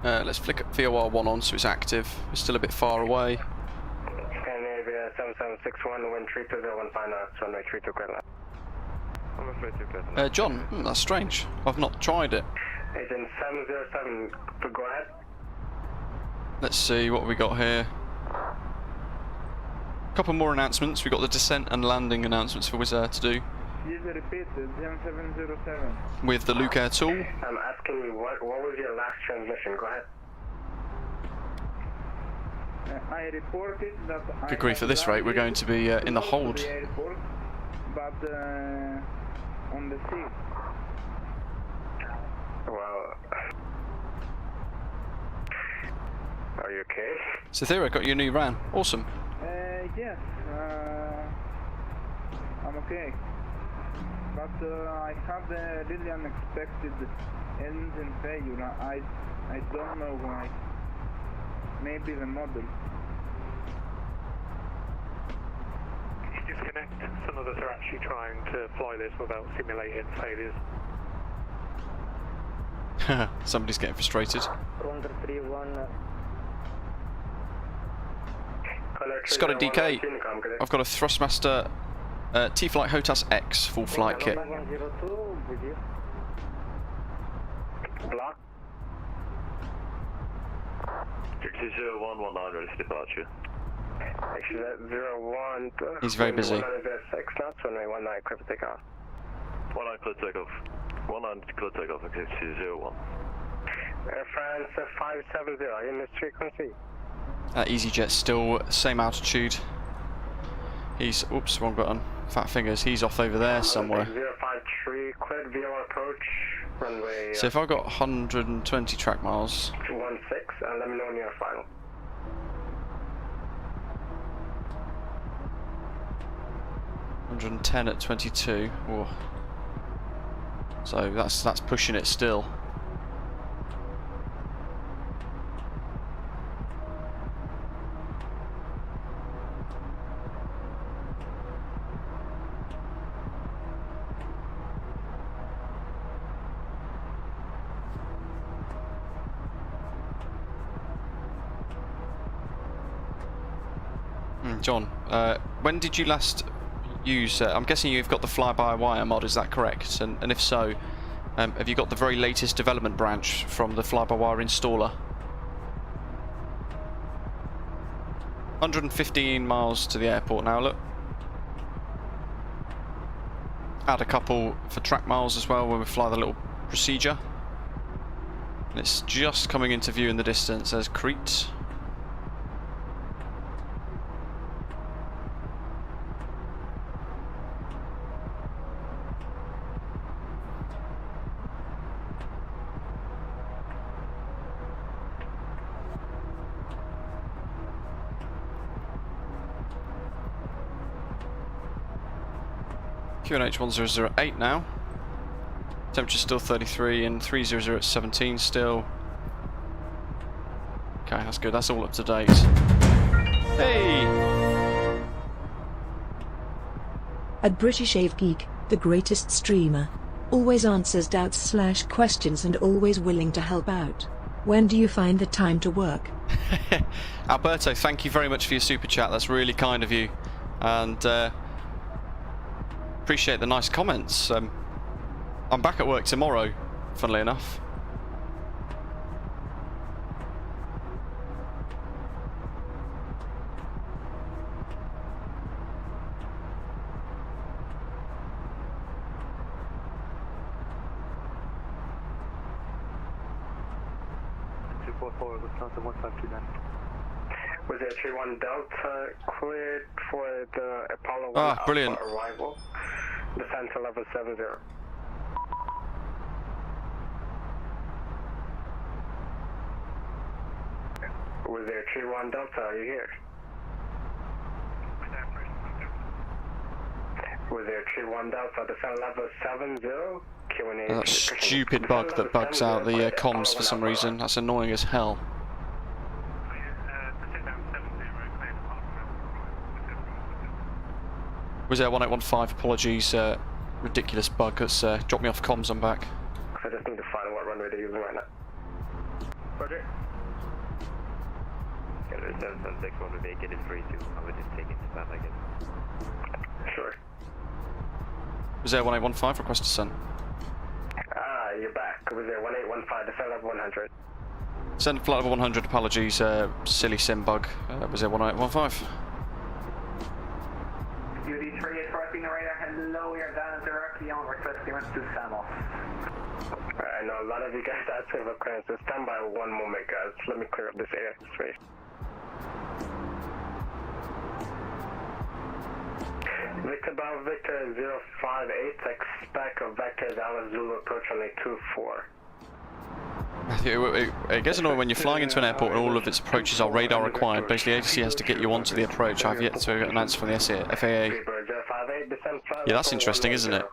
A: Let's flick VOR 1 on so it's active. We're still a bit far away.
H: Scandinavia 7761, wind 3201, final runway 32 clear.
A: John, that's strange. I've not tried it.
H: Agent 707, go ahead.
A: Let's see what we got here. A couple more announcements. We've got the descent and landing announcements for Wizz Air to do.
L: Yes, repeat, 0707.
A: With the Luke Air tool.
H: I'm asking you, what was your last transmission? Go ahead.
L: I reported that
A: Good grief, at this rate we're going to be in the hold.
L: The airport, but on the sea.
H: Well, are you okay?
A: So there, I got your new RAN. Awesome.
L: Yes, I'm okay. But I have a really unexpected engine failure. I don't know why. Maybe the model.
C: Disconnect. Some of us are actually trying to fly this without simulating failures.
A: Somebody's getting frustrated. Scotty DK. I've got a Thrustmaster T-Flight HOTAS X full flight kit.
H: Block.
K: 60119 ready for departure.
H: X01.
A: He's very busy.
H: 6 knots, runway 19, clear for takeoff.
K: 19 clear takeoff. 19 clear takeoff, X601.
H: Air France 570, in this frequency.
A: EasyJet still same altitude. He's, oops, wrong button. Fat fingers. He's off over there somewhere.
H: 053, cleared VO approach, runway.
A: So if I've got 120 track miles.
H: 16, and let me know when you're final.
A: 110 at 22. Whoa. So that's pushing it still. John, when did you last use, I'm guessing you've got the fly-by-wire mod, is that correct? And if so, have you got the very latest development branch from the fly-by-wire installer? 115 miles to the airport now, look. Add a couple for track miles as well when we fly the little procedure. And it's just coming into view in the distance as Crete. QNH 1008 now. Temperature still 33 and 300 at 17 still. Okay, that's good. That's all up to date. Hey!
N: At British Ave Geek, the greatest streamer. Always answers doubts/questions and always willing to help out. When do you find the time to work?
A: Alberto, thank you very much for your super chat. That's really kind of you. And appreciate the nice comments. I'm back at work tomorrow, funnily enough.
H: Was it 31 Delta cleared for the Apollo 1
A: Ah, brilliant.
H: arrival? Descent to level 70. Was there 31 Delta? Are you here? Was there 31 Delta? Descent level 70?
A: That stupid bug that bugs out the comms for some reason. That's annoying as hell. Wizz Air 1815, apologies, ridiculous bug that's dropped me off comms, I'm back.
H: I just need to find what runway they're using right now. Roger.
O: Yeah, there's 776 on the vacant in 3-2. I would just take it to that, I guess.
H: Sure.
A: Wizz Air 1815, request to send.
H: Ah, you're back. Wizz Air 1815, descent level 100.
A: Send flight level 100, apologies, silly sim bug, Wizz Air 1815.
B: UD3 is crossing the radar. Hello, we are down at Heraklion, request clearance to Samos.
H: I know a lot of you guys asking for clearance, so stand by one moment, guys. Let me clear up this air space. Victor Bravo Victor 058, expect a Vector's Alice Zulu approach on a 24.
A: It gets annoying when you're flying into an airport and all of its approaches are radar required. Basically, the agency has to get you onto the approach. I've yet to get an answer from the FAA. Yeah, that's interesting, isn't it?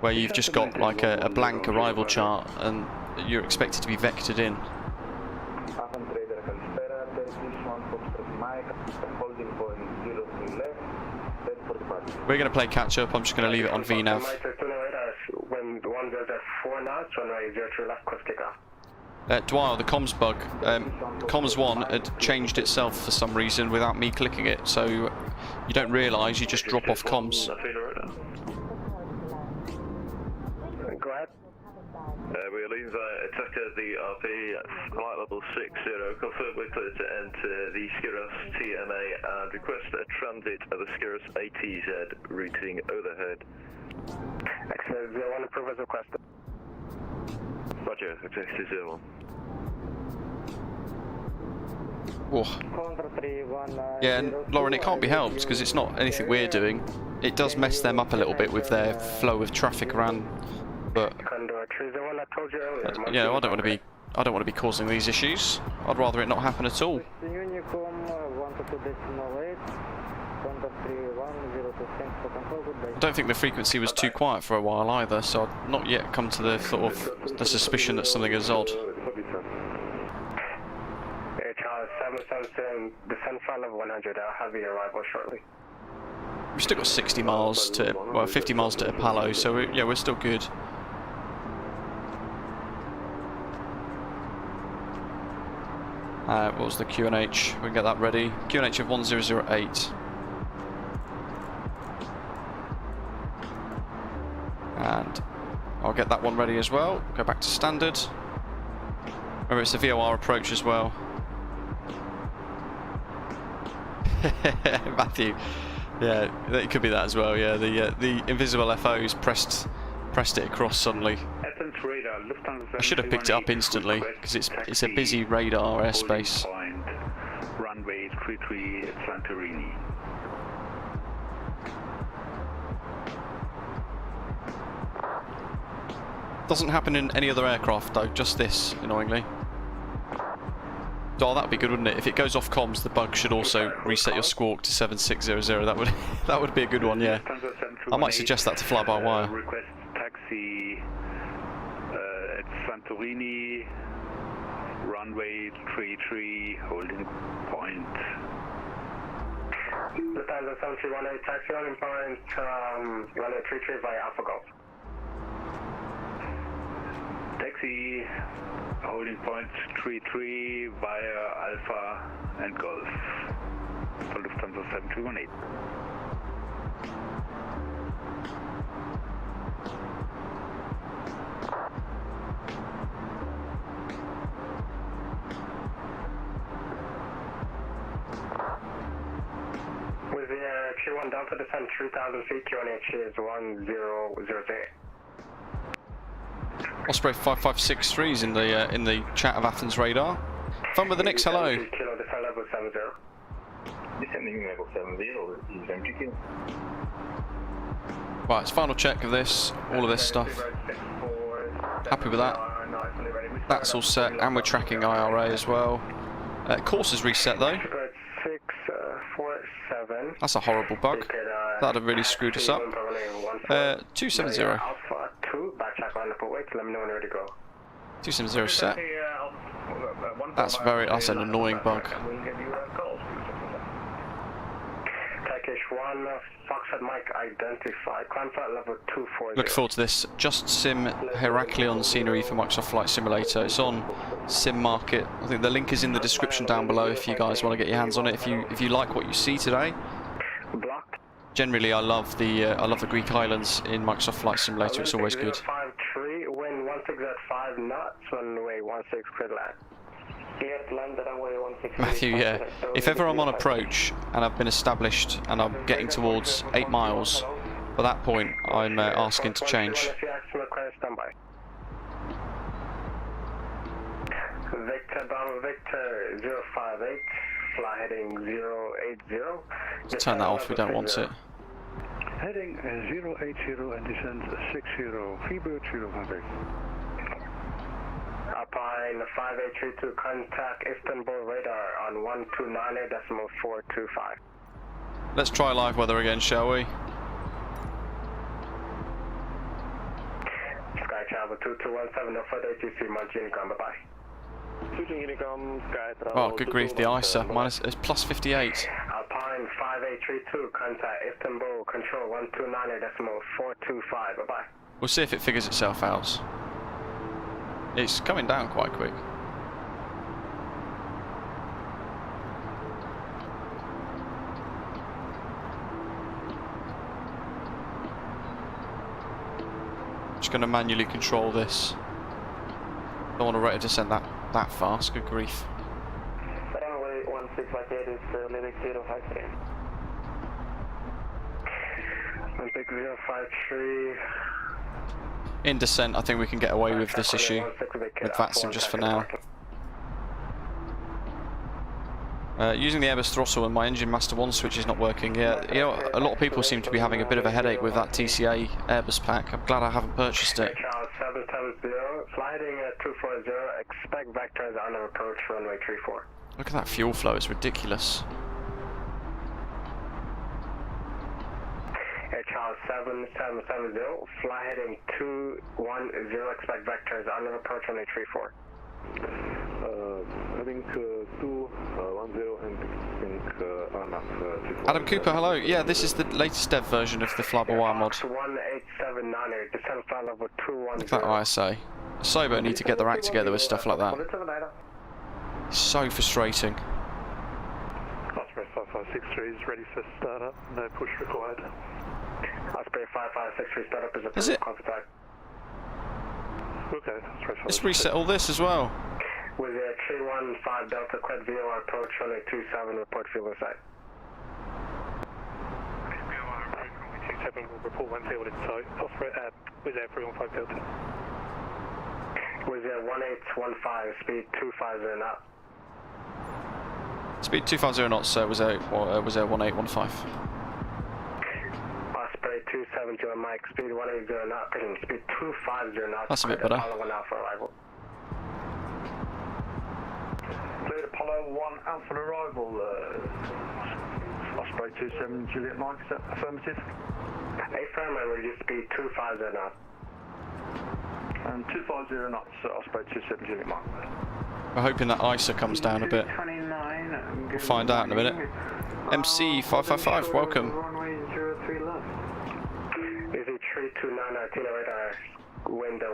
A: Where you've just got like a blank arrival chart and you're expected to be vectored in. We're going to play catch up. I'm just going to leave it on VNAV.
H: When the one goes at 4 knots, runway 03 left, course kickoff.
A: Dwyer, the comms bug. Comms 1 had changed itself for some reason without me clicking it, so you don't realise, you just drop off comms.
H: Go ahead.
K: We are leaving via attacker the RP at flight level 60. Confirm we're clear to enter the Skiros TMA and request a transit of the Skiros ATZ routing overhead.
H: Excellent. 01 approve as requested.
K: Roger, exactly 01.
A: Oh. Yeah, and Lauren, it can't be helped because it's not anything we're doing. It does mess them up a little bit with their flow of traffic around, but yeah, I don't want to be causing these issues. I'd rather it not happen at all. I don't think the frequency was too quiet for a while either, so I've not yet come to the sort of the suspicion that something is odd.
H: Charles 777, descend flight level 100. I'll have your arrival shortly.
A: We've still got 60 miles to, well, 50 miles to EPALO, so yeah, we're still good. What was the QNH? We can get that ready. QNH of 1008. And I'll get that one ready as well. Go back to standard. Remember, it's the VOR approach as well. Matthew, yeah, it could be that as well. Yeah, the invisible FO's pressed it across suddenly. I should have picked it up instantly because it's a busy radar airspace.
F: Runway 33 at Santorini.
A: Doesn't happen in any other aircraft though, just this, annoyingly. Oh, that would be good, wouldn't it? If it goes off comms, the bug should also reset your squawk to 7600. That would be a good one, yeah. I might suggest that to fly-by-wire.
F: Request taxi at Santorini, runway 33, holding point.
H: Lufthansa 7318, taxi holding point, runway 33 via Alpha Golf.
F: Taxi, holding point 33 via Alpha and Golf for Lufthansa 7318.
H: With the Q1 down to descent 3,000 feet, QNH is 1008.
A: Osprey 5563 is in the chat of Athens radar. Fun with the Nix, hello.
H: Kilo descent level 70.
J: Descending level 70 is empty kill.
A: Right, it's final check of this, all of this stuff. Happy with that. That's all set, and we're tracking IRA as well. Course is reset though.
H: 647.
A: That's a horrible bug. That'd have really screwed us up. 270.
H: Alpha 2, backtrack on the footway, let me know when you're ready to go.
A: 270 set. That's an annoying bug.
H: Turkish 1, Foxtrot Mike identified, climb flight level 240.
A: Look forward to this. JustSim Heraklion Scenery for Microsoft Flight Simulator. It's on Sim Market. I think the link is in the description down below if you guys want to get your hands on it. If you like what you see today. Generally, I love the Greek islands in Microsoft Flight Simulator. It's always good.
H: 53, wind 16 at 5 knots, runway 16 clear land.
A: Matthew, yeah. If ever I'm on approach and I've been established and I'm getting towards 8 miles, by that point I'm asking to change.
H: Victor Bravo Victor 058, fly heading 080.
A: Let's turn that off, we don't want it.
F: Heading 080 and descend 60, Freebird 058.
H: Alpine 5832, contact Istanbul radar on 1298.425.
A: Let's try live weather again, shall we?
H: Sky Travel 2217, no further ATC, Montinicom, bye-bye.
A: Oh, good grief, the ISA, it's plus 58.
H: Alpine 5832, contact Istanbul, control 1298.425, bye-bye.
A: We'll see if it figures itself out. It's coming down quite quick. Just going to manually control this. Don't want to rate a descent that fast. Good grief.
H: Runway 1658 is Lyric 053. Olympic 053.
A: In descent, I think we can get away with this issue with VATSIM just for now. Using the Airbus throttle and my engine master 1 switch is not working. Yeah, you know, a lot of people seem to be having a bit of a headache with that TCA Airbus pack. I'm glad I haven't purchased it.
H: Charles 770, fly heading 240, expect vectors on approach runway 34.
A: Look at that fuel flow, it's ridiculous.
H: Air Charles 7770, fly heading 210, expect vectors on approach runway 34.
M: Heading 210 and think
A: Adam Cooper, hello. Yeah, this is the latest dev version of the flybywire mod.
H: 1879, descend flight level 210.
A: Look at that ISA. Sober need to get their act together with stuff like that. It's so frustrating.
C: Osprey 5563 is ready for startup. No push required.
H: Osprey 5563 startup is a
A: Is it?
H: contact.
C: Okay,
A: Let's reset all this as well.
H: With a 315 Delta Quad VOR approach runway 27, report fuel site.
C: 27 will report when fielded, so Osprey, Wizz Air 315 Delta.
H: Wizz Air 1815, speed 250 knot.
A: Speed 250 knots, was Air 1815.
H: Osprey 270 Mike, speed 180 knot, speed 250 knots.
A: That's a bit better.
H: Apollo 1 Alpha arrival.
F: Cleared Apollo 1 Alpha arrival. Osprey 27 Juliet Mike, is that affirmative?
H: Affirm and reduce speed 250 knots.
F: And 250 knots, Osprey 27 Juliet Mike.
A: We're hoping that ISA comes down a bit. We'll find out in a minute. MC 555, welcome.
H: Easy 329 Tina radar, wind 10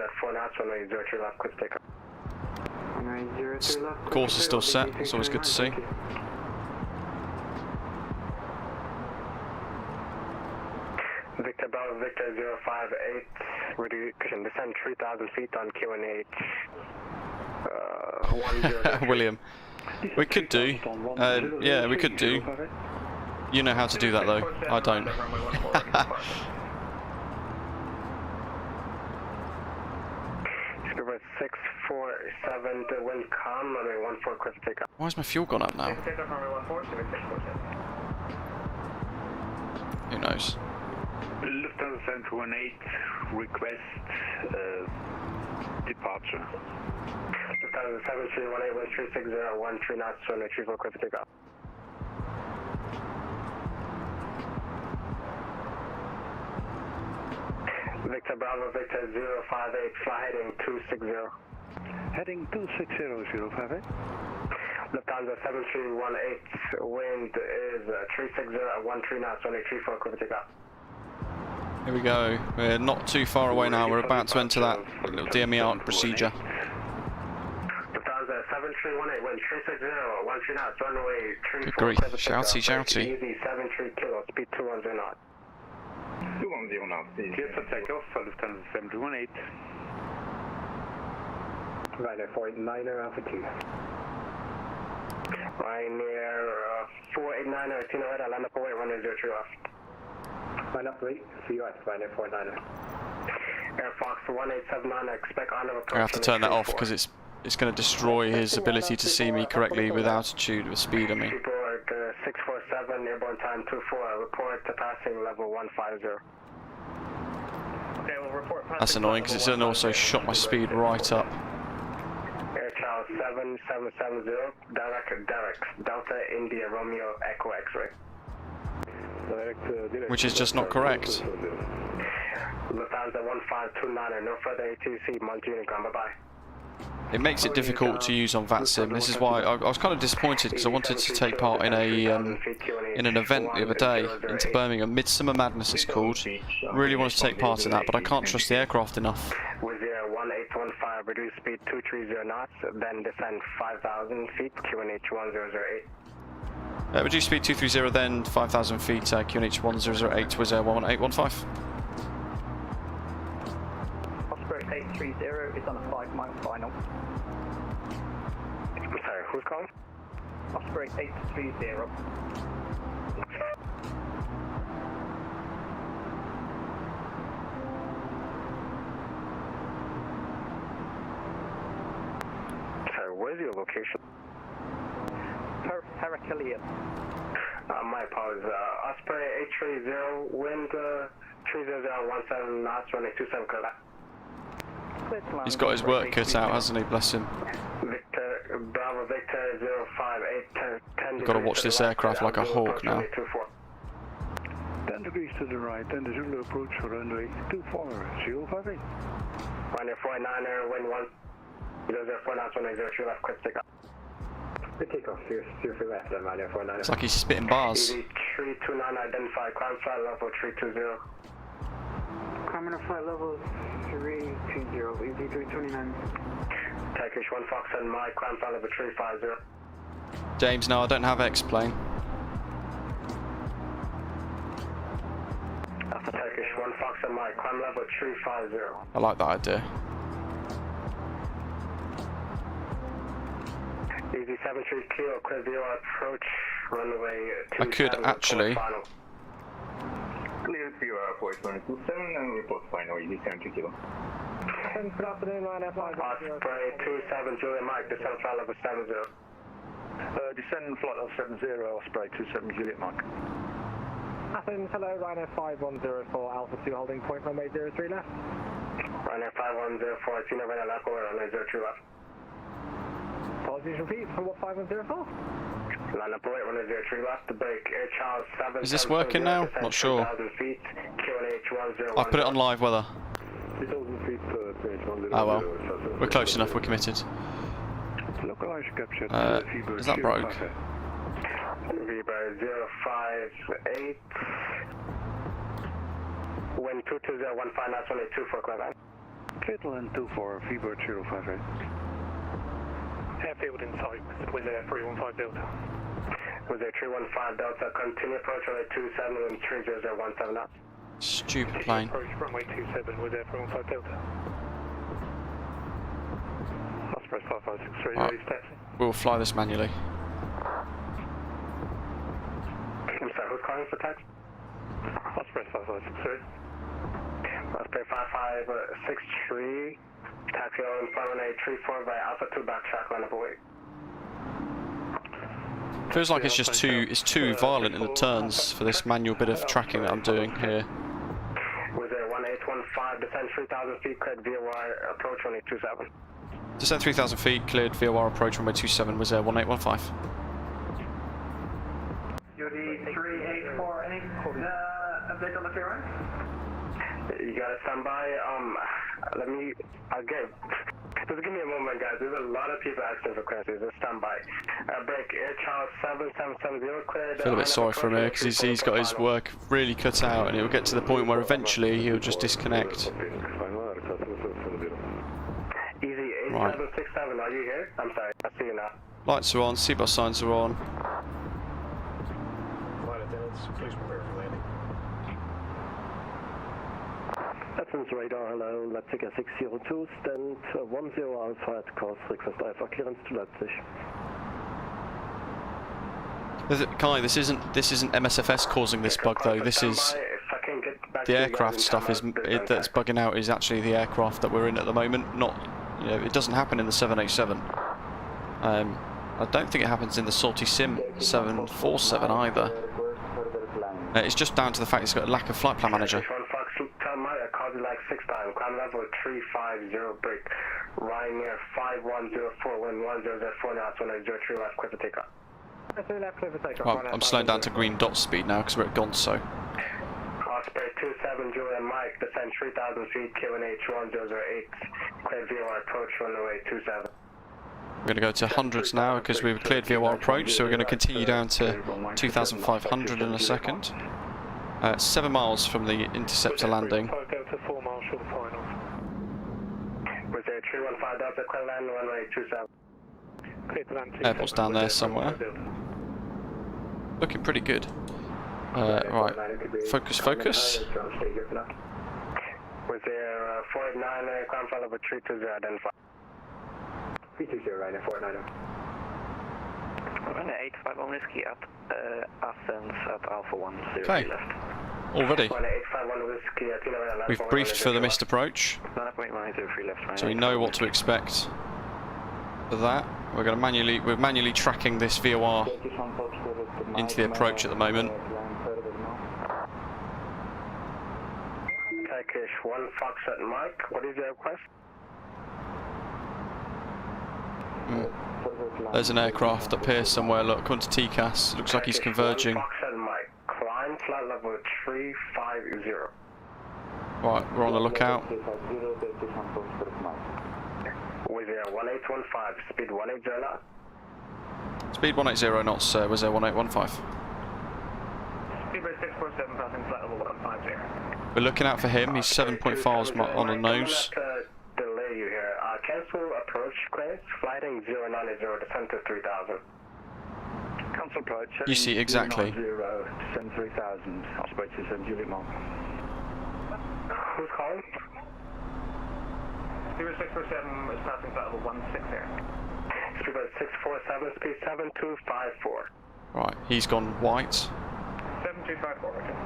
H: at 4 knots, runway 03 left, quick take off.
A: Course is still set, it's always good to see.
H: Victor Bravo, Victor 058, ready, descend 3,000 feet on QNH 10.
A: William, we could do, yeah, we could do. You know how to do that though, I don't.
H: 647, the wind calm, runway 14, quick take off.
A: Why has my fuel gone up now? Who knows?
F: Lufthansa 718, request departure.
H: Lufthansa 7318, wind 360, 13 knots, runway 34, quick take off. Victor Bravo, Victor 058, fly heading 260.
F: Heading 260, 058.
H: Lufthansa 7318, wind is 360 at 13 knots, runway 34, quick take off.
A: Here we go, we're not too far away now, we're about to enter that little DME out procedure.
H: Lufthansa 7318, wind 360 at 13 knots, runway 34,
A: Good grief,
H: quick take off.
A: shouty.
H: Easy 73 kilo, speed 210 knots.
J: 210 knots, please.
F: Clear for takeoff for Lufthansa 718.
H: Ryanair 489er, Alpha 2. Ryanair 489er, Tina radar, line up away, runway 03 off. Line up rate, CUS, Ryanair 489er. Air Fox 1879, expect on approach.
A: I have to turn that off because it's going to destroy his ability to see me correctly with altitude, with speed, I mean.
H: Board 647, airborne time 24, report to passing level 150.
B: Okay, we'll report
A: That's annoying because it's then also shot my speed right up.
H: Air Charles 7770, direct, Delta India Romeo Echo X-ray.
A: Which is just not correct.
H: Lufthansa 1529, no further ATC, Montunico, bye-bye.
A: It makes it difficult to use on VATSIM. This is why I was kind of disappointed because I wanted to take part in an event the other day into Birmingham. Midsummer Madness it's called. Really wanted to take part in that, but I can't trust the aircraft enough.
H: Wizz Air 1815, reduce speed 230 knots, then descend 5,000 feet, QNH 1008.
A: Reduce speed 230, then 5,000 feet, QNH 1008, Wizz Air 1815.
I: A330 is on a 5-mile final.
H: I'm sorry, who's calling?
I: Osprey 830.
H: Sorry, where's your location?
I: Heraklion.
H: My apologies. Osprey 830, wind 30017 knots, running 27 correct.
A: He's got his work cut out, hasn't he? Bless him.
H: Victor, Bravo Victor 05810.
A: You've got to watch this aircraft like a hawk now.
F: 10 degrees to the right, and the Zulu approach for runway 24, 058.
H: Runway 49er, wind 104 knots, runway 03 left, quick take off. Quick take off, seriously left, runway 49er.
A: It's like he's spitting bars.
H: ED329 identified, climb flight level 320.
L: Climbing to flight level 320, ED329.
H: Turkish 1 Fox and Mike, climb flight level 350.
A: James, no, I don't have X-plane.
H: After Turkish 1 Fox and Mike, climb level 350.
A: I like that idea.
H: Easy 73 kilo, clear view approach, runway 27.
A: I could actually.
J: Clear view approach, runway 27 and report final, easy 73 kilo.
L: Good afternoon, Ryanair 5.
H: Osprey 27 Juliet Mike, descend flight level 70.
F: Descend flight level 70, Osprey 27 Juliet Mike.
L: Athens, hello, Ryanair 5104, Alpha 2 holding point, runway 03 left.
H: Ryanair 5104, Tina Rena left, runway 02 left.
L: Apologies, repeat, for what 5104?
H: Line up right, runway 03 left, the break, Air Charles 7.
A: Is this working now? Not sure.
H: Feet, QNH 10.
A: I've put it on live weather.
M: 3,000 feet,
A: Oh well, we're close enough, we're committed.
F: Localized capture.
A: Is that broke?
H: Viber 058. Wind 22015 knots, runway 24 climb.
F: Fatal and 24, Viber 058.
C: Airfield in sight, Wizz Air 315 Delta.
H: Wizz Air 315 Delta, continue approach runway 27 and 30017 knots.
A: Stupid plane.
C: Approach runway 27, Wizz Air 315 Delta. Osprey 5563,
A: Right.
C: release taxi.
A: We'll fly this manually.
H: I'm sorry, who's calling for taxi?
C: Osprey 5563.
H: Osprey 5563. Taxi on runway 34 by Alpha 2 backtrack, line up away.
A: Feels like it's just too violent in the turns for this manual bit of tracking that I'm doing here.
H: Wizz Air 1815, descend 3,000 feet, cleared VOR, approach runway 27.
A: Descend 3,000 feet, cleared VOR approach runway 27, Wizz Air 1815.
L: UD384, any update on the clearance?
H: You got to stand by. Just give me a moment, guys. There's a lot of people asking for clearances. Just stand by. Break Air Charles 7770 cleared.
A: I feel a bit sorry for him here because he's got his work really cut out, and it'll get to the point where eventually he'll just disconnect.
H: Easy 8767, are you here? I'm sorry, I see you now.
A: Lights are on, seatbelt signs are on.
P: Flight attendants, please prepare for landing.
Q: Athens radar, hello, Leipzig 602, stand 10 Alpha at course, request IFR clearance to Leipzig.
A: Kai, this isn't MSFS causing this bug though. This is the aircraft stuff that's bugging out is actually the aircraft that we're in at the moment. Not, you know, it doesn't happen in the 787. I don't think it happens in the Salty Sim 747 either. It's just down to the fact it's got a lack of flight plan manager.
H: I called you like 6 times. Climb level 350 break. Ryanair 5104 wind 1004 knots 103 left, clear for takeoff.
A: Well, I'm slowing down to green dot speed now because we're at Gonzo.
H: Osprey 27 Juliet Mike, descend 3,000 feet, QNH 1008, clear VOR approach runway 27.
A: We're going to go to hundreds now because we've cleared VOR approach, so we're going to continue down to 2,500 in a second. 7 miles from the interceptor landing.
C: Delta 4 miles short of final.
H: Wizz Air 315 Delta, clear land runway 27.
C: Clear to land 27.
A: Airport's down there somewhere. Looking pretty good. Right, focus.
H: Wizz Air 489, climb flight level 320 identified.
Q: 320 Ryanair 489.
E: Ryanair 851 whiskey at ascends at Alpha 10
A: Okay.
E: left.
A: Already.
H: Ryanair 851 whiskey at
A: We've briefed for the missed approach,
E: 9.903 left.
A: so we know what to expect for that. We're manually tracking this VOR into the approach at the moment.
H: Turkish 1 Foxtrot Mike, what is your request?
A: There's an aircraft up here somewhere, look, according to TCAS, looks like he's converging.
H: Foxtrot Mike, climb flight level 350.
A: Right, we're on the lookout.
H: Wizz Air 1815, speed 180 knots.
A: Speed 180 knots, sir. Wizz Air 1815.
C: Speedway 647, passing flight level 150.
A: We're looking out for him. He's 7.5 on the nose.
H: Delay you here. Cancel approach clearance, flighting 090, descent to 3000.
F: Cancel approach.
A: You see exactly.
F: 0, descent 3000. Operator send Juliet Mall.
H: Who's calling?
C: Speedway 647 is passing flight level 16 here.
H: Speedway 647, speed 7254.
A: Right, he's gone white.
C: 7254, okay.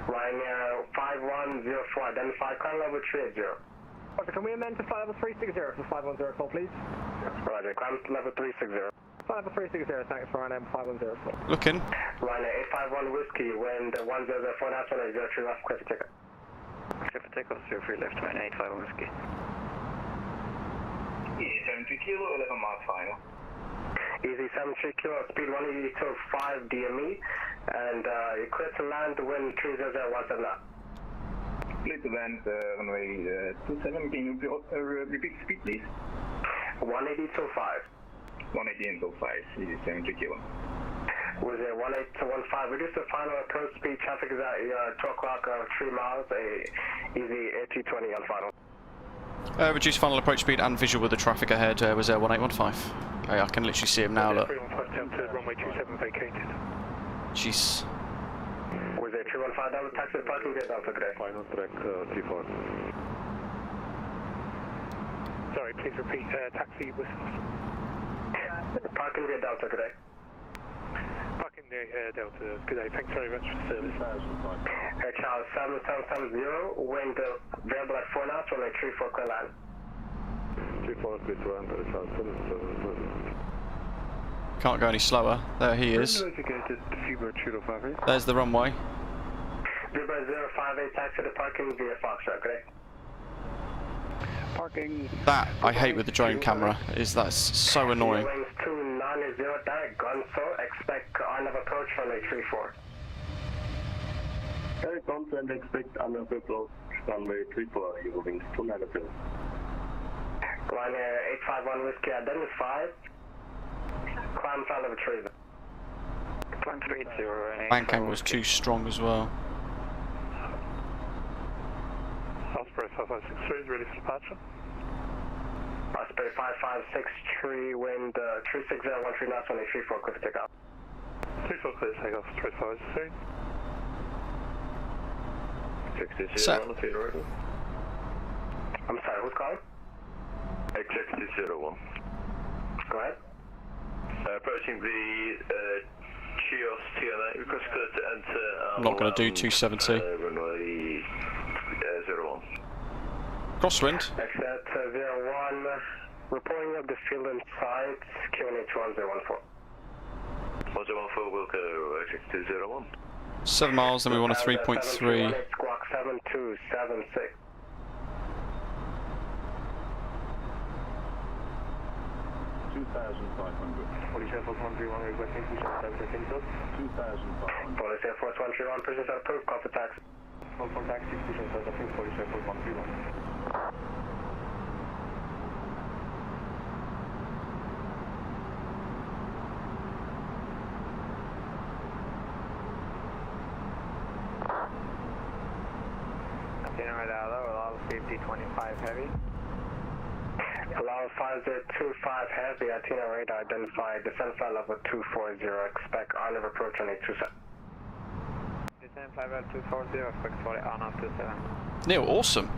H: Ryanair 5104, identify climb level 380.
I: Roger, can we amend to flight level 360 for 510 call, please?
H: Roger, climb level 360.
I: Flight level 360, thanks for Ryanair 510 call.
A: Looking.
H: Ryanair 851 whiskey, wind 1004, that's 103 left, clear for takeoff.
E: Clear for takeoff, 03 left, Ryanair 851 whiskey.
J: Easy 73 kilo, 11 miles final.
H: Easy 73 kilo, speed 180.5 DME, and you're clear to land, wind 30017 knots.
J: Clear to land, runway 27, can you repeat speed please?
H: 180.5.
J: 180.5, easy 73 kilo.
H: Was it 1815? Reduce the final approach speed, traffic is at 2 o'clock, 3 miles, easy A320 on final.
A: Reduce final approach speed and visual with the traffic ahead. Wizz Air 1815. Hey, I can literally see him now, look.
C: 315 down to runway 27 vacated.
A: Jeez.
H: Was it 315 down, taxi parking gate Delta today?
M: Final track 34.
C: Sorry, please repeat, taxi whistles.
H: Parking gate Delta today.
C: Parking the Delta, good day, thanks very much for the service.
H: Air Charles 7770, wind variable at 4 knots, runway 34 clear land.
M: 34 clear to land, Air Charles 7770.
A: Can't go any slower. There he is. There's the runway.
H: Viber 058, taxi to parking via Foxtrot, okay?
F: Parking.
A: That I hate with the drone camera, that's so annoying.
H: Wings 290, direct Gonzo, expect on-of approach runway 34.
Q: Air consent, expect on-of approach runway 34, you wings 290.
H: Ryanair 851 whiskey identified. Climb flight level 3.
E: Climb 380.
A: Bank angle was too strong as well.
C: Osprey 5563 is ready for departure.
H: Osprey 5563, wind 36013 knots, runway 34, clear for takeoff.
C: 34 clear takeoff, 35
K: 60 on the feeder right.
H: I'm sorry, who's calling?
K: X6001.
H: Go ahead.
K: Approaching the Chios TMA, request clear to enter.
A: I'm not going to do 270.
K: Runway 01.
A: Crosswind.
H: Exit 01, reporting of the field inside, QNH 1014.
K: 1014 will go X6001.
A: 7 miles, then we want a 3.3.
H: Squawk 7276.
C: Police Air Force 131 requesting 275.
H: Police Air Force 131, prisoners are approved, call for taxi.
C: Call for taxi, Police Air Force 131.
I: Allow 5025 heavy.
H: Allow 5025 heavy, Athena radar identified, descent flight level 240, expect on-of approach on 827.
O: Flybywire 240, expect for R927.
A: Neil, awesome.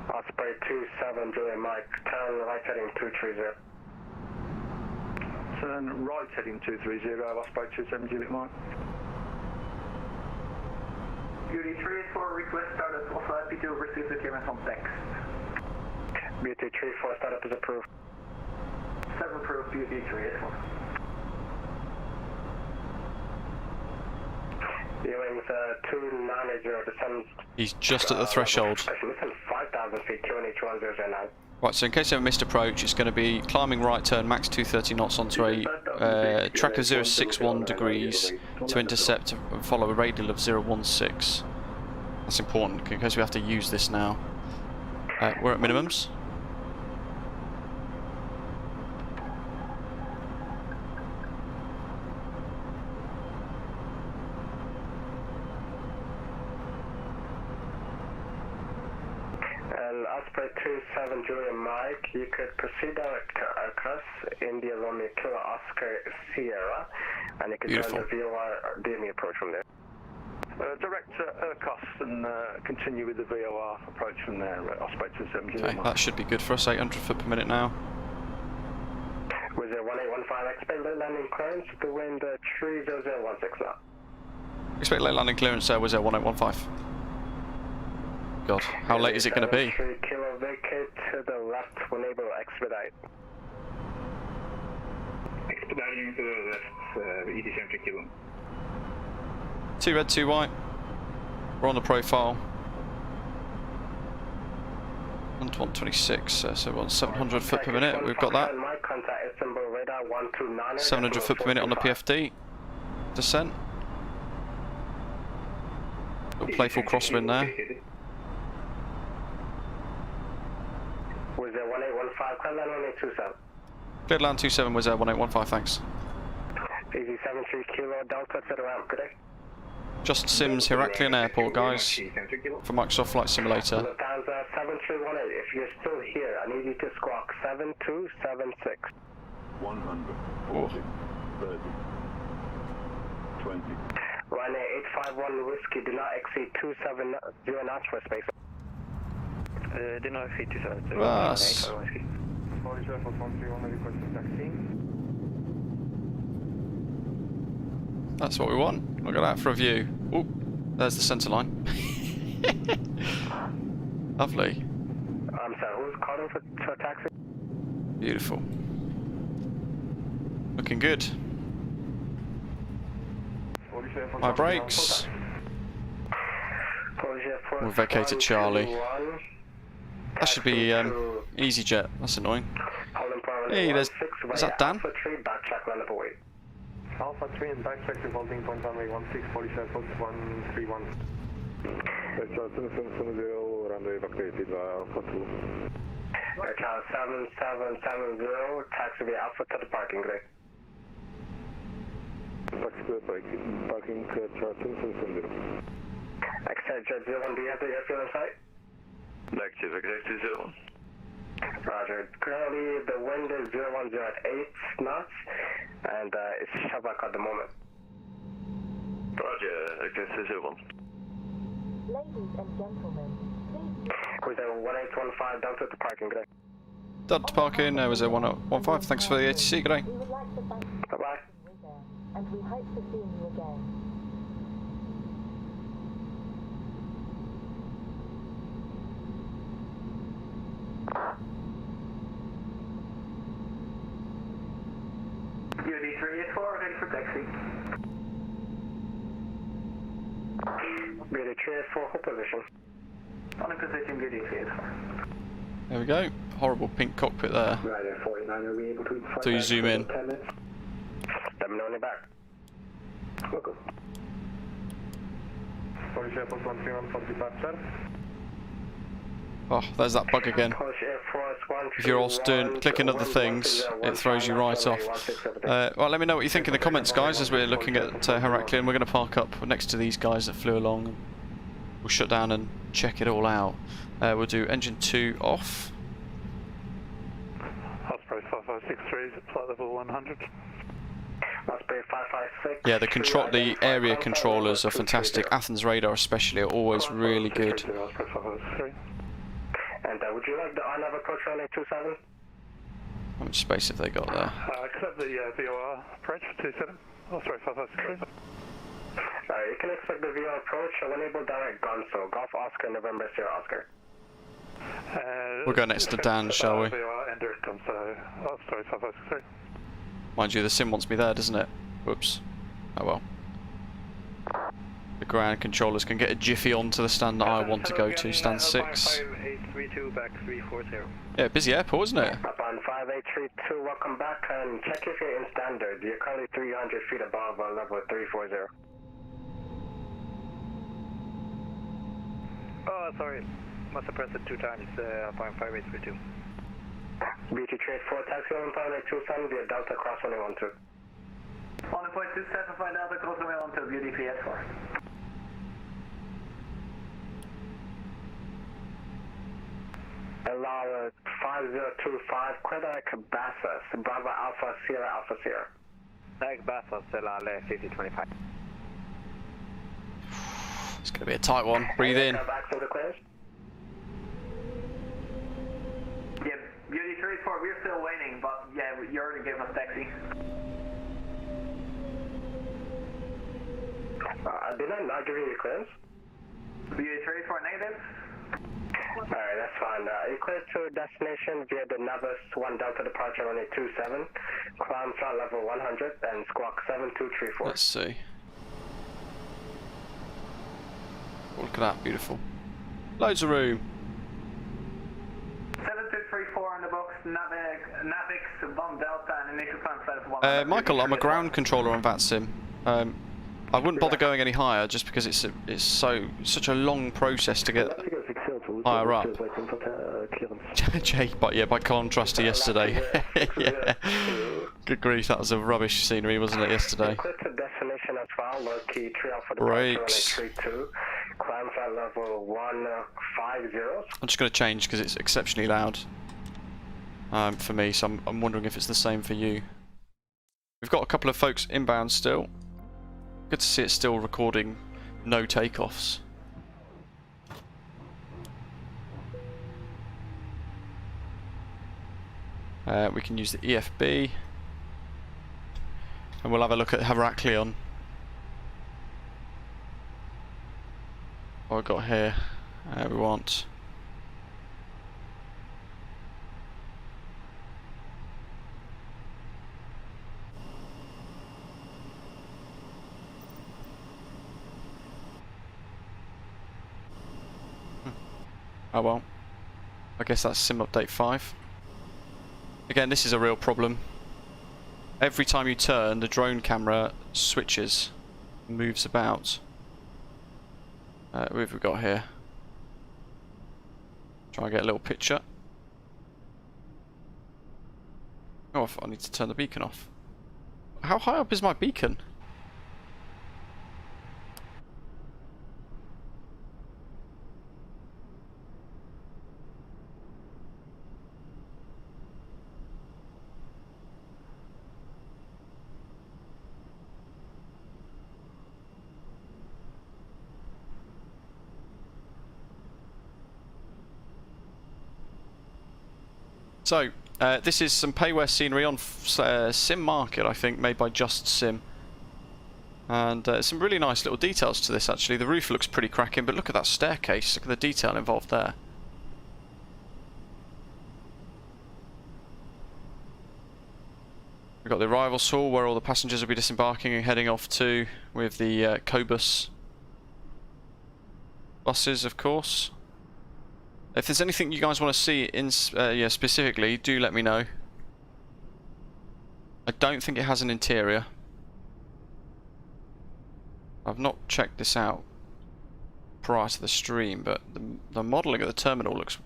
H: Osprey 27, Julian Mike, turn right heading 230.
F: Turn right heading 230, Osprey 27, Juliet Mike.
B: Beauty 384, request startup of P2, receive the clearance on text.
H: Beauty 34, startup is approved.
B: 7 approved, Beauty 384.
H: Ewing's 2980, descends.
A: He's just at the threshold.
H: Listen, 5,000 feet, QNH 1009.
A: Right, so in case you have a missed approach, it's going to be climbing right turn, max 230 knots onto a track of 061 degrees to intercept and follow a radial of 016. That's important in case we have to use this now. We're at minimums.
H: Osprey 27, Julian Mike, you could proceed across India Romeo Kilo Oscar Sierra, and you could join the VOR DME approach from there.
F: Direct Urcos and continue with the VOR approach from there, Osprey 27, Julian Mike.
A: That should be good for us, 800 foot per minute now.
H: Wizz Air 1815, expect late landing clearance, the wind 30016 now.
A: Expect late landing clearance, Wizz Air 1815. God, how late is it going to be?
H: 3 kilo vacate to the left to enable expedite.
J: Expediting to the left, ET 70 kilo.
A: 2 red, 2 white. We're on the profile. 126, so we're on 700 foot per minute. We've got that. 700 foot per minute on the PFD. Descent. Little playful crosswind there.
H: Wizz Air 1815, clear land 1827.
A: Cleared land 27, Wizz Air 1815, thanks.
H: Easy 73 kilo, Delta to the ramp, good day.
A: JustSim's Heraklion Airport, guys, for Microsoft Flight Simulator.
H: Lufthansa 7318, if you're still here, I need you to squawk 7276.
M: 100, 40, 30, 20.
H: Ryanair 851 Whiskey, do not exceed 270 knots for space.
E: Do not exceed 270.
A: Yes. That's what we want. Look at that for a view. Oh, there's the centre line. Lovely.
H: I'm sorry, who's calling for a taxi?
A: Beautiful. Looking good. My brakes. We'll vacate Charlie. That should be EasyJet. That's annoying. Hey, there's... Is that Dan?
C: Alpha 3 and backtrack to holding point runway 16, 47, 131.
M: Runway vacated by Alpha 2.
H: Child 7770, taxi via Alpha to the parking grid.
M: Taxi to the parking, Child 7770.
H: Exit Jet 01, do you have the airfield in sight?
K: Negative, exactly 01.
H: Roger. Currently the wind is 010 at 8 knots, and it's Shabak at the moment.
K: Roger, exactly 01.
D: Ladies and gentlemen, please...
H: Wizz Air 1815, down to the parking grid.
A: Done to parking, Wizz Air 115, thanks for the ATC, good day.
D: We would like to thank you for
H: Bye-bye.
D: Wizz Air, and we hope to see you again.
B: UD 384, ready for taxi.
H: BD 384, hold position.
B: On a position, BD 384.
A: There we go. Horrible pink cockpit there.
H: Ryanair 49, are we able to...
A: So you zoom in.
H: 10 minutes. Let me know when you're back. Welcome.
C: Polish Airport 131 for departure.
A: Oh, there's that bug again. If you're also clicking other things, it throws you right off. Well, let me know what you think in the comments, guys, as we're looking at Heraklion. We're going to park up next to these guys that flew along. We'll shut down and check it all out. We'll do engine 2 off.
C: Osprey 5563, flight level 100.
H: Osprey 556.
A: Yeah, the area controllers are fantastic. Athens radar especially are always really good.
H: And would you like the on-nav approach runway 27?
A: How much space have they got there?
C: Accept the VOR approach for 27. Oh, sorry, 556.
H: You can expect the VOR approach. I'll enable direct gonzo. Golf Oscar, November, Sierra Oscar.
A: We'll go next to Dan, shall we?
C: VOR enter gonzo. Oh, sorry, 556.
A: Mind you, the sim wants me there, doesn't it? Whoops. Oh well. The ground controllers can get a jiffy onto the stand that I want to go to, stand 6.
I: 5832 back 340.
A: Yeah, busy airport, isn't it?
H: Up on 5832, welcome back, and check if you're in standard. You're currently 300 feet above level 340.
I: Oh, sorry. Must have pressed it 2 times. Up on 5832.
H: BT Trade 4, taxi on Pound 27 via Delta Cross 112.
I: On the point 275 Delta Cross 112, beauty PS4.
H: Allow 5025, Quebec Bathurst, Bravo Alpha Sierra Alpha Sierra.
I: Quebec Bathurst, allow 5025.
A: It's going to be a tight one. Breathe in.
H: Back to the clears.
I: Yeah, beauty 34, we're still waiting, but yeah, you already gave us taxi.
H: Did I not give you your clearance?
I: Beauty 34 negative.
H: Alright, that's fine. You clear to destination via the Navis 1 Delta departure runway 27, climb flight level 100, and squawk 7234.
A: Let's see. Oh, look at that, beautiful. Loads of room.
I: 7234 on the box, Navix, 1 Delta, and initial climb flight of 100.
A: Michael, I'm a ground controller on VATSIM. I wouldn't bother going any higher just because it's such a long process to get higher up. Jake, but yeah, by contrast to yesterday. Yeah. Good grief, that was a rubbish scenery, wasn't it, yesterday?
H: Destination as well, low key 3 Alpha
A: Brakes.
H: 32, climb flight level 150.
A: I'm just going to change because it's exceptionally loud for me, so I'm wondering if it's the same for you. We've got a couple of folks inbound still. Good to see it still recording no takeoffs. We can use the EFB. And we'll have a look at Heraklion. What I've got here. We want... Oh well, I guess that's sim update 5. Again, this is a real problem. Every time you turn, the drone camera switches, moves about. What have we got here? Try and get a little picture. Oh, I need to turn the beacon off. How high up is my beacon? So, this is some payware scenery on Sim Market, I think, made by JustSim. And some really nice little details to this, actually. The roof looks pretty cracking, but look at that staircase. Look at the detail involved there. We've got the arrivals hall, where all the passengers will be disembarking and heading off to, with the Cobus buses, of course. If there's anything you guys want to see in specifically, do let me know. I don't think it has an interior. I've not checked this out prior to the stream, but the modelling of the terminal looks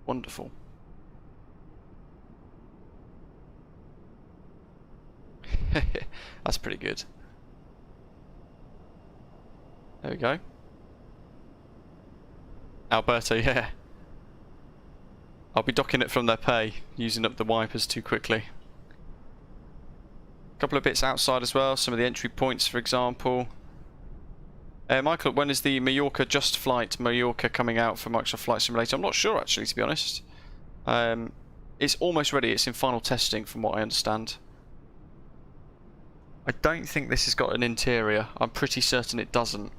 A: wonderful. That's pretty good. There we go. Alberto, yeah. I'll be docking it from their pay, using up the wipers too quickly. couple of bits outside as well, some of the entry points, for example. Michael, when is the Mallorca Just Flight Mallorca coming out for Microsoft Flight Simulator? I'm not sure, actually, to be honest. It's almost ready. It's in final testing, from what I understand. I don't think this has got an interior. I'm pretty certain it doesn't.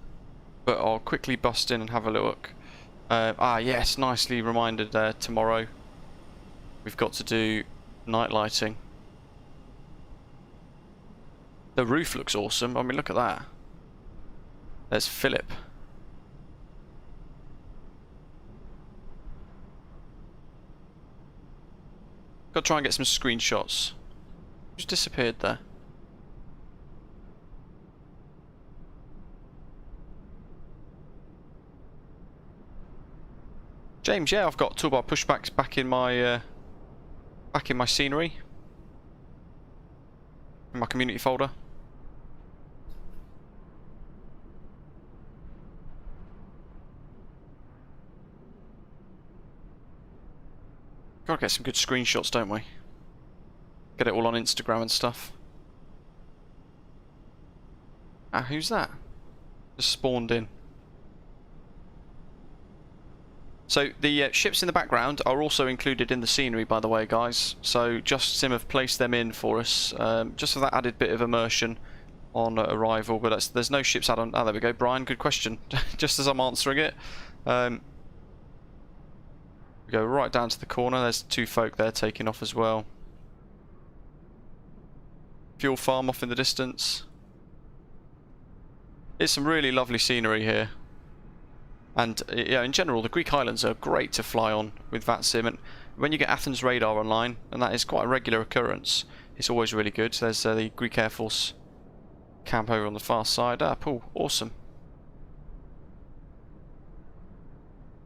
A: But I'll quickly bust in and have a look. Yes, nicely reminded there. Tomorrow, we've got to do night lighting. The roof looks awesome. I mean, look at that. There's Philip. Got to try and get some screenshots. Just disappeared there. James, yeah, I've got toolbar pushbacks back in my scenery, in my community folder. Gotta get some good screenshots, don't we? Get it all on Instagram and stuff. Ah, who's that? Just spawned in. So the ships in the background are also included in the scenery, by the way, guys. So JustSim have placed them in for us, just for that added bit of immersion on arrival. But there's no ships out on. Oh, there we go, Brian. Good question. Just as I'm answering it, we go right down to the corner. There's two folk there taking off as well. Fuel farm off in the distance. It's some really lovely scenery here. And yeah, in general, the Greek islands are great to fly on with VATSIM, and when you get Athens radar online, and that is quite a regular occurrence, it's always really good. There's the Greek Air Force camp over on the far side. Ah, Paul, awesome.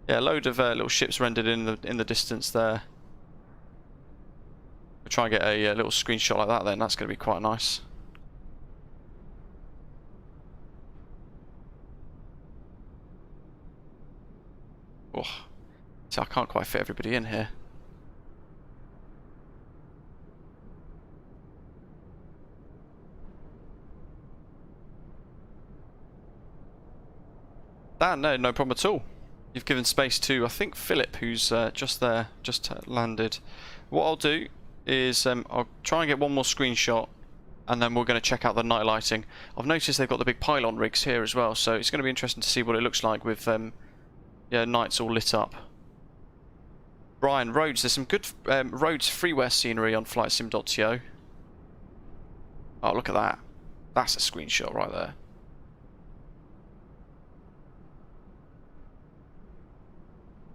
A: Yeah, a load of little ships rendered in the distance there. We'll try and get a little screenshot like that then. That's going to be quite nice. Oh, so I can't quite fit everybody in here. No problem at all. You've given space to, I think, Philip, who's just there, just landed. What I'll do is I'll try and get one more screenshot, and then we're going to check out the night lighting. I've noticed they've got the big pylon rigs here as well, so it's going to be interesting to see what it looks like with yeah, nights all lit up. Brian, roads. There's some good roads freeware scenery on flightsim.to. Oh, look at that. That's a screenshot right there.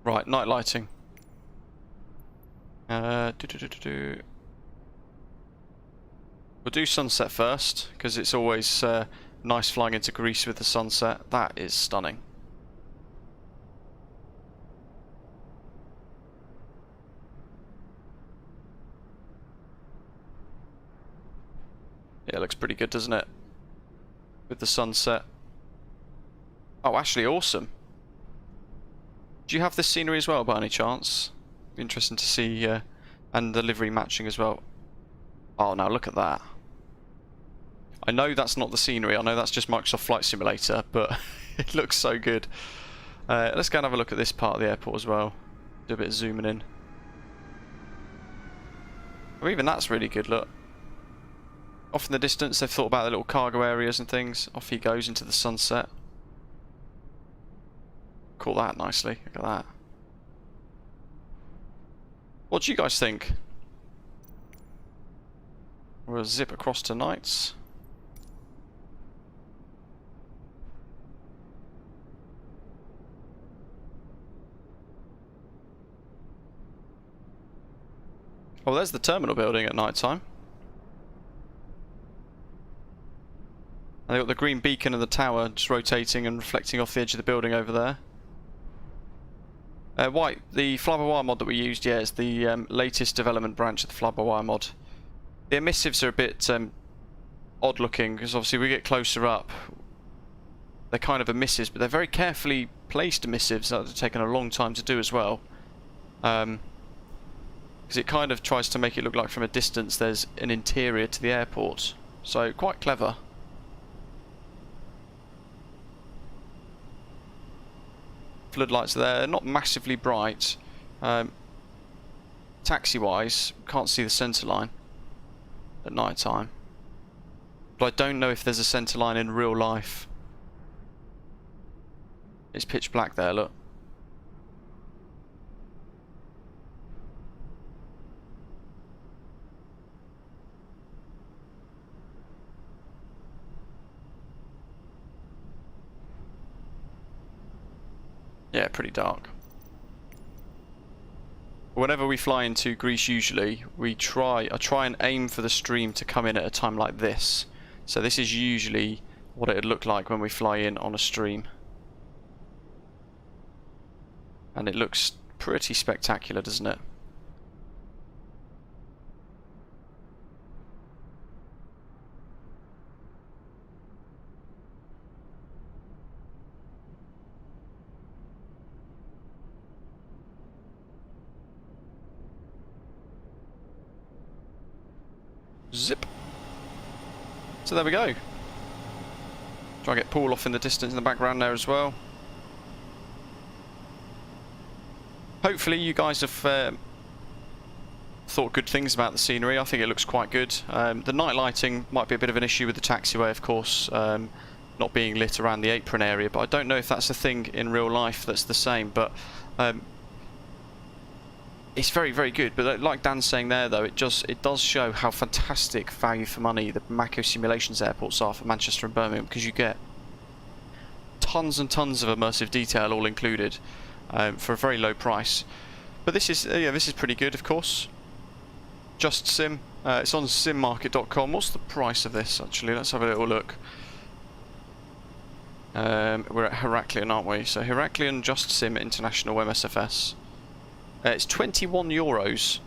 A: Right, night lighting. We'll do sunset first, because it's always nice flying into Greece with the sunset. That is stunning. Yeah, it looks pretty good, doesn't it? With the sunset. Oh, actually, awesome. Do you have this scenery as well, by any chance? Be interesting to see, and the livery matching as well. Oh, now look at that. I know that's not the scenery. I know that's just Microsoft Flight Simulator, but it looks so good. Let's go and have a look at this part of the airport as well. Do a bit of zooming in. Oh, even that's really good. Look. Off in the distance, they've thought about the little cargo areas and things. Off he goes into the sunset. Caught that nicely. Look at that. What do you guys think? We'll zip across to nights. Oh, there's the terminal building at night time. And they've got the green beacon and the tower just rotating and reflecting off the edge of the building over there. White, the flybywire mod that we used, yeah, is the latest development branch of the flybywire mod. The emissives are a bit odd looking, because obviously we get closer up. They're kind of emissives, but they're very carefully placed emissives that have taken a long time to do as well. Because it kind of tries to make it look like from a distance there's an interior to the airport. So quite clever. Floodlights there, not massively bright. Taxi-wise, can't see the centre line at night time. But I don't know if there's a centre line in real life. It's pitch black there, look. Yeah, pretty dark. Whenever we fly into Greece, usually I try and aim for the stream to come in at a time like this. So this is usually what it would look like when we fly in on a stream. And it looks pretty spectacular, doesn't it? Zip. So there we go. Try and get Paul off in the distance in the background there as well. Hopefully you guys have thought good things about the scenery. I think it looks quite good. The night lighting might be a bit of an issue with the taxiway, of course, not being lit around the apron area, but I don't know if that's a thing in real life that's the same. But it's very, very good. But like Dan's saying there, though, it does show how fantastic value for money the Mako simulations airports are for Manchester and Birmingham, because you get tons and tons of immersive detail all included for a very low price. But this is this is pretty good, of course. JustSim. It's on simmarket.com. What's the price of this actually? Let's have a little look. We're at Heraklion, aren't we? So Heraklion JustSim International MSFS. It's €21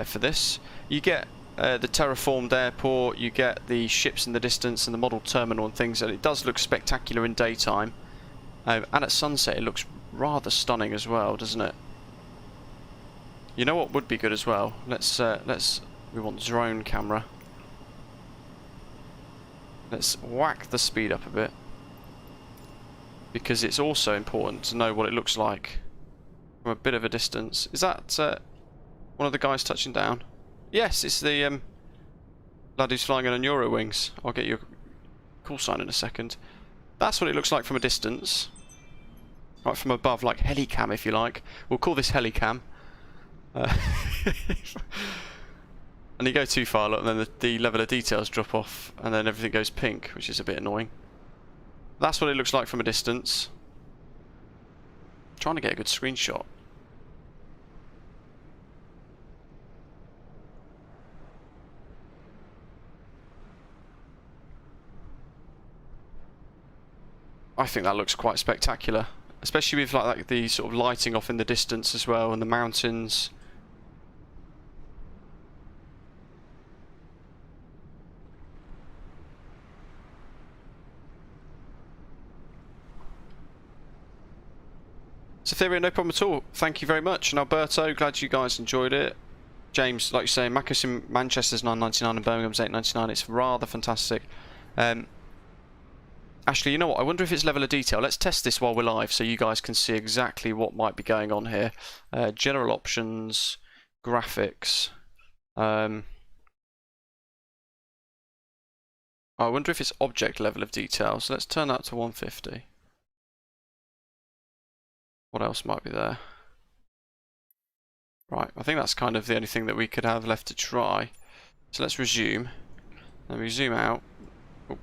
A: for this. You get the terraformed airport, you get the ships in the distance and the model terminal and things, and it does look spectacular in daytime. And at sunset it looks rather stunning as well, doesn't it? You know what would be good as well? We want drone camera. Let's whack the speed up a bit, because it's also important to know what it looks like from a bit of a distance. Is that one of the guys touching down? Yes, it's the lad who's flying on Euro wings. I'll get you a callsign in a second. That's what it looks like from a distance. Right from above, like helicam if you like. We'll call this helicam. And you go too far, look, and then the level of details drop off, and then everything goes pink, which is a bit annoying. That's what it looks like from a distance. I'm trying to get a good screenshot. I think that looks quite spectacular, especially with like the sort of lighting off in the distance as well, and the mountains. Cytherea, no problem at all. Thank you very much. And Alberto, glad you guys enjoyed it. James, like you say, Mako Sim Manchester's $9.99 and Birmingham's $8.99. It's rather fantastic. Actually, you know what? I wonder if it's level of detail. Let's test this while we're live so you guys can see exactly what might be going on here. General options, graphics. I wonder if it's object level of detail. So let's turn that to 150. What else might be there? Right, I think that's kind of the only thing that we could have left to try. So let's resume. Then we zoom out. Oh.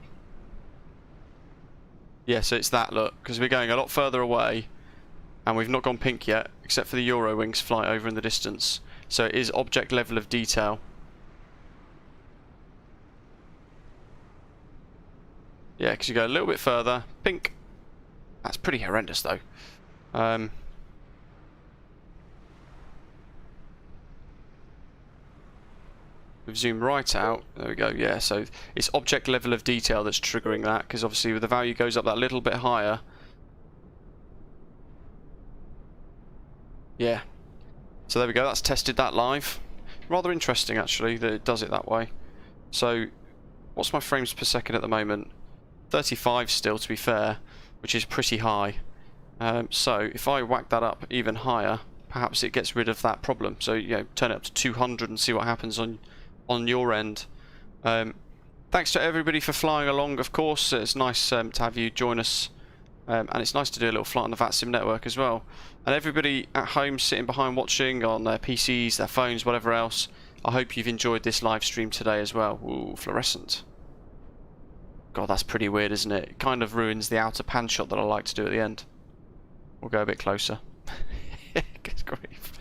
A: Yeah, so it's that look, because we're going a lot further away and we've not gone pink yet, except for the Eurowings flight over in the distance. So it is object level of detail. Yeah, because you go a little bit further, pink. That's pretty horrendous though. We've zoomed right out. There we go. Yeah, so it's object level of detail that's triggering that, because obviously the value goes up that little bit higher. Yeah. So there we go. That's tested that live. Rather interesting actually that it does it that way. So What's my frames per second at the moment? 35 still, to be fair, which is pretty high. So if I whack that up even higher, perhaps it gets rid of that problem. So, you know, turn it up to 200 and see what happens on your end. Thanks to everybody for flying along, of course. It's nice to have you join us. And it's nice to do a little flight on the VATSIM network as well. And everybody at home sitting behind watching on their PCs, their phones, whatever else, I hope you've enjoyed this live stream today as well. Ooh, fluorescent. God, that's pretty weird, isn't it? It kind of ruins the outer pan shot that I like to do at the end. We'll go a bit closer. Good grief.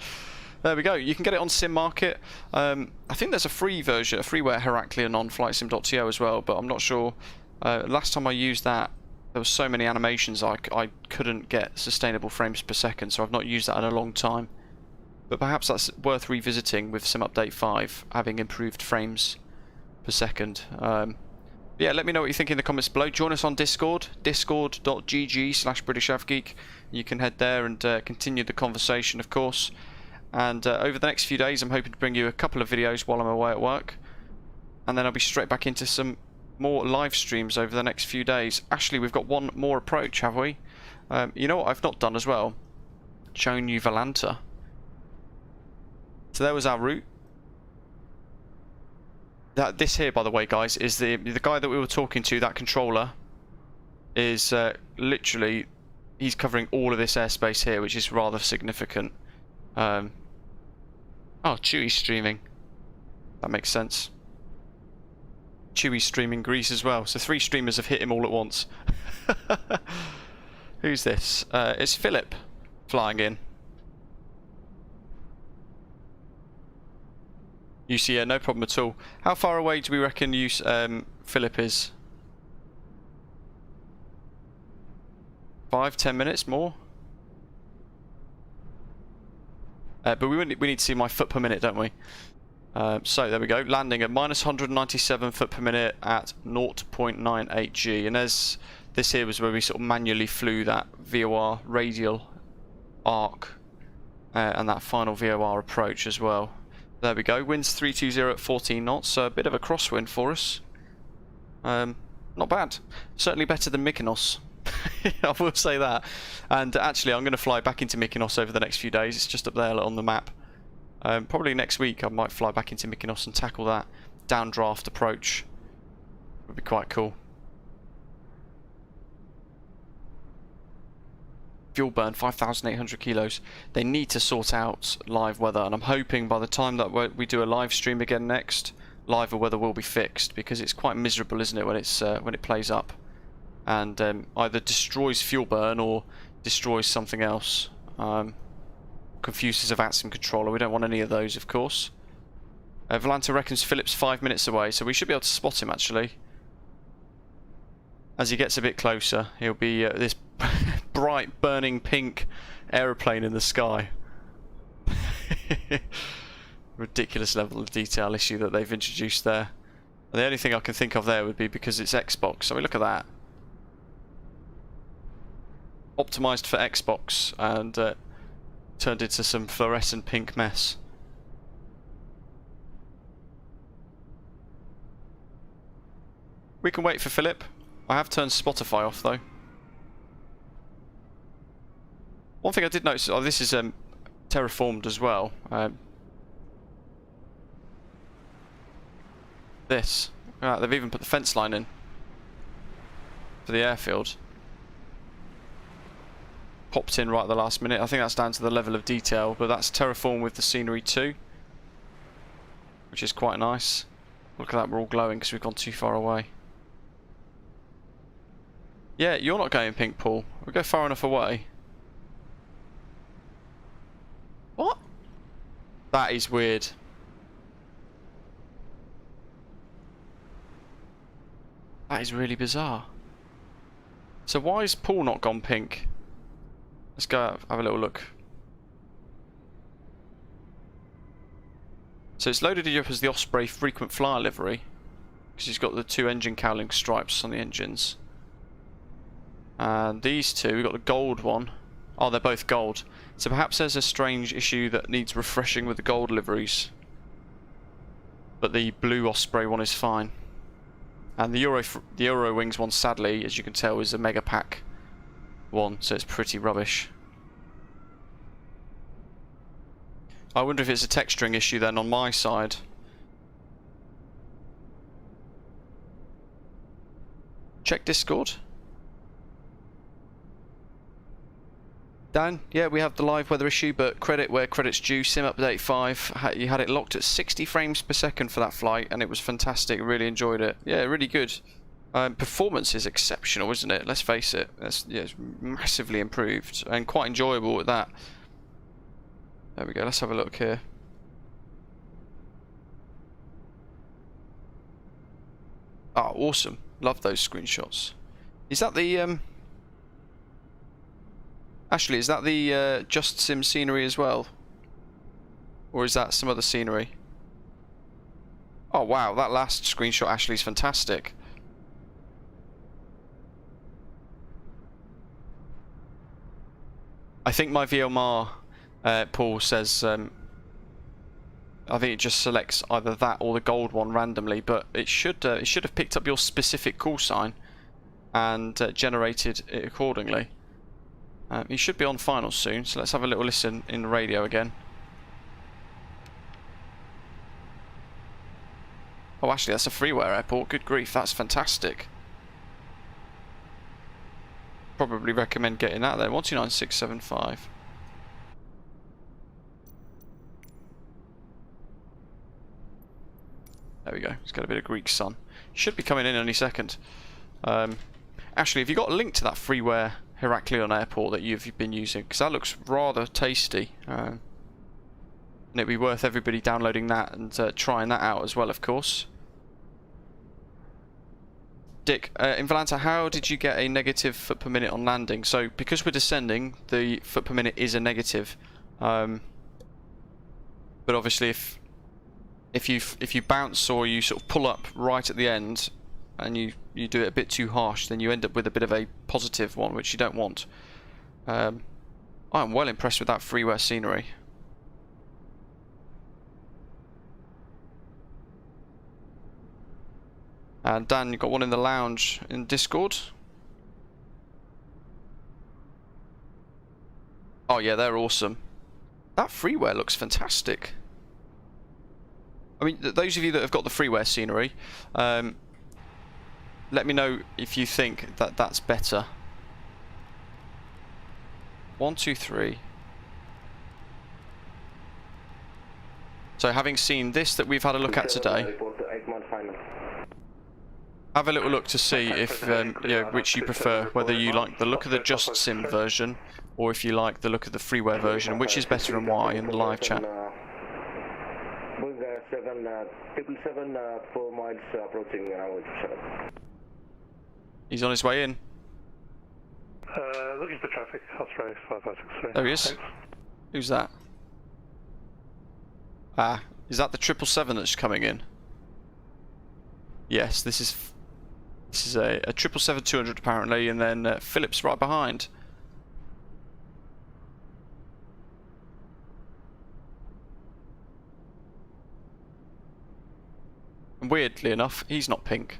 A: There we go. You can get it on Sim Market. I think there's a free version, a freeware Heraklion on flightsim.to as well, but I'm not sure. Last time I used that, there were so many animations I couldn't get sustainable frames per second, so I've not used that in a long time. But perhaps that's worth revisiting with Sim Update 5, having improved frames per second. Yeah, let me know what you think in the comments below. Join us on Discord, discord.gg/BritishAvGeek. You can head there and continue the conversation, of course. And over the next few days, I'm hoping to bring you a couple of videos while I'm away at work. And then I'll be straight back into some more live streams over the next few days. Actually, we've got one more approach, have we? You know what I've not done as well? Shown you Volanta. So there was our route. This here, by the way, guys, is the guy that we were talking to. That controller is literally, he's covering all of this airspace here, which is rather significant. Oh, Chewie's streaming. That makes sense. Chewie's streaming Greece as well. So 3 streamers have hit him all at once. Who's this? It's Philip flying in. You see, no problem at all. How far away do we reckon Philip is? 5-10 minutes more? But we need to see my foot per minute, don't we? So there we go, landing at -197 foot per minute at 0.98 G. And this here was where we sort of manually flew that VOR radial arc and that final VOR approach as well. There we go, winds 320 at 14 knots, so a bit of a crosswind for us. Not bad. Certainly better than Mykonos. I will say that. And actually, I'm going to fly back into Mykonos over the next few days. It's just up there on the map. Probably next week I might fly back into Mykonos and tackle that downdraft approach. Would be quite cool. Fuel burn 5,800 kilos. They need to sort out live weather, and I'm hoping by the time that we do a live stream again next, live weather will be fixed, because it's quite miserable, isn't it, when it plays up and either destroys fuel burn or destroys something else. Confuses a VATSIM controller. We don't want any of those, of course. Volanta reckons Philip's 5 minutes away, so we should be able to spot him actually. As he gets a bit closer, he'll be this bright burning pink aeroplane in the sky. Ridiculous level of detail issue that they've introduced there. And the only thing I can think of there would be because it's Xbox. So we look at that. Optimised for Xbox and turned into some fluorescent pink mess. We can wait for Philip. I have turned Spotify off though. One thing I did notice, this is terraformed as well. This. They've even put the fence line in for the airfield. Popped in right at the last minute. I think that's down to the level of detail, but that's terraformed with the scenery too, which is quite nice. Look at that, we're all glowing because we've gone too far away. Yeah, you're not going pink, Paul. We'll go far enough away. What? That is weird. That is really bizarre. So why is Paul not gone pink? Let's go have a little look. So it's loaded you up as the Osprey frequent flyer livery, because he's got the 2 engine cowling stripes on the engines. And these two, we've got the gold one. Oh, they're both gold. So perhaps there's a strange issue that needs refreshing with the gold liveries. But the blue Osprey one is fine. And the Eurowings one, sadly, as you can tell, is a mega pack one, so it's pretty rubbish. I wonder if it's a texturing issue then on my side. Check Discord. Dan, yeah, we have the live weather issue, but credit where credit's due. Sim update 5, you had it locked at 60 frames per second for that flight, and it was fantastic. Really enjoyed it. Yeah, really good. Performance is exceptional, isn't it? Let's face it. Yeah, it's massively improved and quite enjoyable at that. There we go. Let's have a look here. Oh, awesome. Love those screenshots. Is that the Ashley, is that the JustSim scenery as well? Or is that some other scenery? Oh wow, that last screenshot, Ashley, is fantastic. I think my VLMAR, Paul says, I think it just selects either that or the gold one randomly, but it should have picked up your specific call sign and generated it accordingly. You should be on finals soon, so let's have a little listen in the radio again. Oh, actually, that's a freeware airport. Good grief, that's fantastic. Probably recommend getting that there. 129675. There we go. It's got a bit of Greek sun. Should be coming in any second. Ashley, have you got a link to that freeware Heraklion Airport that you've been using? Because that looks rather tasty. And it'd be worth everybody downloading that and trying that out as well, of course. Dick, in Valanta, how did you get a negative foot per minute on landing? So, because we're descending, the foot per minute is a negative. But obviously, if you bounce or you sort of pull up right at the end, and you do it a bit too harsh, then you end up with a bit of a positive one, which you don't want. I'm well impressed with that freeware scenery. And Dan, you've got one in the lounge in Discord. Oh yeah, they're awesome. That freeware looks fantastic. I mean, those of you that have got the freeware scenery, let me know if you think that that's better. 1, 2, 3. So having seen this that we've had a look at today, have a little look to see if you know, which you prefer, whether you like the look of the JustSim version or if you like the look of the freeware version, and which is better and why in the live chat.
Q: 777, 4 miles approaching runway 7.
A: He's on his way in.
C: Looking for traffic, Osprey 5563.
A: There he is.
C: Thanks.
A: Who's that? Ah, is that the 777 that's coming in? Yes, this is a 777-200 apparently, and then Philip's right behind. And weirdly enough, he's not pink.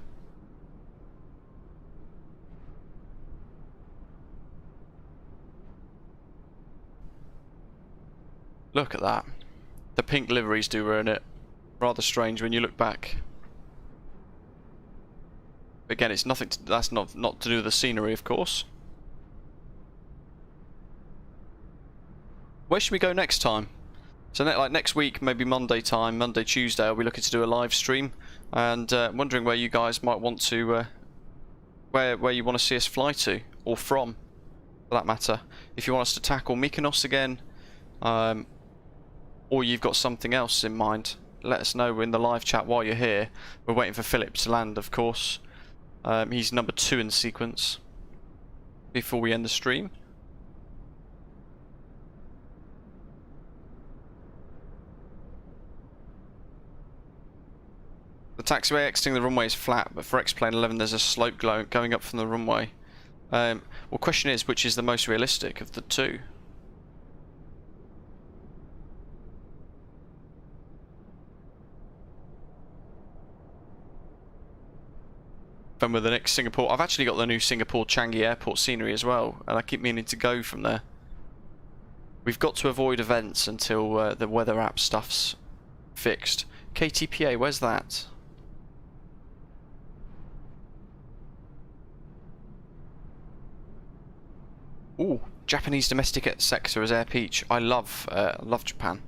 A: Look at that. The pink liveries do ruin it. Rather strange when you look back. Again, it's nothing to, that's not to do with the scenery, of course. Where should we go next time? So like next week, maybe Monday time, Monday, Tuesday, I'll be looking to do a live stream, and wondering where you guys might want to, where you want to see us fly to, or from, for that matter. If you want us to tackle Mykonos again, or you've got something else in mind, let us know in the live chat while you're here. We're waiting for Philip to land, of course. He's number 2 in the sequence before we end the stream. The taxiway exiting the runway is flat, but for X-Plane 11 there's a slope going up from the runway. Well, question is, which is the most realistic of the two? happen with the next Singapore. I've actually got the new Singapore Changi Airport Scenery as well, and I keep meaning to go from there. We've got to avoid events until the weather app stuff's fixed. KTPA, where's that? Ooh, Japanese domestic sector as Air Peach. I love Japan,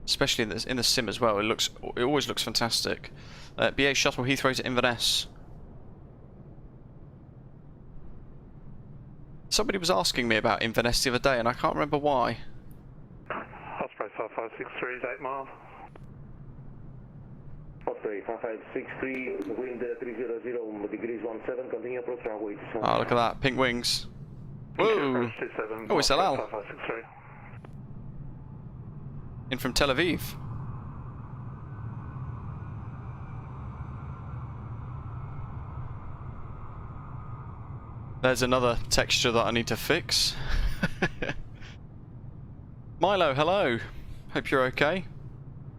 A: especially in the sim as well. It always looks fantastic. BA shuttle Heathrow to Inverness. Somebody was asking me about Inverness the other day, and I can't remember why.
C: Osprey 5563 is 8 miles.
R: Osprey 5563, wind 300 degrees 17, continue approach runway 27.
A: Ah, look at that, pink wings. Whoa! Oh, it's Alal. In from Tel Aviv. There's another texture that I need to fix. Milo, hello. Hope you're okay.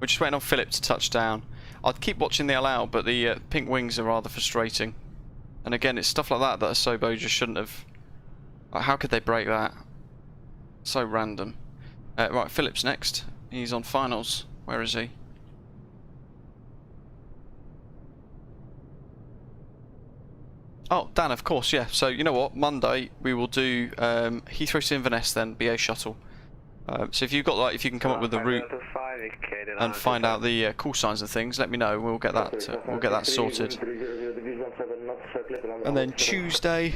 A: We're just waiting on Philip to touch down. I'd keep watching the Alal, but the pink wings are rather frustrating. And again, it's stuff like that that Asobo just shouldn't have... How could they break that? So random. Right, Philip's next. He's on finals. Where is he? Oh, Dan, of course, yeah. So, you know what? Monday, we will do Heathrow to Inverness, then BA shuttle. So if you've got like, if you can come up with the route and find out the call signs and things, let me know. We'll get that sorted. And then Tuesday.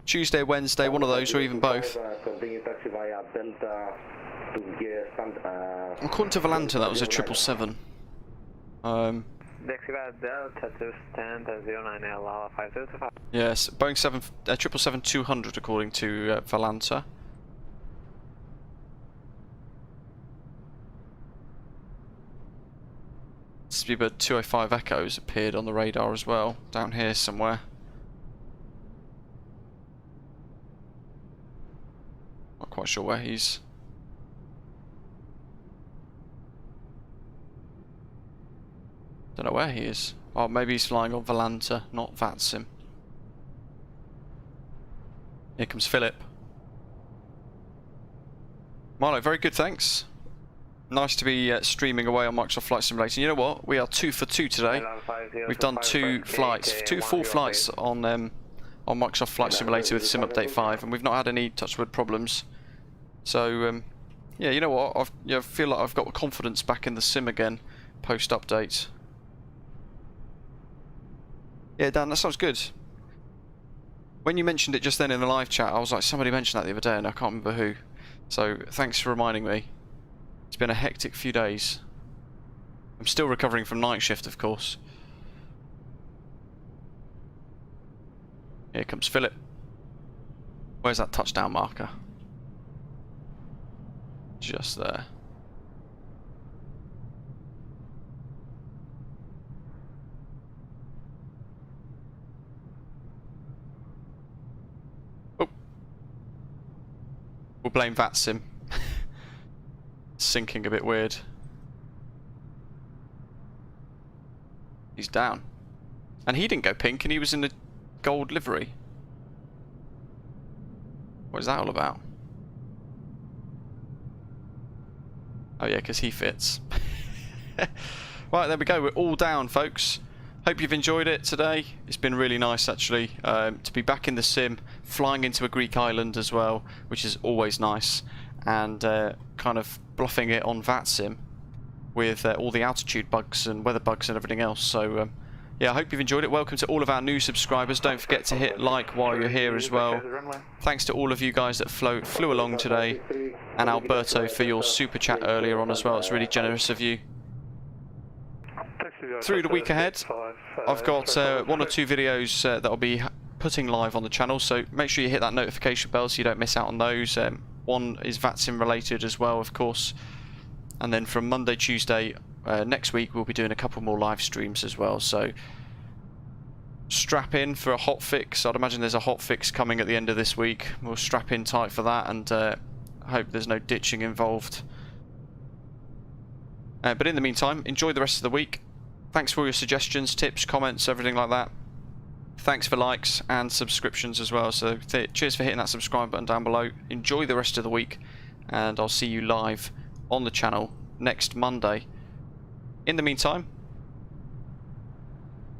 A: Tuesday, Wednesday, one of those, or even both. According to Valanta, that was a 777. Yes, Boeing 777-200 according to Valanta. Speedbird 205 Echoes appeared on the radar as well, down here somewhere. Not quite sure where he's... Don't know where he is. Oh, maybe he's flying on Valanta, not VATSIM. Here comes Philip. Milo, very good, thanks. Nice to be streaming away on Microsoft Flight Simulator. You know what? We are 2 for 2 today. We've done 2 flights, 2 full flights on Microsoft Flight Simulator with Sim Update 5, and we've not had any touchwood problems. So, yeah, you know what? I feel like I've got confidence back in the sim again post update. Yeah, Dan, that sounds good. When you mentioned it just then in the live chat, I was like, somebody mentioned that the other day and I can't remember who. So, thanks for reminding me. It's been a hectic few days. I'm still recovering from night shift, of course. Here comes Philip. Where's that touchdown marker? Just there. We'll blame VATSIM. Sinking a bit weird. He's down. And he didn't go pink, and he was in the gold livery. What is that all about? Oh yeah, because he fits. Right, there we go. We're all down, folks. Hope you've enjoyed it today. It's been really nice, actually, to be back in the sim, flying into a Greek island as well, which is always nice, and kind of bluffing it on VATSIM with all the altitude bugs and weather bugs and everything else. So, yeah, I hope you've enjoyed it. Welcome to all of our new subscribers. Don't forget to hit like while you're here as well. Thanks to all of you guys that flew along today, and Alberto for your super chat earlier on as well. It's really generous of you. Through the week ahead, I've got 1 or 2 videos that I'll be putting live on the channel, so make sure you hit that notification bell so you don't miss out on those. One is VATSIM related as well, of course, and then from Monday, Tuesday next week we'll be doing a couple more live streams as well, so strap in for a hot fix. I'd imagine there's a hot fix coming at the end of this week. We'll strap in tight for that, and hope there's no ditching involved. But in the meantime, enjoy the rest of the week. thanks for all your suggestions, tips, comments, everything like that. Thanks for likes and subscriptions as well. So cheers for hitting that subscribe button down below. Enjoy the rest of the week, and I'll see you live on the channel next Monday. In the meantime,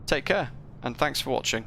A: take care, and thanks for watching.